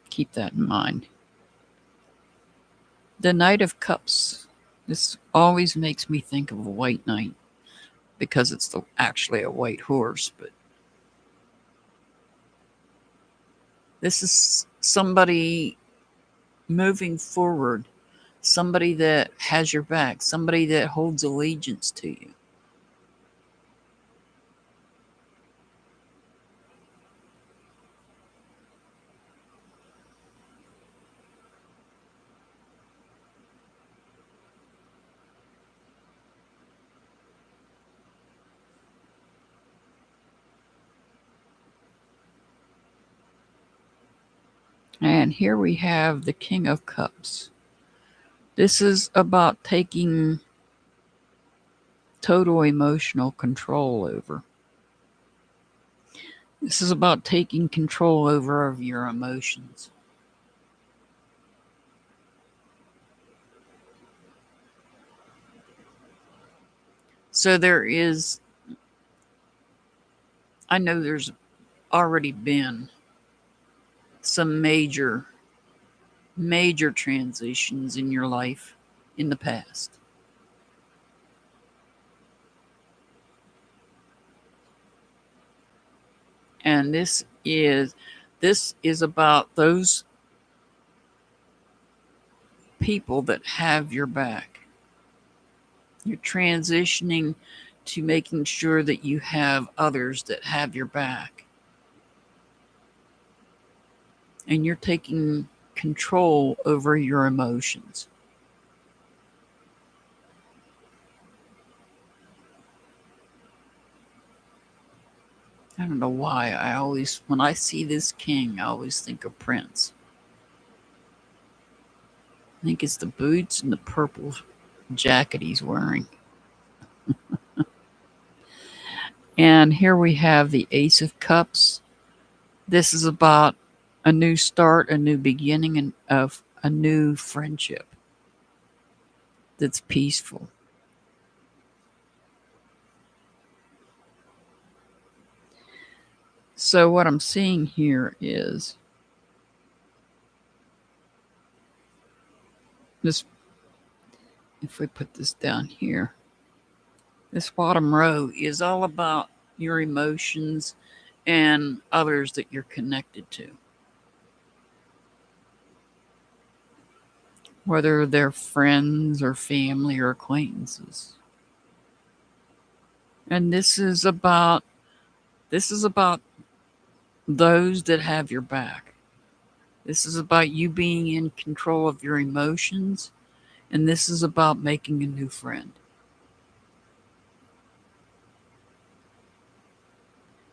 Keep that in mind. The Knight of Cups. This always makes me think of a white knight because it's actually a white horse, but this is somebody moving forward, somebody that has your back, somebody that holds allegiance to you. And here we have the King of Cups. This is about taking total emotional control over. This is about taking control over of your emotions. So I know there's already been some major transitions in your life in the past. And this is about those people that have your back. You're transitioning to making sure that you have others that have your back. And you're taking control over your emotions. I don't know why. When I see this king, I always think of Prince. I think it's the boots and the purple jacket he's wearing. And here we have the Ace of Cups. This is about a new start, a new beginning, and of a new friendship that's peaceful. So what I'm seeing here is this. If we put this down here, this bottom row is all about your emotions and others that you're connected to. Whether they're friends or family or acquaintances. And this is about those that have your back. This is about you being in control of your emotions, and this is about making a new friend.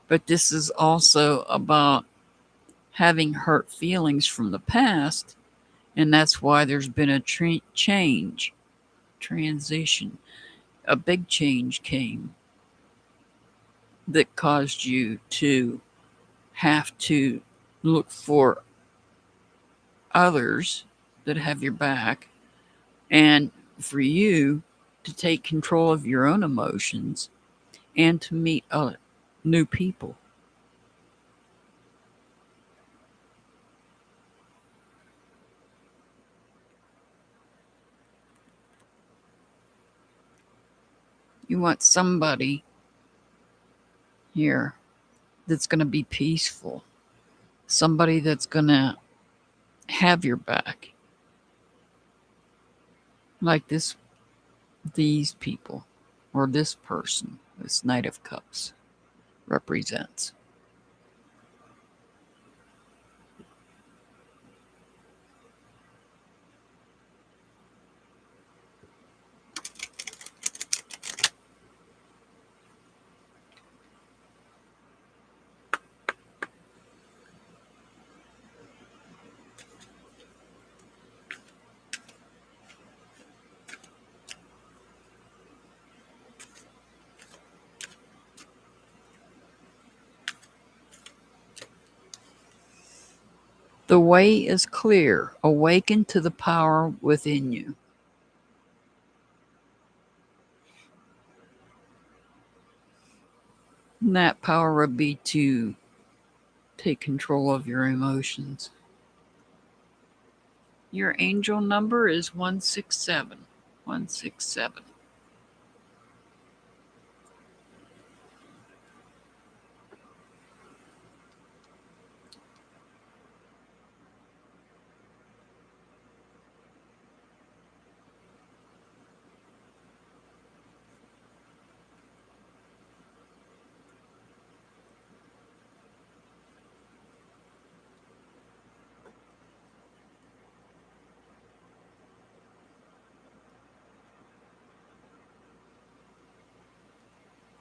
But this is also about having hurt feelings from the past And that's why there's been a transition. A big change came that caused you to have to look for others that have your back and for you to take control of your own emotions and to meet new people. You want somebody here that's going to be peaceful, somebody that's going to have your back, like these people or this person, this Knight of Cups represents. The way is clear. Awaken to the power within you. And that power would be to take control of your emotions. Your angel number is 167. 167.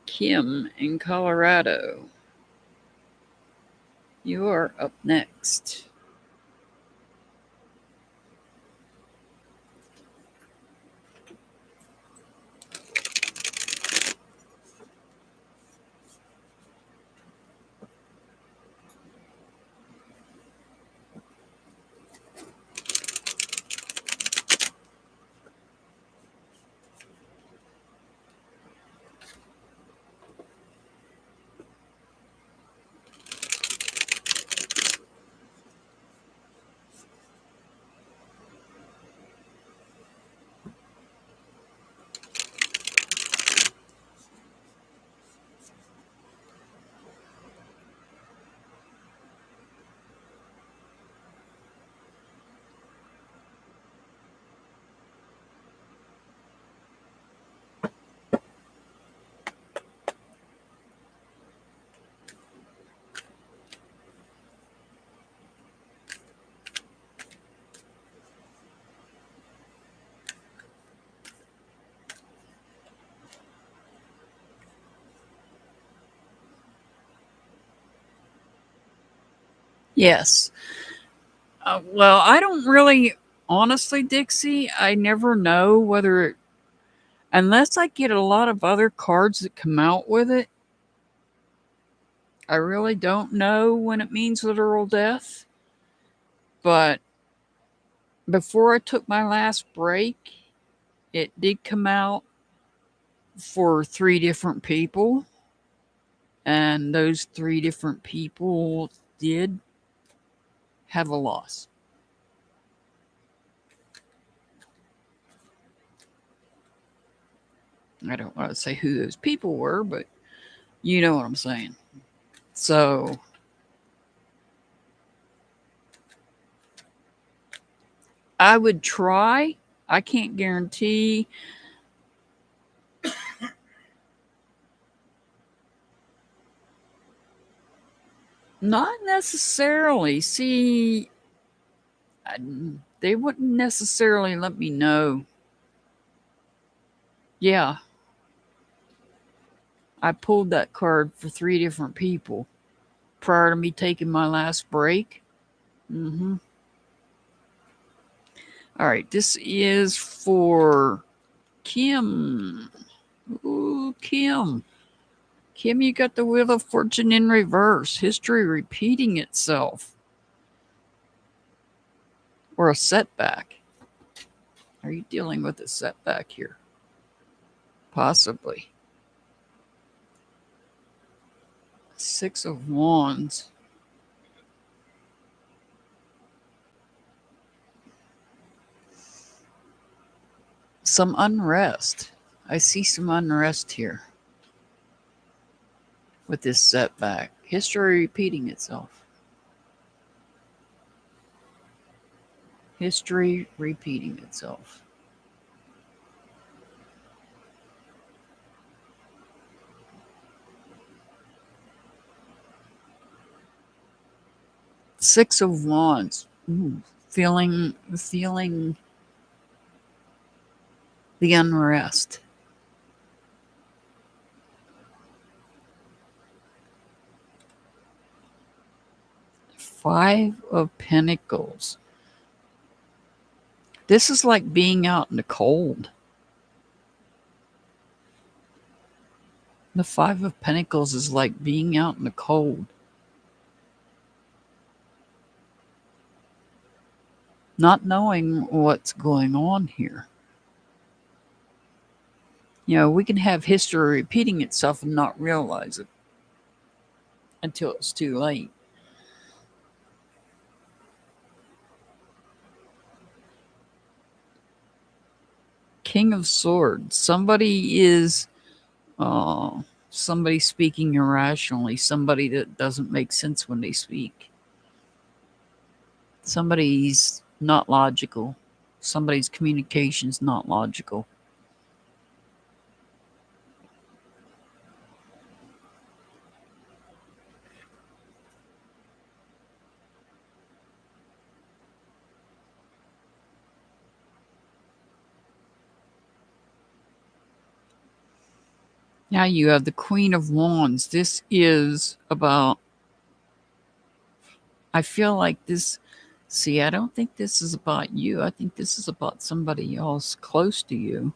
Kim in Colorado. You are up next. Yes. Well, I don't really, honestly, Dixie, I never know whether, unless I get a lot of other cards that come out with it, I really don't know when it means literal death. But before I took my last break, it did come out for 3 different people. And those 3 different people did have a loss. I don't want to say who those people were, but you know what I'm saying. So I would try. I can't guarantee. Not necessarily. See, I, they wouldn't necessarily let me know. Yeah, I pulled that card for 3 different people prior to me taking my last break. Hmm. All right, this is for Kim. Ooh, Kim. Kim, you got the Wheel of Fortune in reverse. History repeating itself. Or a setback. Are you dealing with a setback here? Possibly. Six of Wands. Some unrest. I see some unrest here with this setback. History repeating itself. History repeating itself. Six of Wands. Ooh, feeling the unrest. Five of Pentacles. This is like being out in the cold. The Five of Pentacles is like being out in the cold. Not knowing what's going on here. You know, we can have history repeating itself and not realize it until it's too late. King of Swords. Somebody is somebody speaking irrationally. Somebody that doesn't make sense when they speak. Somebody's not logical. Somebody's communication's not logical. Now you have the Queen of Wands. This is about, I feel like this, see, I don't think this is about you. I think this is about somebody else close to you.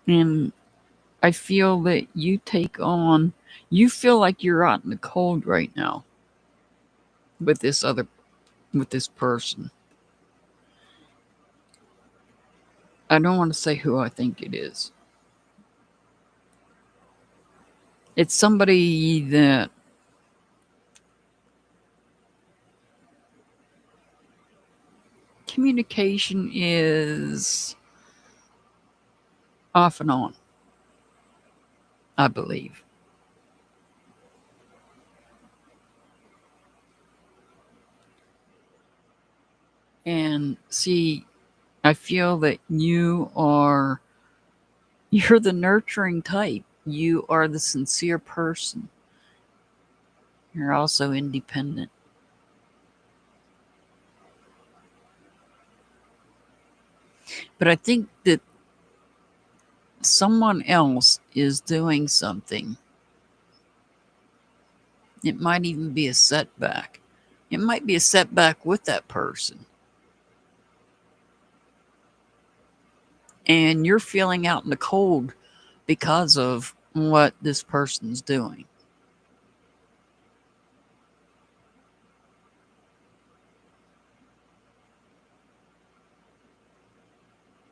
And I feel that you take on, you feel like you're out in the cold right now with this person. I don't want to say who I think it is. It's somebody that communication is off and on, I believe. And see, I feel that you're the nurturing type. You are the sincere person. You're also independent. But I think that someone else is doing something. It might even be a setback. It might be a setback with that person. And you're feeling out in the cold because of what this person's doing.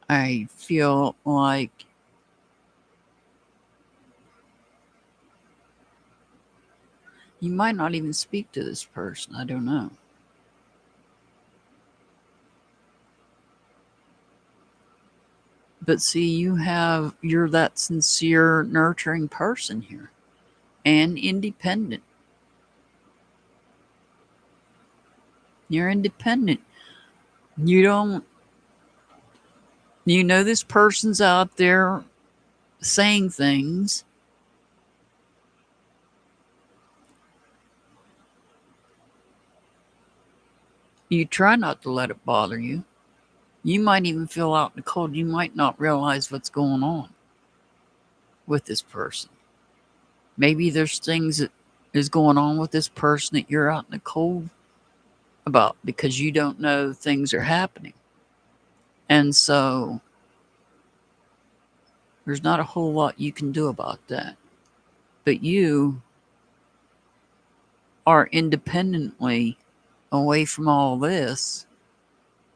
I feel like you might not even speak to this person. I don't know. But see, you're that sincere, nurturing person here and independent. You're independent. You don't, you know, this person's out there saying things. You try not to let it bother you. You might even feel out in the cold. You might not realize what's going on with this person. Maybe there's things that is going on with this person that you're out in the cold about because you don't know things are happening. And so there's not a whole lot you can do about that. But you are independently away from all this.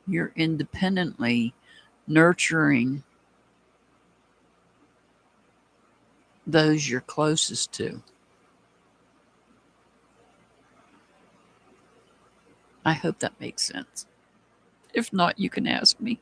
You're independently nurturing those you're closest to. I hope that makes sense. If not, you can ask me.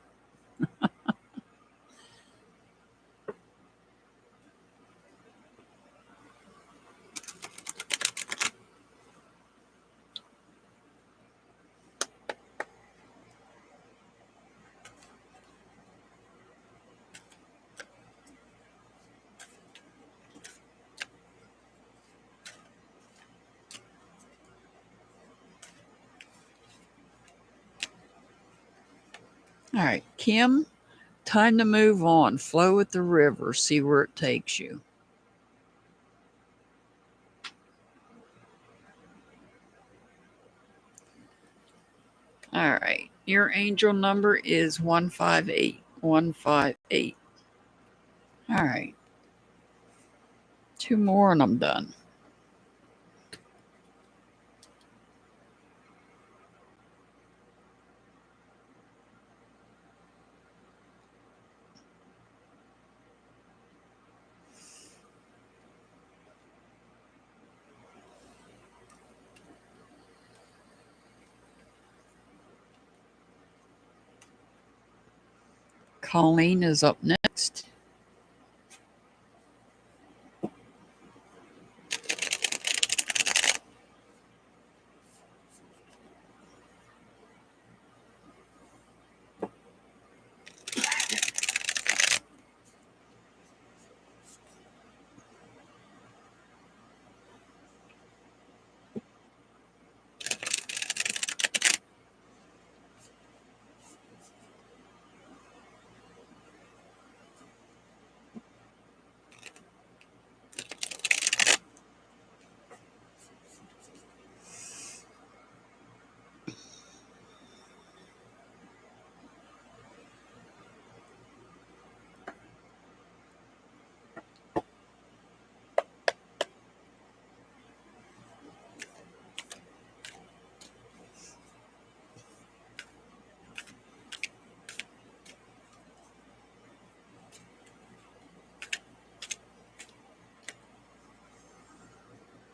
All right, Kim, time to move on. Flow with the river, see where it takes you. All right, your angel number is 158. 158. All right, two more and I'm done. Colleen is up next.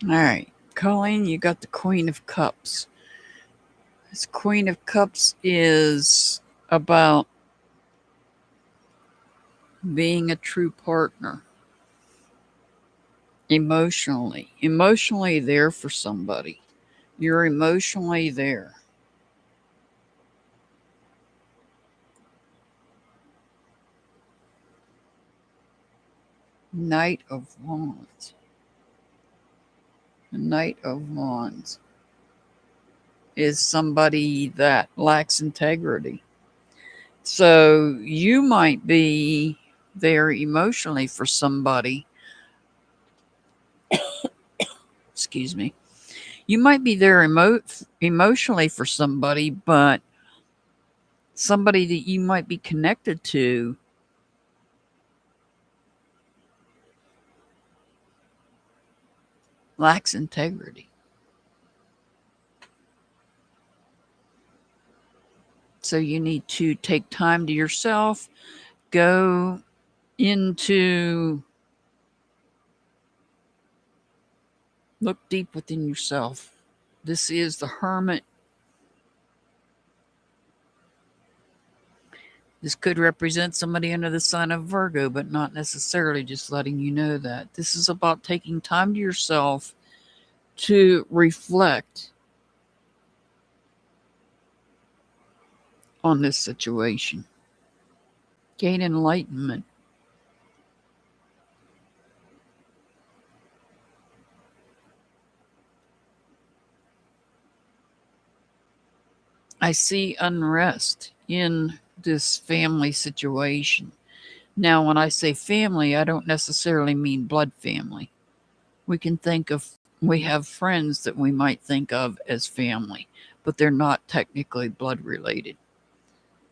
All right, Colleen, you got the Queen of Cups. This Queen of Cups is about being a true partner emotionally there for somebody. You're emotionally there. Knight of Wands. The Knight of Wands is somebody that lacks integrity. So you might be there emotionally for somebody. Excuse me. You might be there emotionally for somebody, but somebody that you might be connected to lacks integrity. So you need to take time to yourself, go into, look deep within yourself. This is the Hermit. This could represent somebody under the sign of Virgo, but not necessarily, just letting you know that. This is about taking time to yourself to reflect on this situation. Gain enlightenment. I see unrest in this family situation. Now, when I say family, I don't necessarily mean blood family. We have friends that we might think of as family, but they're not technically blood related.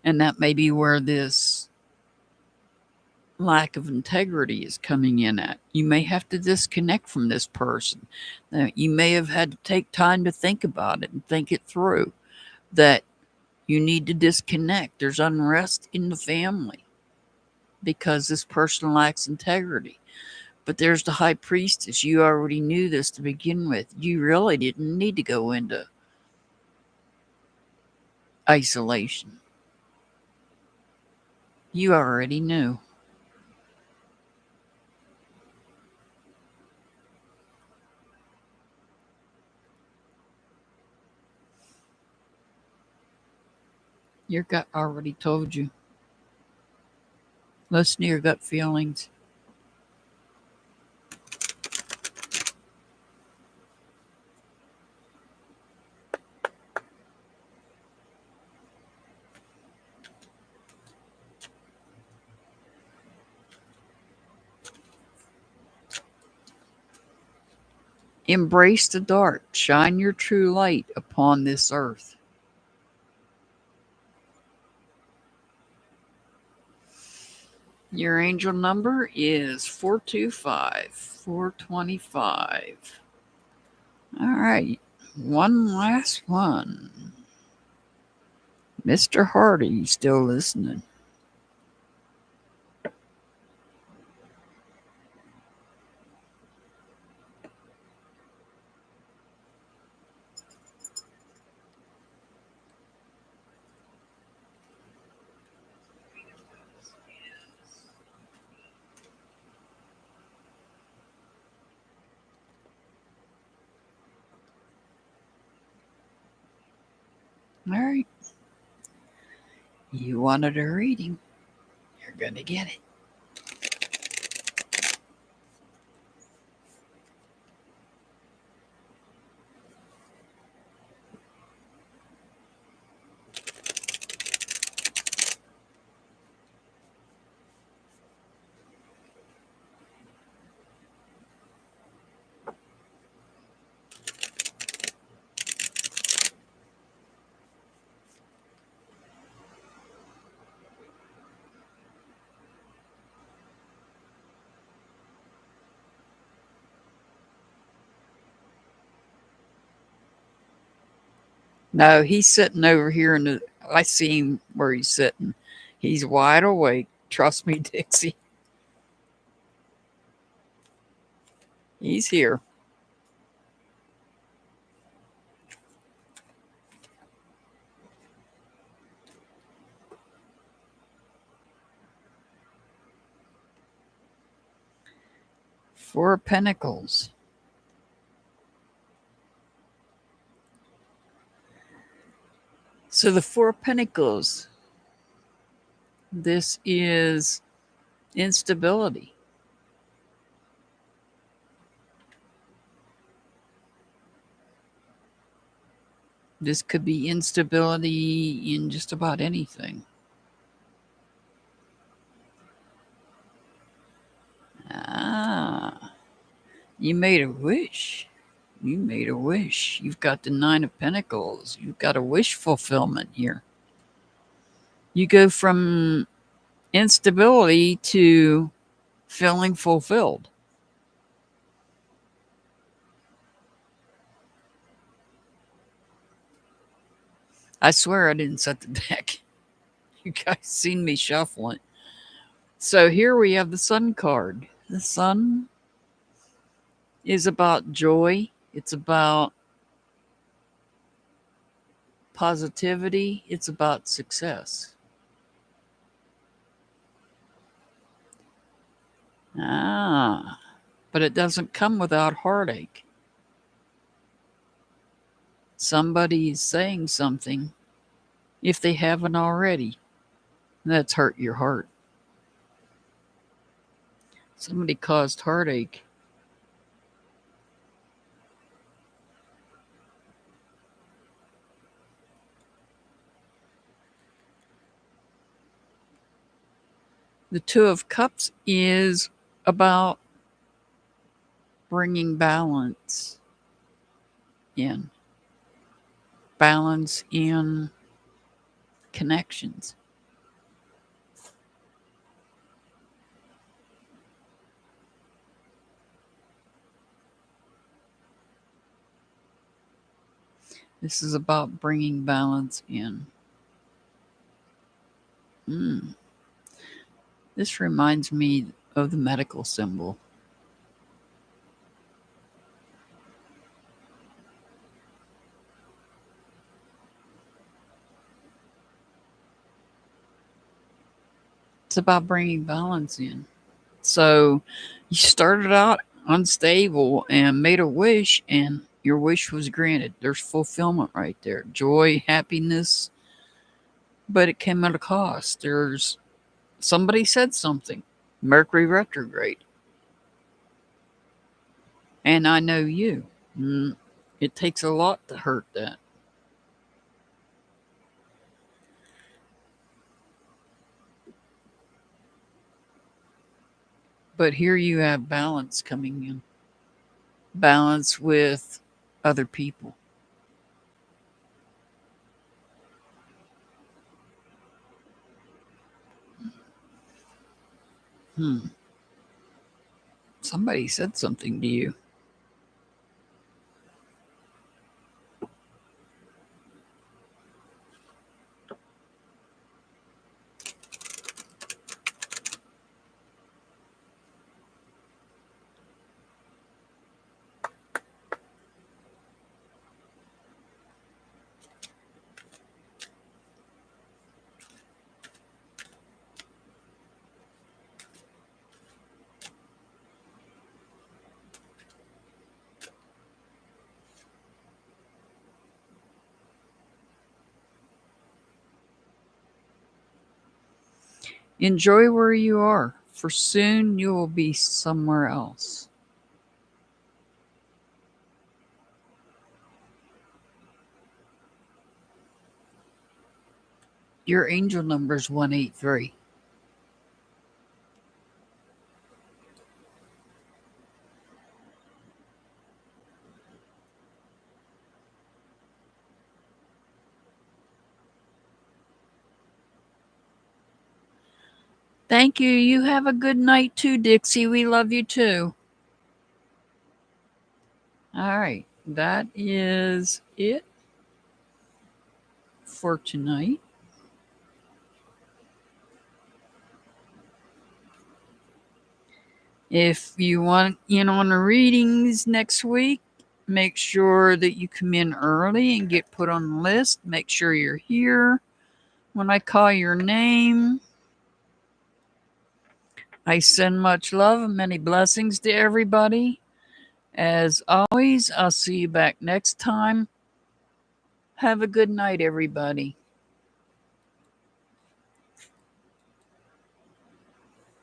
And that may be where this lack of integrity is coming in at. You may have to disconnect from this person. Now, you may have had to take time to think about it and think it through, that you need to disconnect. There's unrest in the family because this person lacks integrity. But there's the high priestess. You already knew this to begin with. You really didn't need to go into isolation. You already knew. Your gut already told you. Listen to your gut feelings. Embrace the dark. Shine your true light upon this earth. Your angel number is 425. 425. All right. One last one. Mr. Hardy, you still listening? All right. You wanted a reading. You're going to get it. No, he's sitting over here in the. I see him where he's sitting. He's wide awake. Trust me, Dixie. He's here. Four of Pentacles. So the Four of Pentacles. This is instability. This could be instability in just about anything. Ah, you made a wish. You made a wish. You've got the Nine of Pentacles. You've got a wish fulfillment here. You go from instability to feeling fulfilled. I swear I didn't set the deck. You guys seen me shuffling. So here we have the Sun card. The Sun is about joy. It's about positivity. It's about success. Ah, but it doesn't come without heartache. Somebody's saying something, if they haven't already, that's hurt your heart. Somebody caused heartache. The Two of Cups is about bringing balance in. balance in connections. This is about bringing balance in. This reminds me of the medical symbol. It's about bringing balance in. So you started out unstable and made a wish, and your wish was granted. There's fulfillment right there, joy, happiness, but it came at a cost. There's somebody said something, Mercury retrograde, and I know you. It takes a lot to hurt that. But here you have balance coming in, balance with other people. Hmm. Somebody said something to you. Enjoy where you are, for soon you will be somewhere else. Your angel number is 183. Thank you. You have a good night too, Dixie. We love you too. All right. That is it for tonight. If you want in on the readings next week, make sure that you come in early and get put on the list. Make sure you're here when I call your name. I send much love and many blessings to everybody. As always, I'll see you back next time. Have a good night, everybody.